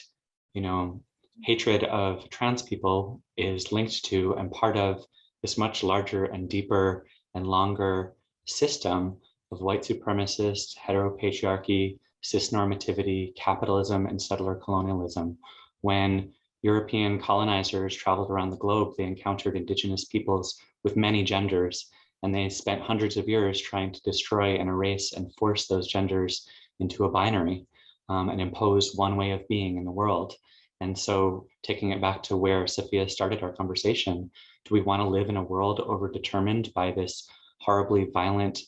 Speaker 15: hatred of trans people is linked to and part of this much larger and deeper and longer system of white supremacist, heteropatriarchy, cisnormativity, capitalism, and settler colonialism. When European colonizers traveled around the globe, they encountered indigenous peoples with many genders, and they spent hundreds of years trying to destroy and erase and force those genders into a binary and impose one way of being in the world. And so taking it back to where Sophia started our conversation, do we want to live in a world overdetermined by this horribly violent,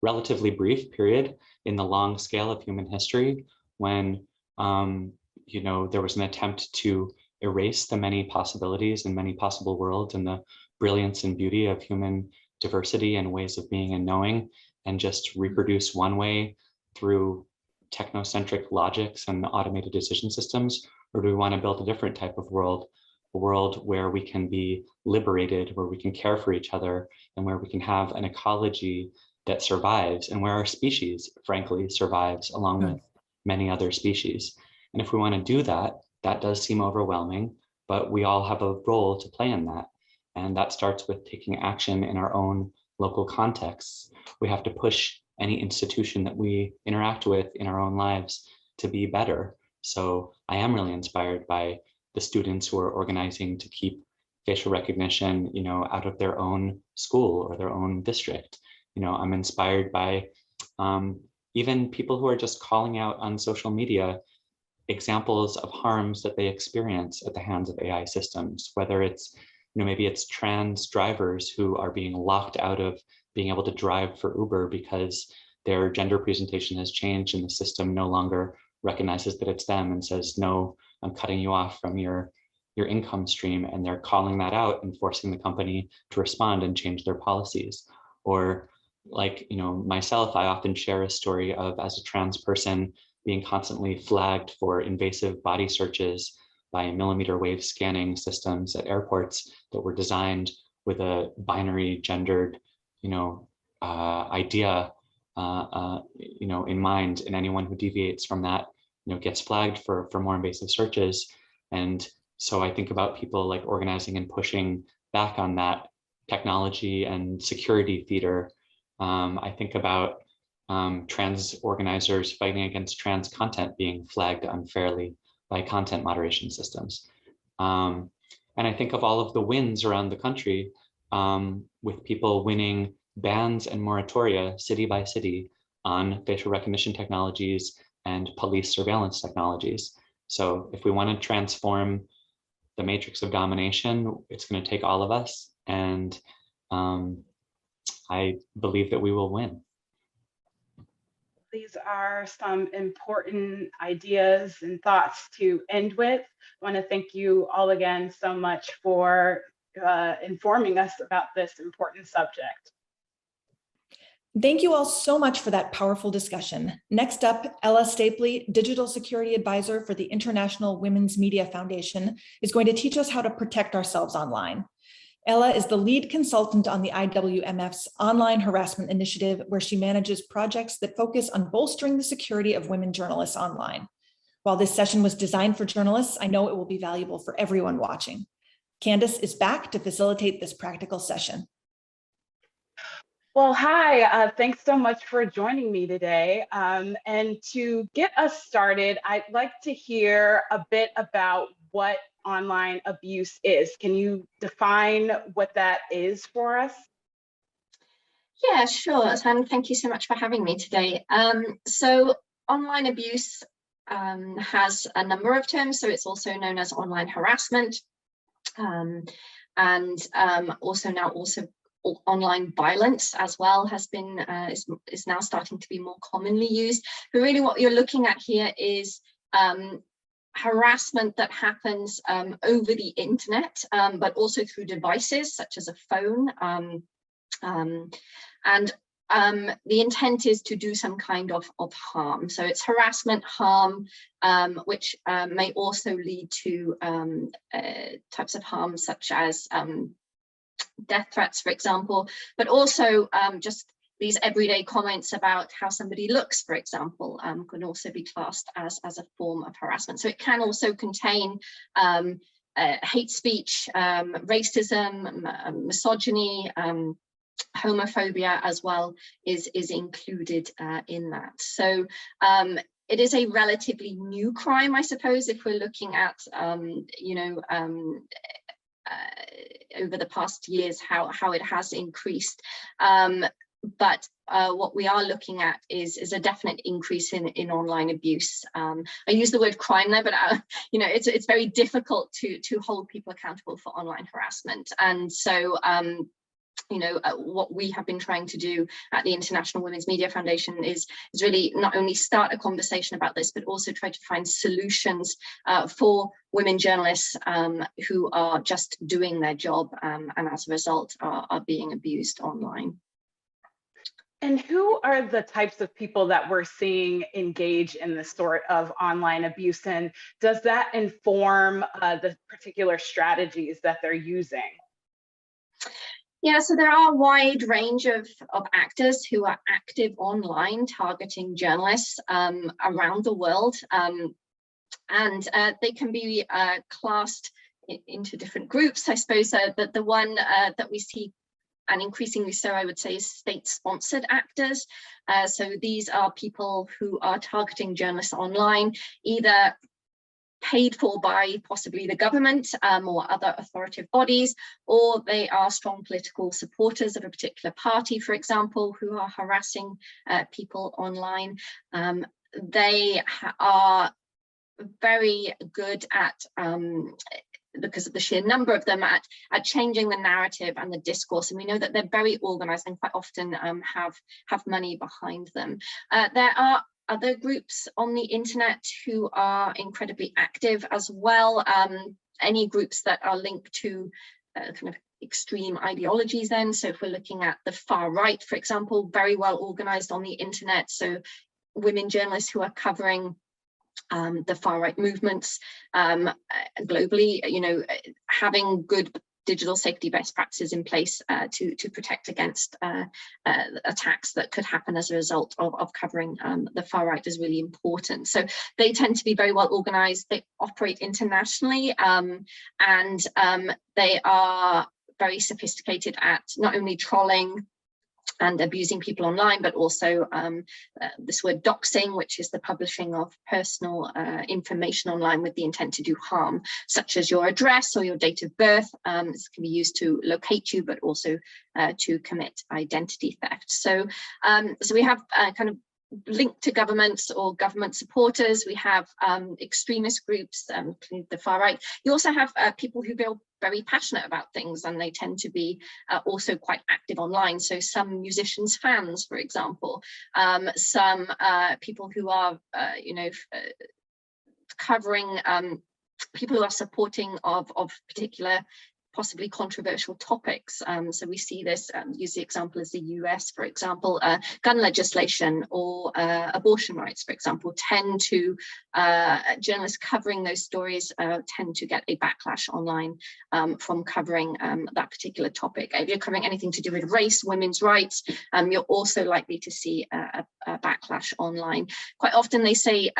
Speaker 15: relatively brief period in the long scale of human history when, there was an attempt to erase the many possibilities and many possible worlds and the brilliance and beauty of human diversity and ways of being and knowing, and just reproduce one way through technocentric logics and automated decision systems? Or do we want to build a different type of world, a world where we can be liberated, where we can care for each other, and where we can have an ecology that survives, and where our species, frankly, survives along with many other species? And if we want to do that, that does seem overwhelming, but we all have a role to play in that. And that starts with taking action in our own local contexts. We have to push any institution that we interact with in our own lives to be better. So I am really inspired by the students who are organizing to keep facial recognition, out of their own school or their own district. I'm inspired by even people who are just calling out on social media examples of harms that they experience at the hands of AI systems, whether it's, maybe it's trans drivers who are being locked out of being able to drive for Uber because their gender presentation has changed and the system no longer recognizes that it's them and says, no, I'm cutting you off from your income stream, and they're calling that out and forcing the company to respond and change their policies. Or like, myself, I often share a story of, as a trans person, being constantly flagged for invasive body searches by millimeter wave scanning systems at airports that were designed with a binary gendered, idea, in mind, and anyone who deviates from that, gets flagged for more invasive searches. And so I think about people like organizing and pushing back on that technology and security theater. I think about trans organizers fighting against trans content being flagged unfairly by content moderation systems. And I think of all of the wins around the country with people winning bans and moratoria city by city on facial recognition technologies and police surveillance technologies. So if we want to transform the matrix of domination, it's going to take all of us. And I believe that we will win.
Speaker 13: These are some important ideas and thoughts to end with. I want to thank you all again so much for informing us about this important subject.
Speaker 5: Thank you all so much for that powerful discussion. Next up, Ella Stapley, Digital Security Advisor for the International Women's Media Foundation, is going to teach us how to protect ourselves online. Ella is the lead consultant on the IWMF's online harassment initiative, where she manages projects that focus on bolstering the security of women journalists online. While this session was designed for journalists, I know it will be valuable for everyone watching. Candace is back to facilitate this practical session.
Speaker 13: Well, hi, thanks so much for joining me today. And to get us started, I'd like to hear a bit about what online abuse is. Can you define what that is for us?
Speaker 18: Yeah, sure. Thank you so much for having me today. So online abuse has a number of terms. So it's also known as online harassment, and also online violence as well has been is now starting to be more commonly used. But really what you're looking at here is harassment that happens over the internet, but also through devices such as a phone. The intent is to do some kind of harm. So it's harassment, harm, which may also lead to types of harm such as death threats, for example, but also just these everyday comments about how somebody looks, for example, can also be classed as a form of harassment. So it can also contain hate speech, racism, misogyny, homophobia as well is included in that. So it is a relatively new crime, I suppose, if we're looking at over the past years how it has increased. But what we are looking at is a definite increase in online abuse. I use the word crime there, but it's very difficult to hold people accountable for online harassment. And so what we have been trying to do at the International Women's Media Foundation is really not only start a conversation about this, but also try to find solutions for women journalists who are just doing their job and as a result are being abused online.
Speaker 13: And who are the types of people that we're seeing engage in this sort of online abuse? And does that inform the particular strategies that they're using?
Speaker 18: Yeah, so there are a wide range of actors who are active online targeting journalists around the world. And they can be classed into different groups. I suppose that the one that we see, and increasingly so, I would say, is state-sponsored actors. So these are people who are targeting journalists online, either paid for by possibly the government or other authoritative bodies, or they are strong political supporters of a particular party, for example, who are harassing people online. They are very good at, because of the sheer number of them, at changing the narrative and the discourse. And we know that they're very organized and quite often have money behind them. There are other groups on the internet who are incredibly active as well. Any groups that are linked to kind of extreme ideologies then. So if we're looking at the far right, for example, very well organized on the internet. So women journalists who are covering the far right movements globally, having good digital safety best practices in place to protect against attacks that could happen as a result of covering the far right is really important. So they tend to be very well organized. They operate internationally, and they are very sophisticated at not only trolling and abusing people online, but also this word doxing, which is the publishing of personal information online with the intent to do harm, such as your address or your date of birth. This can be used to locate you, but also to commit identity theft. So, so we have kind of linked to governments or government supporters. We have extremist groups, the far right. You also have people who feel very passionate about things, and they tend to be also quite active online. So some musicians' fans, for example, some people who are, covering people who are supporting of particular possibly controversial topics. So we see this, use the example as the US, for example, gun legislation or abortion rights, for example, tend to, journalists covering those stories tend to get a backlash online from covering that particular topic. If you're covering anything to do with race, women's rights, you're also likely to see a backlash online. Quite often they say,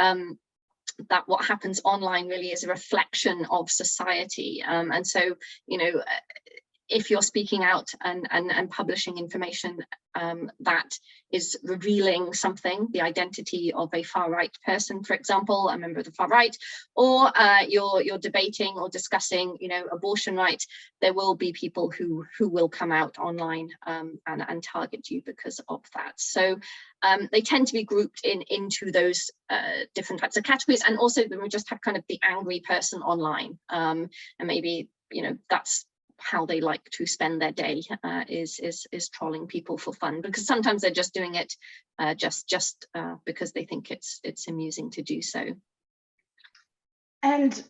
Speaker 18: that what happens online really is a reflection of society. And so, you know, if you're speaking out and publishing information that is revealing something, the identity of a far-right person, for example, a member of the far right, or you're debating or discussing, you know, abortion rights, there will be people who will come out online and target you because of that. So they tend to be grouped into those different types of categories. And also then we just have kind of the angry person online, and maybe, you know, that's how they like to spend their day, is trolling people for fun, because sometimes they're just doing it just because they think it's amusing to do so.
Speaker 13: And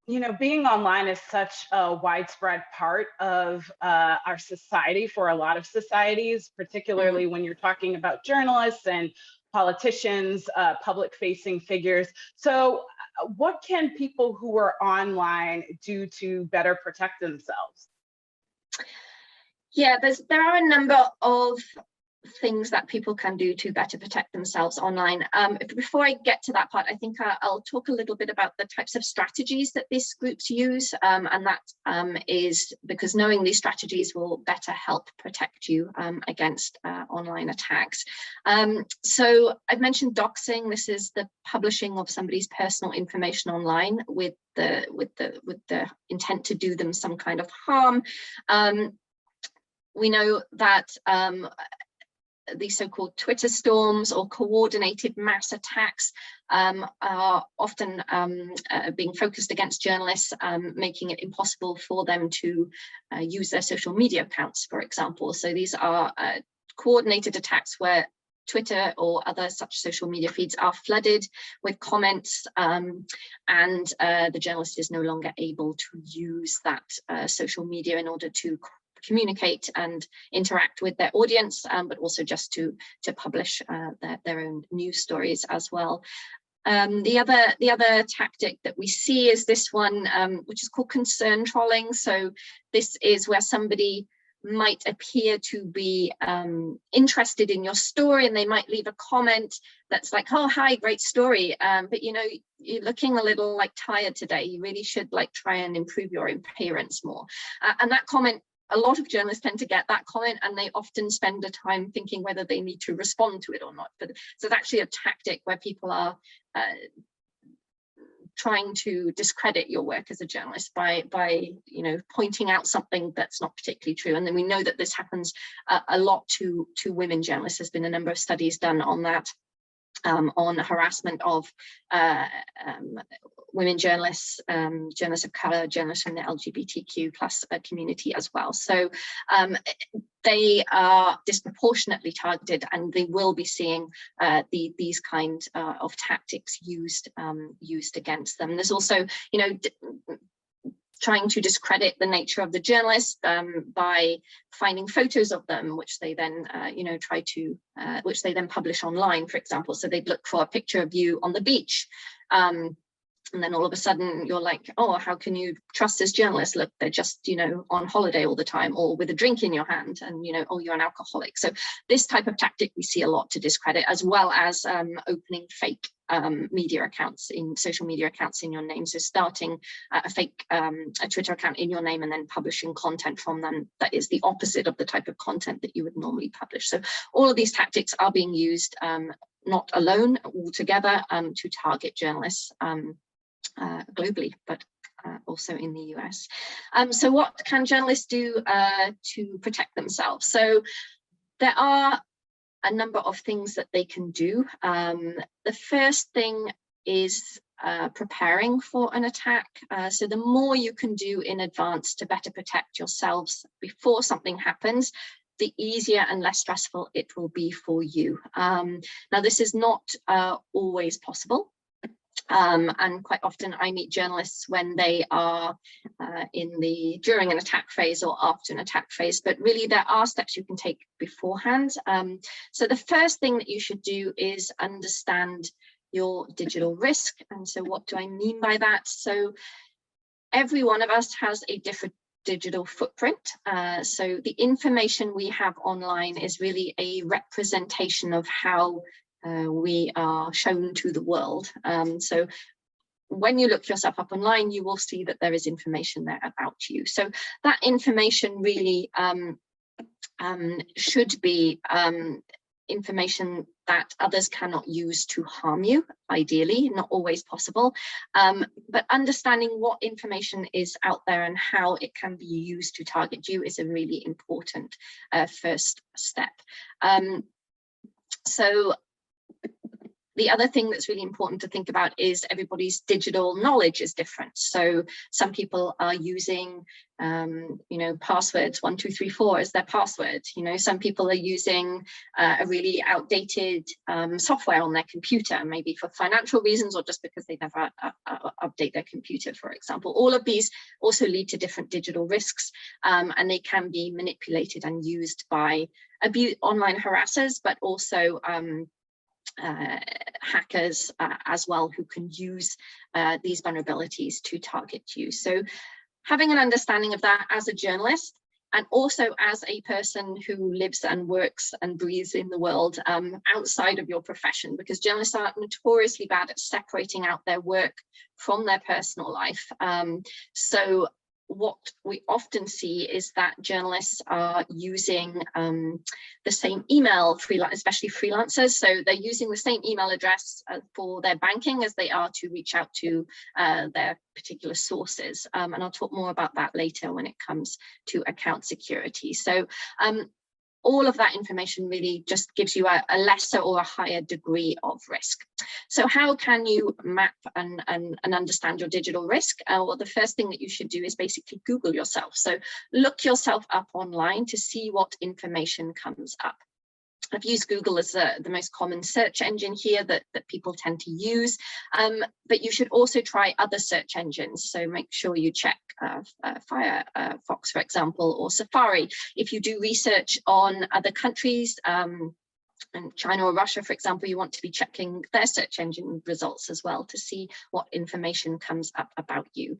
Speaker 13: you know, being online is such a widespread part of our society for a lot of societies, particularly when you're talking about journalists and politicians, public-facing figures. So what can people who are online do to better protect themselves?
Speaker 18: Yeah, there are a number of things that people can do to better protect themselves online. Before I get to that part, I think I'll talk a little bit about the types of strategies that these groups use, and that is because knowing these strategies will better help protect you against online attacks. So I've mentioned doxing. This is the publishing of somebody's personal information online with the intent to do them some kind of harm. We know that these so-called Twitter storms or coordinated mass attacks are often being focused against journalists, making it impossible for them to use their social media accounts, for example. So these are coordinated attacks where Twitter or other such social media feeds are flooded with comments, and the journalist is no longer able to use that social media in order to communicate and interact with their audience, but also just to publish their own news stories as well. The other tactic that we see is this one, which is called concern trolling. So this is where somebody might appear to be interested in your story, and they might leave a comment that's like, oh, hi, great story, but you know, you're looking a little like tired today, you really should like try and improve your appearance more. And that comment, a lot of journalists tend to get that comment, and they often spend the time thinking whether they need to respond to it or not. But so it's actually a tactic where people are trying to discredit your work as a journalist by you know, pointing out something that's not particularly true. And then we know that this happens a lot to women journalists. There's been a number of studies done on that, on harassment of women journalists, journalists of color, journalists from the LGBTQ plus community as well. So they are disproportionately targeted, and they will be seeing these kind of tactics used against them. There's also, you know, trying to discredit the nature of the journalist by finding photos of them, which they then, you know, which they then publish online, for example. So they'd look for a picture of you on the beach. And then all of a sudden you're like, oh, how can you trust this journalist? Look, they're just, you know, on holiday all the time, or with a drink in your hand, and, you know, oh, you're an alcoholic. So this type of tactic we see a lot to discredit, as well as opening fake media accounts, in social media accounts in your name. So starting a fake a Twitter account in your name and then publishing content from them that is the opposite of the type of content that you would normally publish. So all of these tactics are being used, not alone, altogether, to target journalists globally, but also in the US. So what can journalists do to protect themselves? So there are a number of things that they can do. The first thing is preparing for an attack. So the more you can do in advance to better protect yourselves before something happens, the easier and less stressful it will be for you. Now, this is not always possible. And quite often I meet journalists when they are during an attack phase or after an attack phase, but really there are steps you can take beforehand. So the first thing that you should do is understand your digital risk. And so what do I mean by that? So every one of us has a different digital footprint. So the information we have online is really a representation of how we are shown to the world. So when you look yourself up online, you will see that there is information there about you. So that information really should be information that others cannot use to harm you, ideally, not always possible. But understanding what information is out there and how it can be used to target you is a really important first step. So the other thing that's really important to think about is everybody's digital knowledge is different. So some people are using, passwords 1, 2, 3, 4 as their password. Some people are using a really outdated software on their computer, maybe for financial reasons or just because they never update their computer, for example. All of these also lead to different digital risks, and they can be manipulated and used by online harassers, but also hackers as well, who can use these vulnerabilities to target you. So having an understanding of that as a journalist, and also as a person who lives and works and breathes in the world outside of your profession, because journalists are notoriously bad at separating out their work from their personal life. So what we often see is that journalists are using the same email, especially freelancers. So they're using the same email address for their banking as they are to reach out to their particular sources. And I'll talk more about that later when it comes to account security. So all of that information really just gives you a lesser or a higher degree of risk. So how can you map and understand your digital risk? Well, the first thing that you should do is basically Google yourself. So look yourself up online to see what information comes up. I've used Google as the most common search engine here that people tend to use, but you should also try other search engines. So make sure you check Firefox, for example, or Safari. If you do research on other countries, and China or Russia, for example, you want to be checking their search engine results as well to see what information comes up about you.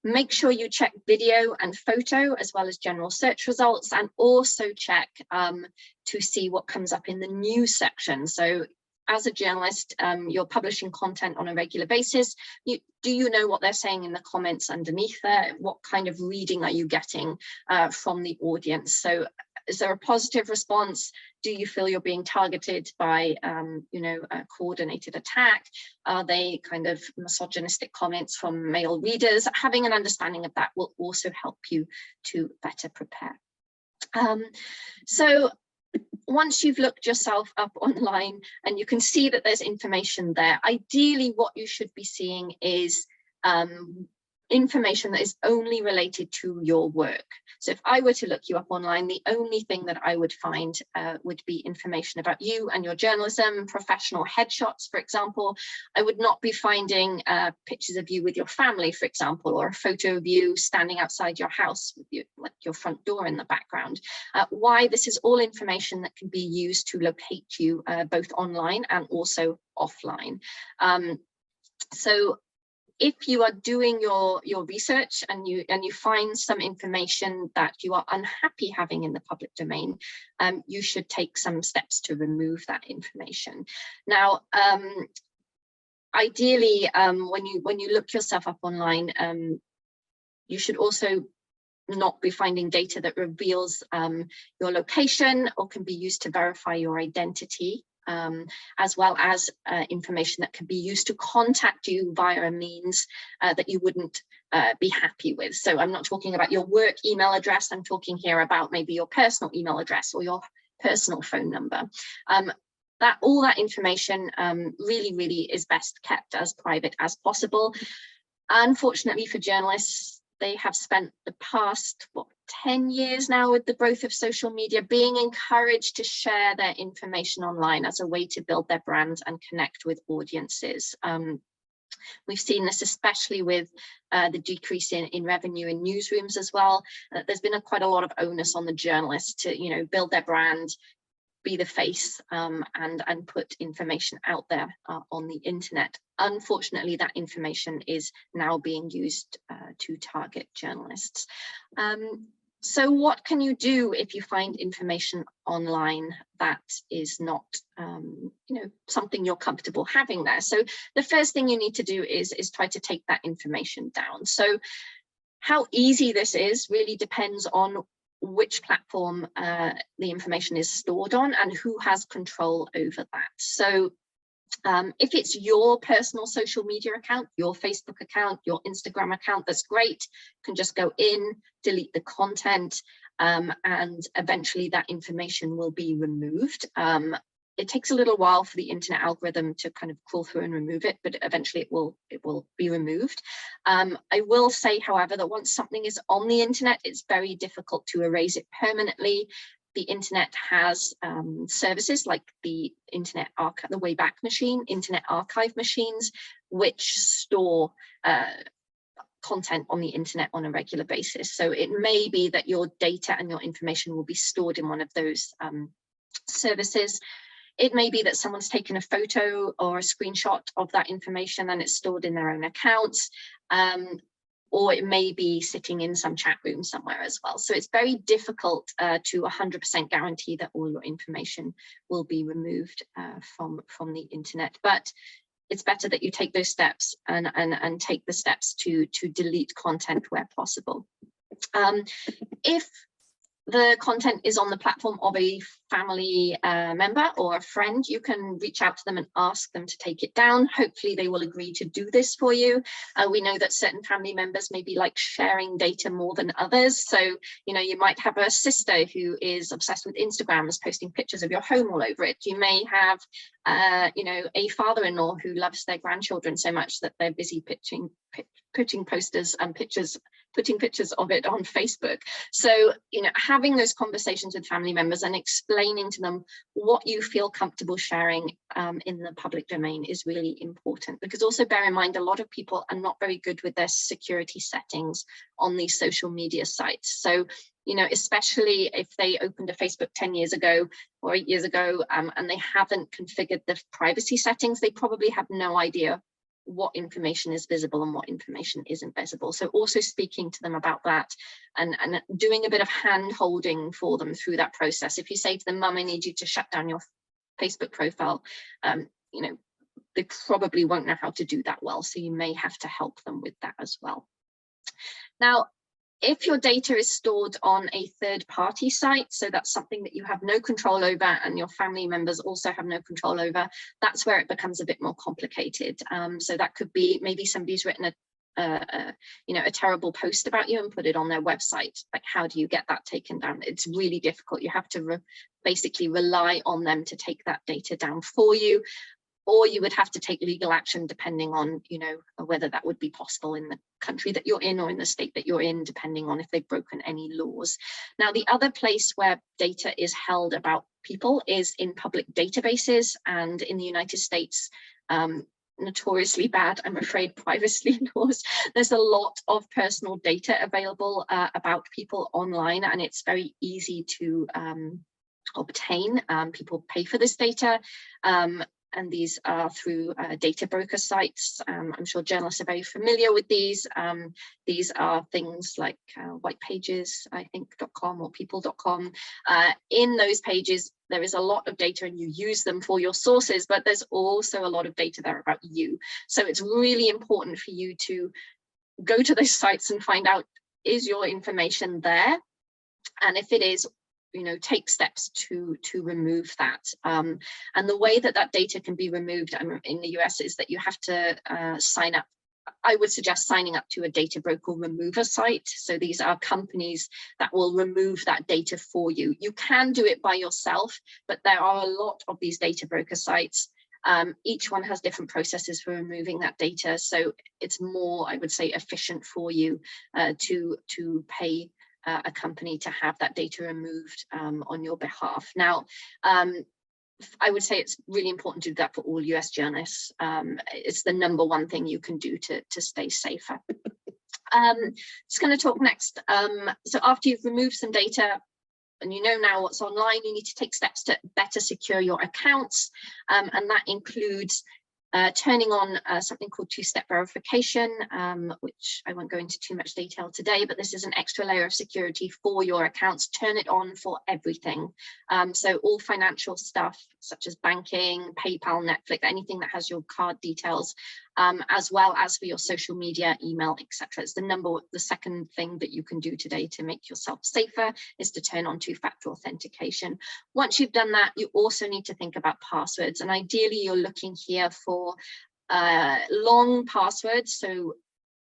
Speaker 18: Make sure you check video and photo as well as general search results, and also check to see what comes up in the news section. So as a journalist, you're publishing content on a regular basis. Do you know what they're saying in the comments underneath there? What kind of reading are you getting from the audience? So is there a positive response? Do you feel you're being targeted by, a coordinated attack? Are they kind of misogynistic comments from male readers? Having an understanding of that will also help you to better prepare. So once you've looked yourself up online and you can see that there's information there, ideally what you should be seeing is information that is only related to your work. So if I were to look you up online, the only thing that I would find would be information about you and your journalism, professional headshots, for example. I would not be finding pictures of you with your family, for example, or a photo of you standing outside your house with your front door in the background. Why? This is all information that can be used to locate you both online and also offline. So if you are doing your research and you find some information that you are unhappy having in the public domain, you should take some steps to remove that information. Now, ideally, when you look yourself up online, you should also not be finding data that reveals your location or can be used to verify your identity. As well as information that can be used to contact you via a means that you wouldn't be happy with. So I'm not talking about your work email address, I'm talking here about maybe your personal email address or your personal phone number. All that information really is best kept as private as possible. Unfortunately for journalists, they have spent the past, 10 years now with the growth of social media being encouraged to share their information online as a way to build their brand and connect with audiences. We've seen this especially with the decrease in revenue in newsrooms as well. There's been quite a lot of onus on the journalists to, build their brand, be the face, and put information out there on the internet. Unfortunately, that information is now being used to target journalists. So what can you do if you find information online that is not, something you're comfortable having there? So the first thing you need to do is try to take that information down. So how easy this is really depends on which platform the information is stored on and who has control over that. So if it's your personal social media account, your Facebook account, your Instagram account, that's great. You can just go in, delete the content, and eventually that information will be removed. It takes a little while for the internet algorithm to kind of crawl through and remove it, but eventually it will be removed. I will say, however, that once something is on the internet, it's very difficult to erase it permanently. The internet has services like the Internet Archive, the Wayback Machine, Internet Archive machines, which store content on the internet on a regular basis. So it may be that your data and your information will be stored in one of those services. It may be that someone's taken a photo or a screenshot of that information and it's stored in their own accounts. Or it may be sitting in some chat room somewhere as well. So it's very difficult to 100% guarantee that all your information will be removed from the internet. But it's better that you take those steps and take the steps to delete content where possible. If the content is on the platform of a family member or a friend, you can reach out to them and ask them to take it down. Hopefully they will agree to do this for you. We know that certain family members maybe like sharing data more than others. So, you might have a sister who is obsessed with Instagram, is posting pictures of your home all over it. You may have, a father-in-law who loves their grandchildren so much that they're busy putting posters and putting pictures of it on Facebook. So, having those conversations with family members and explaining to them what you feel comfortable sharing in the public domain is really important, because also bear in mind, a lot of people are not very good with their security settings on these social media sites. So, especially if they opened a Facebook 10 years ago or 8 years ago and they haven't configured the privacy settings, they probably have no idea what information is visible and what information isn't visible. So also speaking to them about that and doing a bit of hand holding for them through that process. If you say to them, Mum, I need you to shut down your Facebook profile, they probably won't know how to do that well. So you may have to help them with that as well. Now, if your data is stored on a third-party site, so that's something that you have no control over and your family members also have no control over, that's where it becomes a bit more complicated. So that could be maybe somebody's written a terrible post about you and put it on their website. Like, how do you get that taken down? It's really difficult. You have to basically rely on them to take that data down for you. Or you would have to take legal action depending on, whether that would be possible in the country that you're in or in the state that you're in, depending on if they've broken any laws. Now, the other place where data is held about people is in public databases, and in the United States, notoriously bad, I'm afraid, privacy laws. There's a lot of personal data available about people online, and it's very easy to obtain. People pay for this data. And these are through data broker sites. I'm sure journalists are very familiar with these. These are things like white pages, I think, .com or people.com. In those pages, there is a lot of data and you use them for your sources, but there's also a lot of data there about you. So it's really important for you to go to those sites and find out, is your information there? And if it is, take steps to remove that. And the way that data can be removed in the US is that you have to sign up. I would suggest signing up to a data broker remover site. So these are companies that will remove that data for you. You can do it by yourself, but there are a lot of these data broker sites. Each one has different processes for removing that data. So it's more, I would say, efficient for you to pay a company to have that data removed on your behalf. Now, I would say it's really important to do that for all US journalists. It's the #1 thing you can do to stay safer. Just going to talk next. So after you've removed some data and you know now what's online, you need to take steps to better secure your accounts. And that includes turning on something called two-step verification, which I won't go into too much detail today, but this is an extra layer of security for your accounts. Turn it on for everything. So all financial stuff, such as banking, PayPal, Netflix, anything that has your card details, as well as for your social media, email, etc. It's the second thing that you can do today to make yourself safer is to turn on two-factor authentication. Once you've done that, you also need to think about passwords, and ideally you're looking here for long passwords, so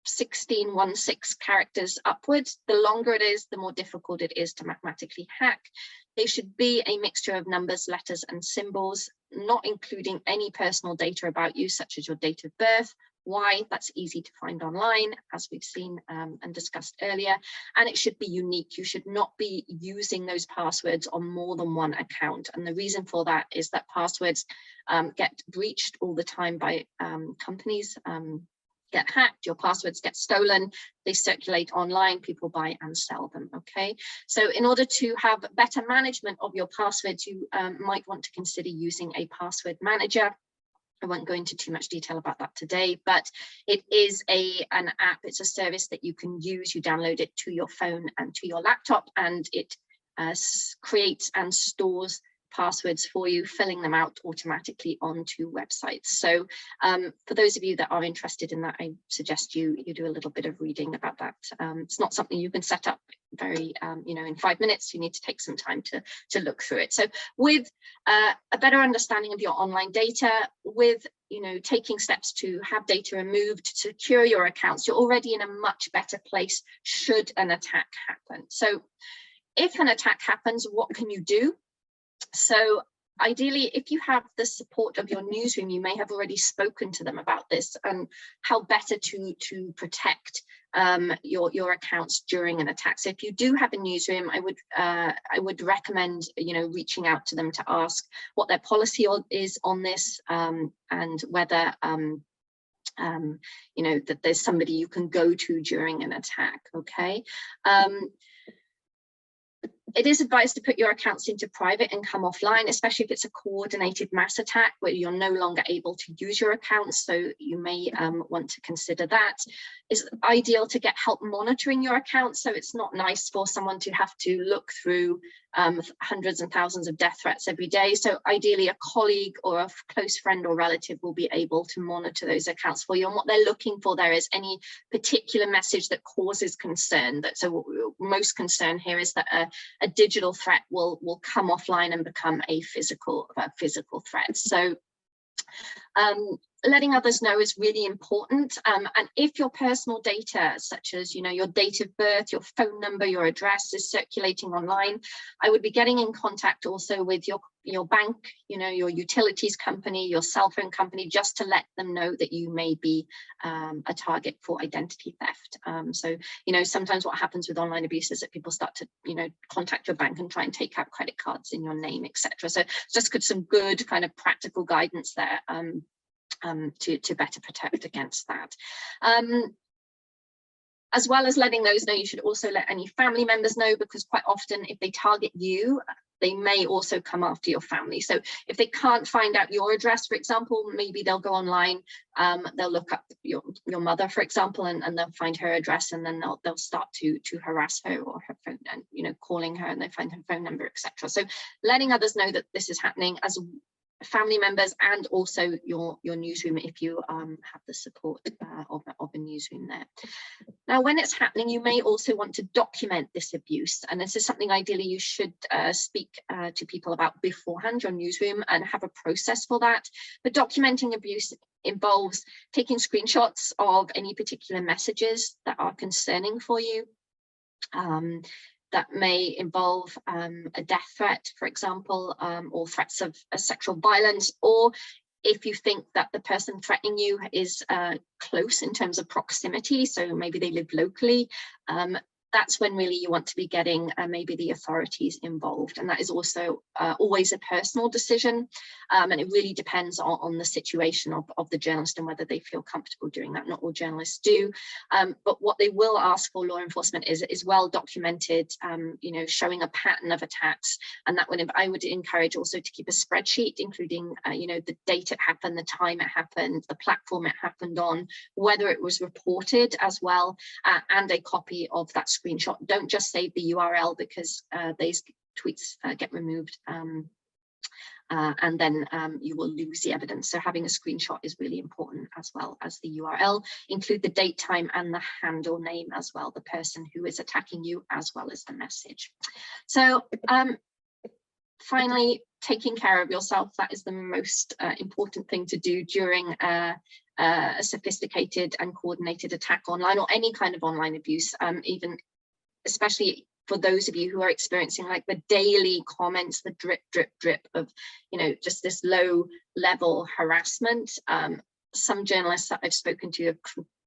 Speaker 18: 16 characters upwards. The longer it is, the more difficult it is to mathematically hack. They should be a mixture of numbers, letters, and symbols, not including any personal data about you, such as your date of birth. Why? That's easy to find online, as we've seen and discussed earlier. And it should be unique. You should not be using those passwords on more than one account. And the reason for that is that passwords get breached all the time by companies, get hacked, your passwords get stolen, they circulate online, people buy and sell them, okay? So in order to have better management of your passwords, you might want to consider using a password manager. I won't go into too much detail about that today, but it is an app, it's a service that you can use. You download it to your phone and to your laptop, and it creates and stores passwords for you, filling them out automatically onto websites. So for those of you that are interested in that, I suggest you do a little bit of reading about that. It's not something you can set up very, in 5 minutes. You need to take some time to look through it. So with a better understanding of your online data, with taking steps to have data removed, to secure your accounts, you're already in a much better place should an attack happen. So if an attack happens, what can you do? So ideally, if you have the support of your newsroom, you may have already spoken to them about this and how better to protect your accounts during an attack. So if you do have a newsroom, I would recommend reaching out to them to ask what their policy is on this, and whether that there's somebody you can go to during an attack. Okay. It is advised to put your accounts into private and come offline, especially if it's a coordinated mass attack where you're no longer able to use your accounts. So you may want to consider that. It's ideal to get help monitoring your accounts. So it's not nice for someone to have to look through hundreds and thousands of death threats every day. So ideally a colleague or a close friend or relative will be able to monitor those accounts for you. And what they're looking for there is any particular message that causes concern. So most concern here is that a digital threat will come offline and become a physical threat. So letting others know is really important. And if your personal data, such as your date of birth, your phone number, your address is circulating online, I would be getting in contact also with your bank, your utilities company, your cell phone company, just to let them know that you may be a target for identity theft. So sometimes what happens with online abuse is that people start to contact your bank and try and take out credit cards in your name, etc. So just some good kind of practical guidance there to better protect against that. As well as letting those know, you should also let any family members know, because quite often if they target you, they may also come after your family. So if they can't find out your address, for example, maybe they'll go online, they'll look up your mother, for example, and they'll find her address, and then they'll start to harass her or her phone, and calling her, and they find her phone number, etc. So letting others know that this is happening, as family members and also your newsroom, if you have the support of a newsroom there. Now, when it's happening, you may also want to document this abuse, and this is something ideally you should speak to people about beforehand, your newsroom, and have a process for that. But documenting abuse involves taking screenshots of any particular messages that are concerning for you. That may involve a death threat, for example, or threats of sexual violence, or if you think that the person threatening you is close in terms of proximity, so maybe they live locally, that's when really you want to be getting maybe the authorities involved. And that is also always a personal decision. And it really depends on the situation of the journalist and whether they feel comfortable doing that. Not all journalists do. But what they will ask for law enforcement is well documented, showing a pattern of attacks. And that I would encourage also to keep a spreadsheet, including, the date it happened, the time it happened, the platform it happened on, whether it was reported as well, and a copy of that screenshot. Don't just save the URL, because these tweets get removed and then you will lose the evidence. So having a screenshot is really important, as well as the URL. Include the date, time, and the handle name as well, the person who is attacking you, as well as the message. So finally, taking care of yourself. That is the most important thing to do during a sophisticated and coordinated attack online, or any kind of online abuse, even especially for those of you who are experiencing like the daily comments, the drip, drip, drip of, just this low level harassment. Some journalists that I've spoken to have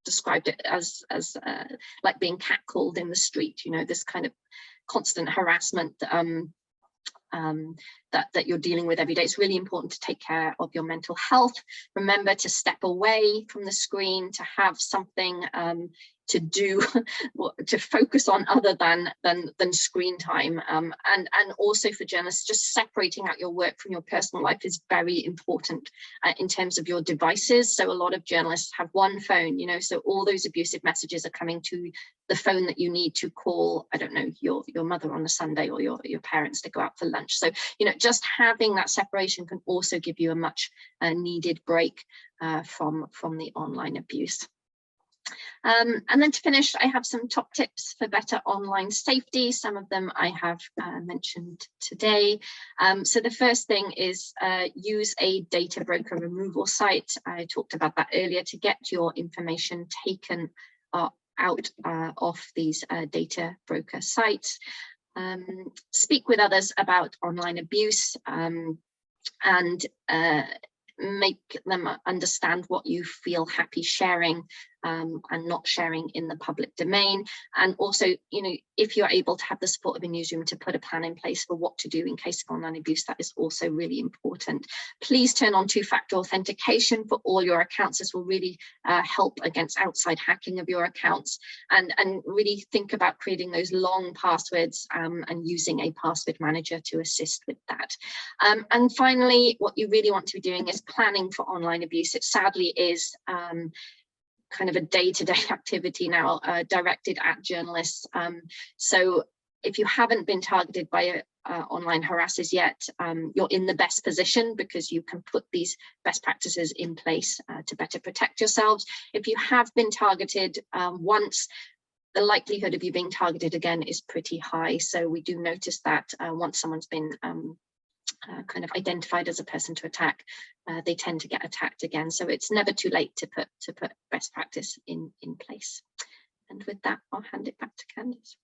Speaker 18: described it as like being catcalled in the street, this kind of constant harassment that you're dealing with every day. It's really important to take care of your mental health. Remember to step away from the screen, to have something to do, to focus on other than screen time. And also for journalists, just separating out your work from your personal life is very important in terms of your devices. So a lot of journalists have one phone, so all those abusive messages are coming to the phone that you need to call, I don't know, your mother on a Sunday, or your parents to go out for lunch. So, just having that separation can also give you a much needed break from the online abuse. And then to finish, I have some top tips for better online safety. Some of them I have mentioned today. So the first thing is use a data broker removal site. I talked about that earlier, to get your information taken out of these data broker sites. Speak with others about online abuse, and make them understand what you feel happy sharing and not sharing in the public domain. And also, if you're able to have the support of a newsroom to put a plan in place for what to do in case of online abuse, that is also really important. Please turn on two-factor authentication for all your accounts. This will really help against outside hacking of your accounts, and really think about creating those long passwords and using a password manager to assist with that. And finally, what you really want to be doing is planning for online abuse. It sadly is kind of a day-to-day activity now, directed at journalists. So if you haven't been targeted by online harassers yet, you're in the best position, because you can put these best practices in place to better protect yourselves. If you have been targeted once, the likelihood of you being targeted again is pretty high. So we do notice that once someone's been kind of identified as a person to attack, they tend to get attacked again. So it's never too late to put best practice in place. And with that, I'll hand it back to Candice.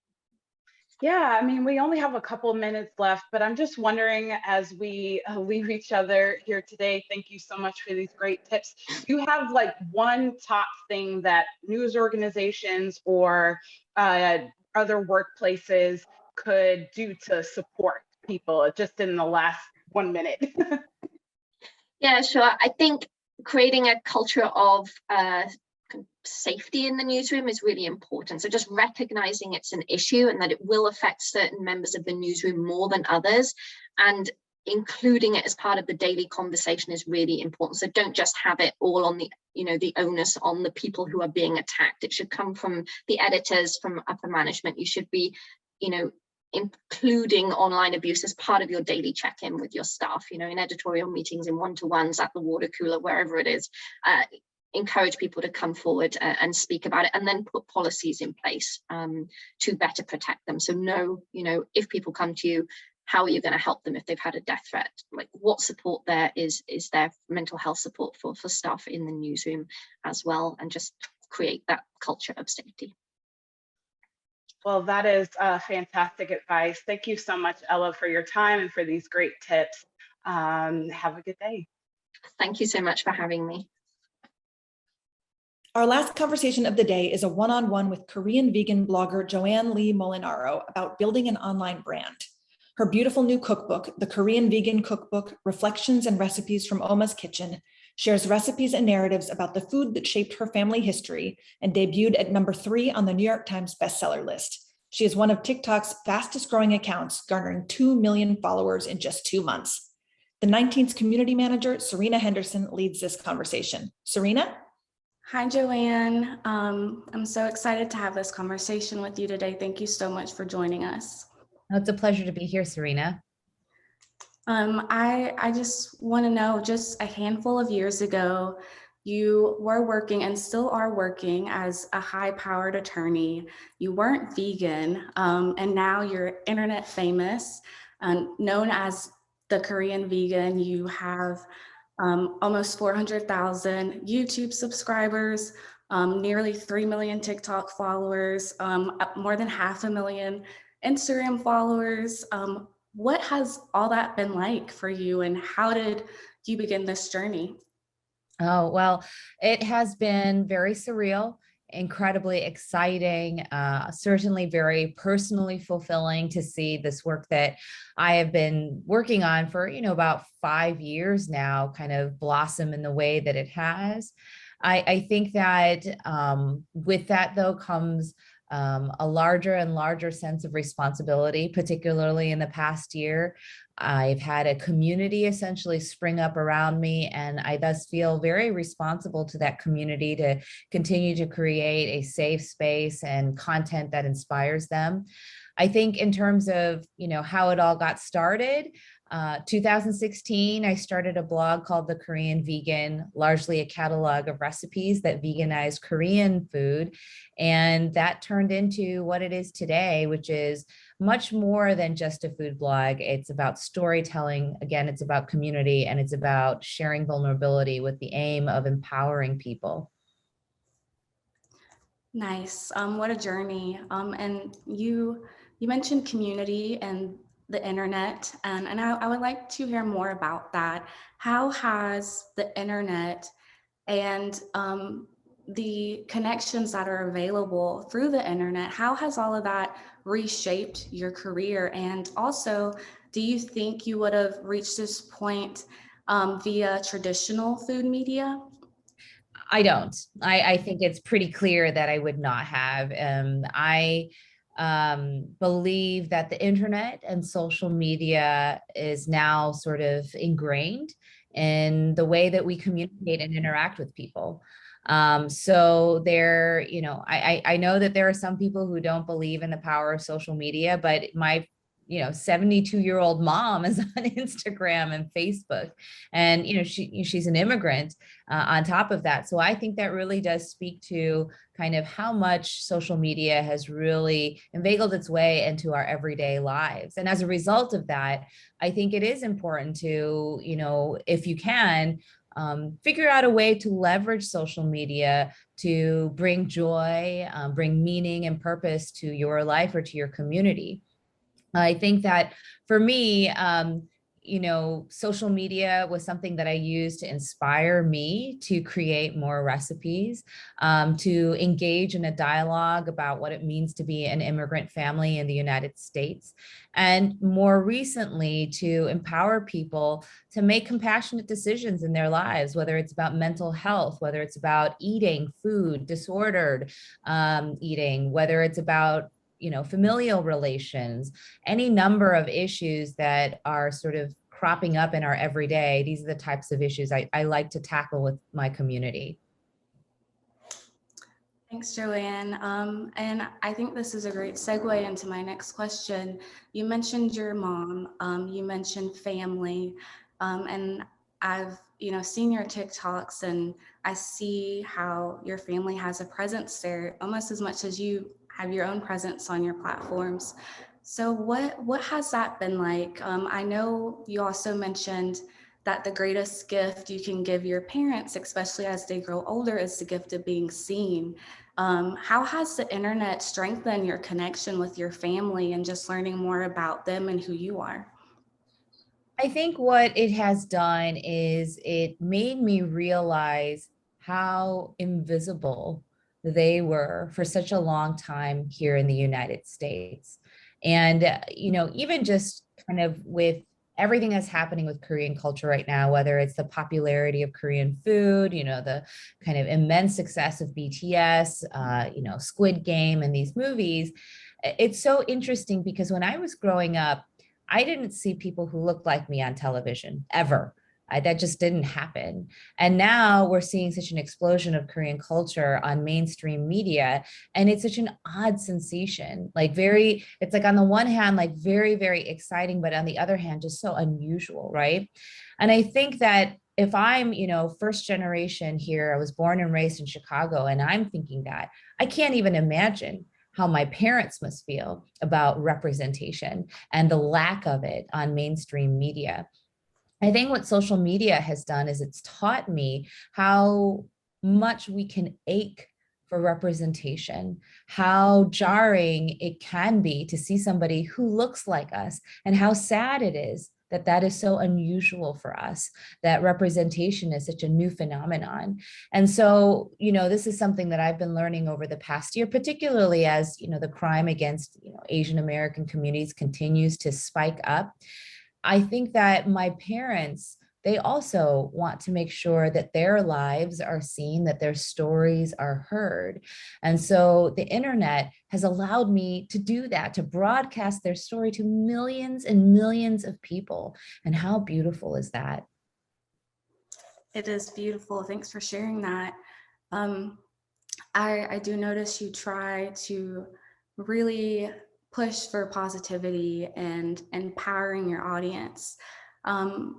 Speaker 13: Yeah, I mean, we only have a couple of minutes left, but I'm just wondering, as we leave each other here today, thank you so much for these great tips. Do you have like one top thing that news organizations or other workplaces could do to support people, just in the last 1 minute?
Speaker 18: Yeah, sure. I think creating a culture of safety in the newsroom is really important. So just recognizing it's an issue and that it will affect certain members of the newsroom more than others, and including it as part of the daily conversation is really important. So don't just have it all on the onus on the people who are being attacked. It should come from the editors, from upper management. You should be, including online abuse as part of your daily check-in with your staff, in editorial meetings, in one-to-ones, at the water cooler, wherever it is. Encourage people to come forward and speak about it, and then put policies in place to better protect them. So know, if people come to you, how are you going to help them if they've had a death threat? Like, what support there is there mental health support for staff in the newsroom as well, and just create that culture of safety.
Speaker 13: Well, that is fantastic advice. Thank you so much, Ella, for your time and for these great tips. Have a good day.
Speaker 18: Thank you so much for having me.
Speaker 5: Our last conversation of the day is a one-on-one with Korean vegan blogger Joanne Lee Molinaro about building an online brand. Her beautiful new cookbook, The Korean Vegan Cookbook, Reflections and Recipes from Oma's Kitchen, shares recipes and narratives about the food that shaped her family history and debuted at number 3 on the New York Times bestseller list. She is one of TikTok's fastest growing accounts, garnering 2 million followers in just 2 months. The 19th community manager, Serena Henderson, leads this conversation. Serena?
Speaker 19: Hi, Joanne. I'm so excited to have this conversation with you today. Thank you so much for joining us.
Speaker 20: It's a pleasure to be here, Serena.
Speaker 19: I just want to know, just a handful of years ago, you were working and still are working as a high-powered attorney. You weren't vegan, and now you're internet famous and known as the Korean vegan. You have almost 400,000 YouTube subscribers, nearly 3 million TikTok followers, more than 500,000 Instagram followers. What has all that been like for you, and how did you begin this journey?
Speaker 20: Oh, well, it has been very surreal, incredibly exciting, certainly very personally fulfilling to see this work that I have been working on for, about 5 years now kind of blossom in the way that it has. I think that with that, though, comes a larger and larger sense of responsibility, particularly in the past year. I've had a community essentially spring up around me, and I thus feel very responsible to that community to continue to create a safe space and content that inspires them. I think in terms of, how it all got started, 2016, I started a blog called The Korean Vegan, largely a catalog of recipes that veganize Korean food. And that turned into what it is today, which is much more than just a food blog. It's about storytelling. Again, it's about community, and it's about sharing vulnerability with the aim of empowering people.
Speaker 19: Nice. What a journey. And you mentioned community and the internet, and I would like to hear more about that. How has the internet and the connections that are available through the internet, how has all of that reshaped your career? And also, do you think you would have reached this point via traditional food media?
Speaker 20: I don't. I think it's pretty clear that I would not have. I believe that the internet and social media is now sort of ingrained in the way that we communicate and interact with people. So there, I know that there are some people who don't believe in the power of social media, but my 72-year-old mom is on Instagram and Facebook, and she's an immigrant on top of that. So I think that really does speak to kind of how much social media has really inveigled its way into our everyday lives. And as a result of that, I think it is important to, if you can, figure out a way to leverage social media to bring joy, bring meaning and purpose to your life or to your community. I think that for me, social media was something that I used to inspire me to create more recipes, to engage in a dialogue about what it means to be an immigrant family in the United States, and more recently to empower people to make compassionate decisions in their lives, whether it's about mental health, whether it's about eating food, disordered eating, whether it's about familial relations, any number of issues that are sort of cropping up in our everyday. These are the types of issues I like to tackle with my community.
Speaker 19: Thanks, Joanne. And I think this is a great segue into my next question. You mentioned your mom, you mentioned family, and I've seen your TikToks, and I see how your family has a presence there almost as much as you have your own presence on your platforms. So what has that been like? I know you also mentioned that the greatest gift you can give your parents, especially as they grow older, is the gift of being seen. How has the internet strengthened your connection with your family and just learning more about them and who you are?
Speaker 20: I think what it has done is it made me realize how invisible they were for such a long time here in the United States. And, even just kind of with everything that's happening with Korean culture right now, whether it's the popularity of Korean food, the kind of immense success of BTS, Squid Game and these movies, it's so interesting because when I was growing up, I didn't see people who looked like me on television ever. That just didn't happen. And now we're seeing such an explosion of Korean culture on mainstream media. And it's such an odd sensation, it's like on the one hand, like very, very exciting, but on the other hand, just so unusual, right? And I think that if I'm, first generation here, I was born and raised in Chicago, and I'm thinking that, I can't even imagine how my parents must feel about representation and the lack of it on mainstream media. I think what social media has done is it's taught me how much we can ache for representation, how jarring it can be to see somebody who looks like us, and how sad it is that that is so unusual for us, that representation is such a new phenomenon. And so, this is something that I've been learning over the past year, particularly as, the crime against, Asian American communities continues to spike up. I think that my parents, they also want to make sure that their lives are seen, that their stories are heard. And so the internet has allowed me to do that, to broadcast their story to millions and millions of people. And how beautiful is that?
Speaker 19: It is beautiful. Thanks for sharing that. I do notice you try to really push for positivity and empowering your audience.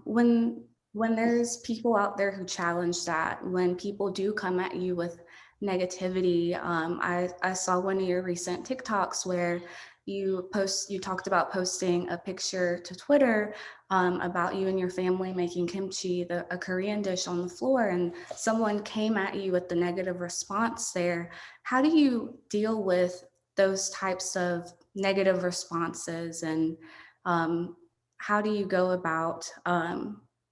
Speaker 19: When there's people out there who challenge that, when people do come at you with negativity, I saw one of your recent TikToks where you talked about posting a picture to Twitter about you and your family making kimchi, a Korean dish, on the floor, and someone came at you with the negative response there. How do you deal with those types of negative responses, and how do you go about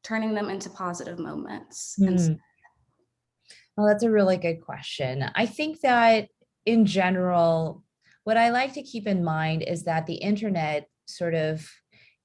Speaker 19: turning them into positive moments?
Speaker 20: Well, that's a really good question. I think that in general, what I like to keep in mind is that the internet sort of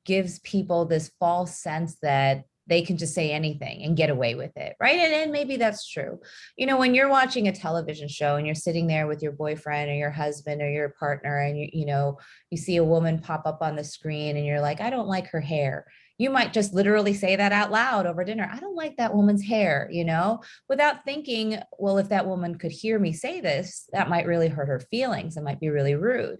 Speaker 20: gives people this false sense that they can just say anything and get away with it, right? And maybe that's true. When you're watching a television show and you're sitting there with your boyfriend or your husband or your partner, and you see a woman pop up on the screen and you're like, I don't like her hair. You might just literally say that out loud over dinner. I don't like that woman's hair, without thinking, well, if that woman could hear me say this, that might really hurt her feelings. It might be really rude.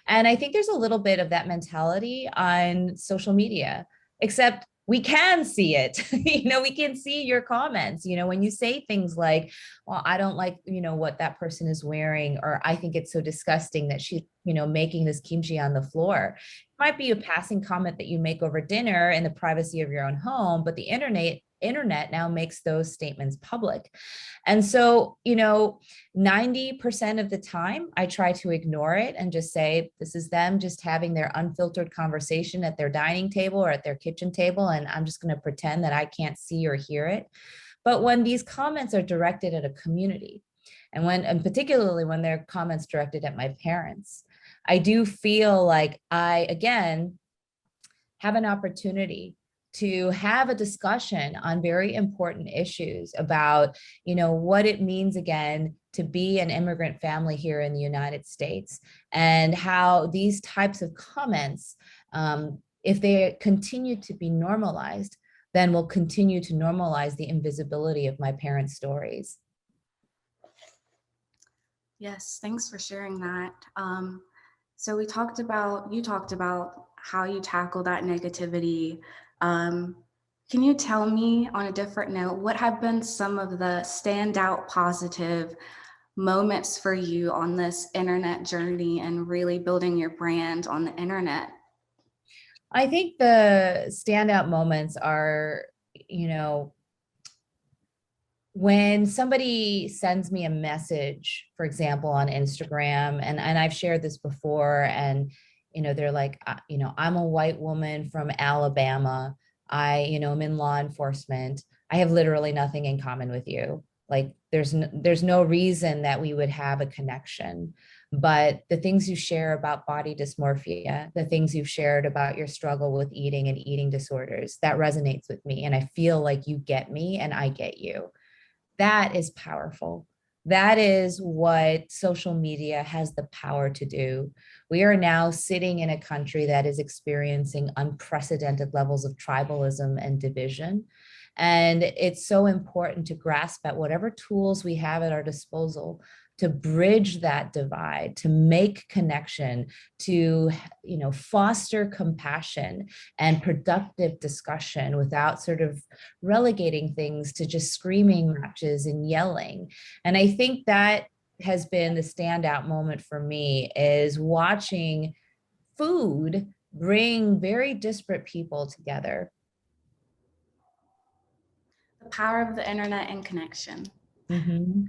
Speaker 20: And I think there's a little bit of that mentality on social media, except we can see it. We can see your comments, when you say things like, well, I don't like, what that person is wearing, or I think it's so disgusting that she's, making this kimchi on the floor. It might be a passing comment that you make over dinner in the privacy of your own home, but the internet now makes those statements public. And so, 90% of the time I try to ignore it and just say, this is them just having their unfiltered conversation at their dining table or at their kitchen table, and I'm just going to pretend that I can't see or hear it. But when these comments are directed at a community, and particularly when they're comments directed at my parents, I do feel like I, again, have an opportunity to have a discussion on very important issues about, what it means, again, to be an immigrant family here in the United States, and how these types of comments, if they continue to be normalized, then will continue to normalize the invisibility of my parents' stories.
Speaker 19: Yes, thanks for sharing that. So you talked about how you tackle that negativity. Can you tell me, on a different note, what have been some of the standout positive moments for you on this internet journey and really building your brand on the internet?
Speaker 20: I think the standout moments are, when somebody sends me a message, for example, on Instagram, and I've shared this before, and, they're like, I'm a white woman from Alabama. I'm in law enforcement. I have literally nothing in common with you. Like there's no reason that we would have a connection. But the things you share about body dysmorphia, the things you've shared about your struggle with eating and eating disorders, that resonates with me. And I feel like you get me and I get you. That is powerful. That is what social media has the power to do. We are now sitting in a country that is experiencing unprecedented levels of tribalism and division. And it's so important to grasp at whatever tools we have at our disposal to bridge that divide, to make connection, to foster compassion and productive discussion without sort of relegating things to just screaming matches and yelling. And I think that has been the standout moment for me, is watching food bring very disparate people together.
Speaker 19: The power of the internet and connection.
Speaker 20: Mm-hmm.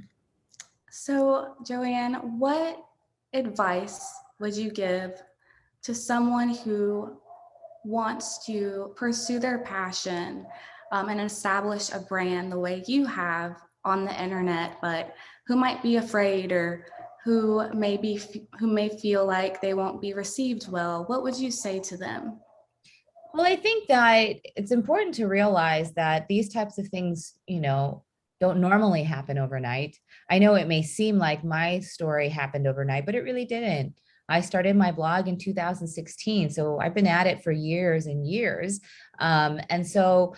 Speaker 19: So, Joanne, what advice would you give to someone who wants to pursue their passion and establish a brand the way you have on the internet, but who might be afraid or who may feel like they won't be received well? What would you say to them?
Speaker 20: Well, I think that it's important to realize that these types of things, don't normally happen overnight. I know it may seem like my story happened overnight, but it really didn't. I started my blog in 2016, so I've been at it for years and years. And so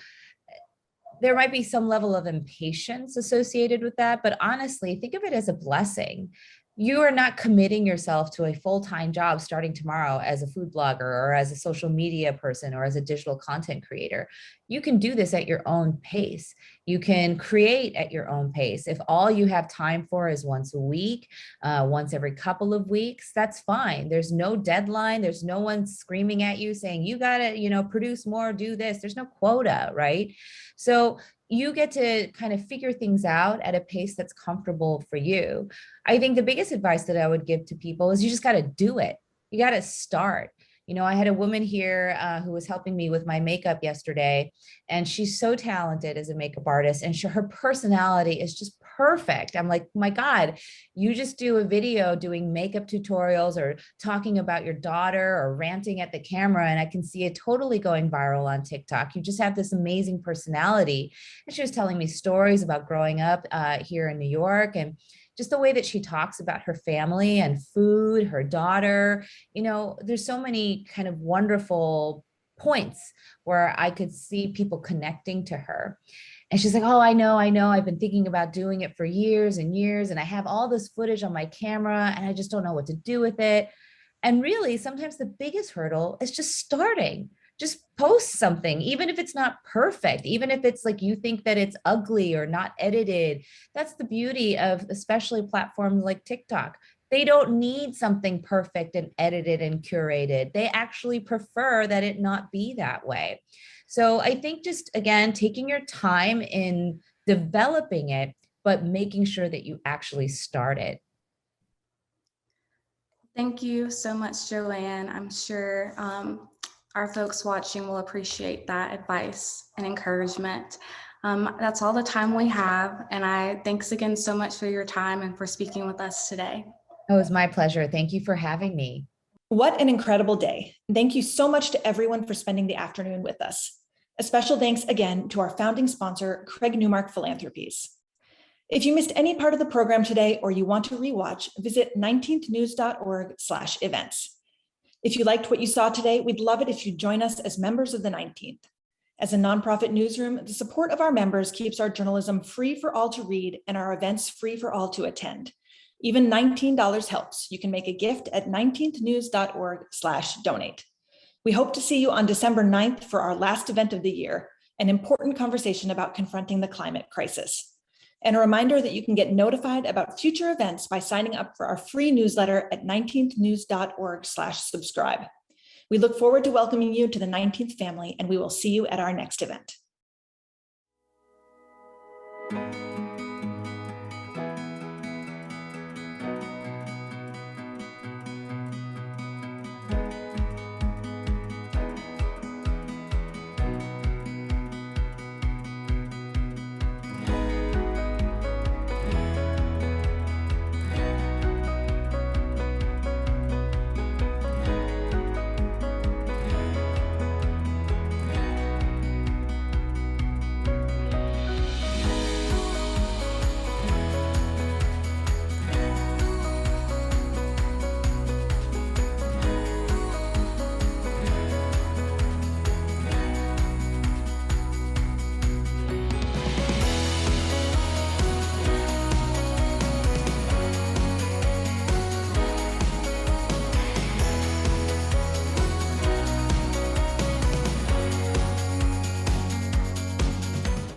Speaker 20: there might be some level of impatience associated with that, but honestly, think of it as a blessing. You are not committing yourself to a full-time job starting tomorrow as a food blogger or as a social media person or as a digital content creator. You can do this at your own pace. You can create at your own pace. If all you have time for is once a week, once every couple of weeks, that's fine. There's no deadline. There's no one screaming at you saying, you gotta, produce more, do this. There's no quota, right? So you get to kind of figure things out at a pace that's comfortable for you. I think the biggest advice that I would give to people is you just got to do it. You got to start. I had a woman here who was helping me with my makeup yesterday, and she's so talented as a makeup artist, and her personality is just perfect. I'm like, my God, you just do a video doing makeup tutorials or talking about your daughter or ranting at the camera, and I can see it totally going viral on TikTok. You just have this amazing personality. And she was telling me stories about growing up here in New York, and just the way that she talks about her family and food, her daughter. There's so many kind of wonderful points where I could see people connecting to her. And she's like, oh, I know. I've been thinking about doing it for years and years, and I have all this footage on my camera, and I just don't know what to do with it. And really, sometimes the biggest hurdle is just starting. Just post something, even if it's not perfect, even if it's like you think that it's ugly or not edited. That's the beauty of especially platforms like TikTok. They don't need something perfect and edited and curated. They actually prefer that it not be that way. So I think just, again, taking your time in developing it, but making sure that you actually start it.
Speaker 19: Thank you so much, Joanne. I'm sure our folks watching will appreciate that advice and encouragement. That's all the time we have. And thanks again so much for your time and for speaking with us today.
Speaker 20: It was my pleasure. Thank you for having me.
Speaker 5: What an incredible day. Thank you so much to everyone for spending the afternoon with us. A special thanks again to our founding sponsor, Craig Newmark Philanthropies. If you missed any part of the program today or you want to rewatch, visit 19thnews.org/events. If you liked what you saw today, we'd love it if you join us as members of the 19th. As a nonprofit newsroom, the support of our members keeps our journalism free for all to read and our events free for all to attend. Even $19 helps. You can make a gift at 19thnews.org/donate. We hope to see you on December 9th for our last event of the year, an important conversation about confronting the climate crisis. And a reminder that you can get notified about future events by signing up for our free newsletter at 19thnews.org/subscribe. We look forward to welcoming you to the 19th family, and we will see you at our next event.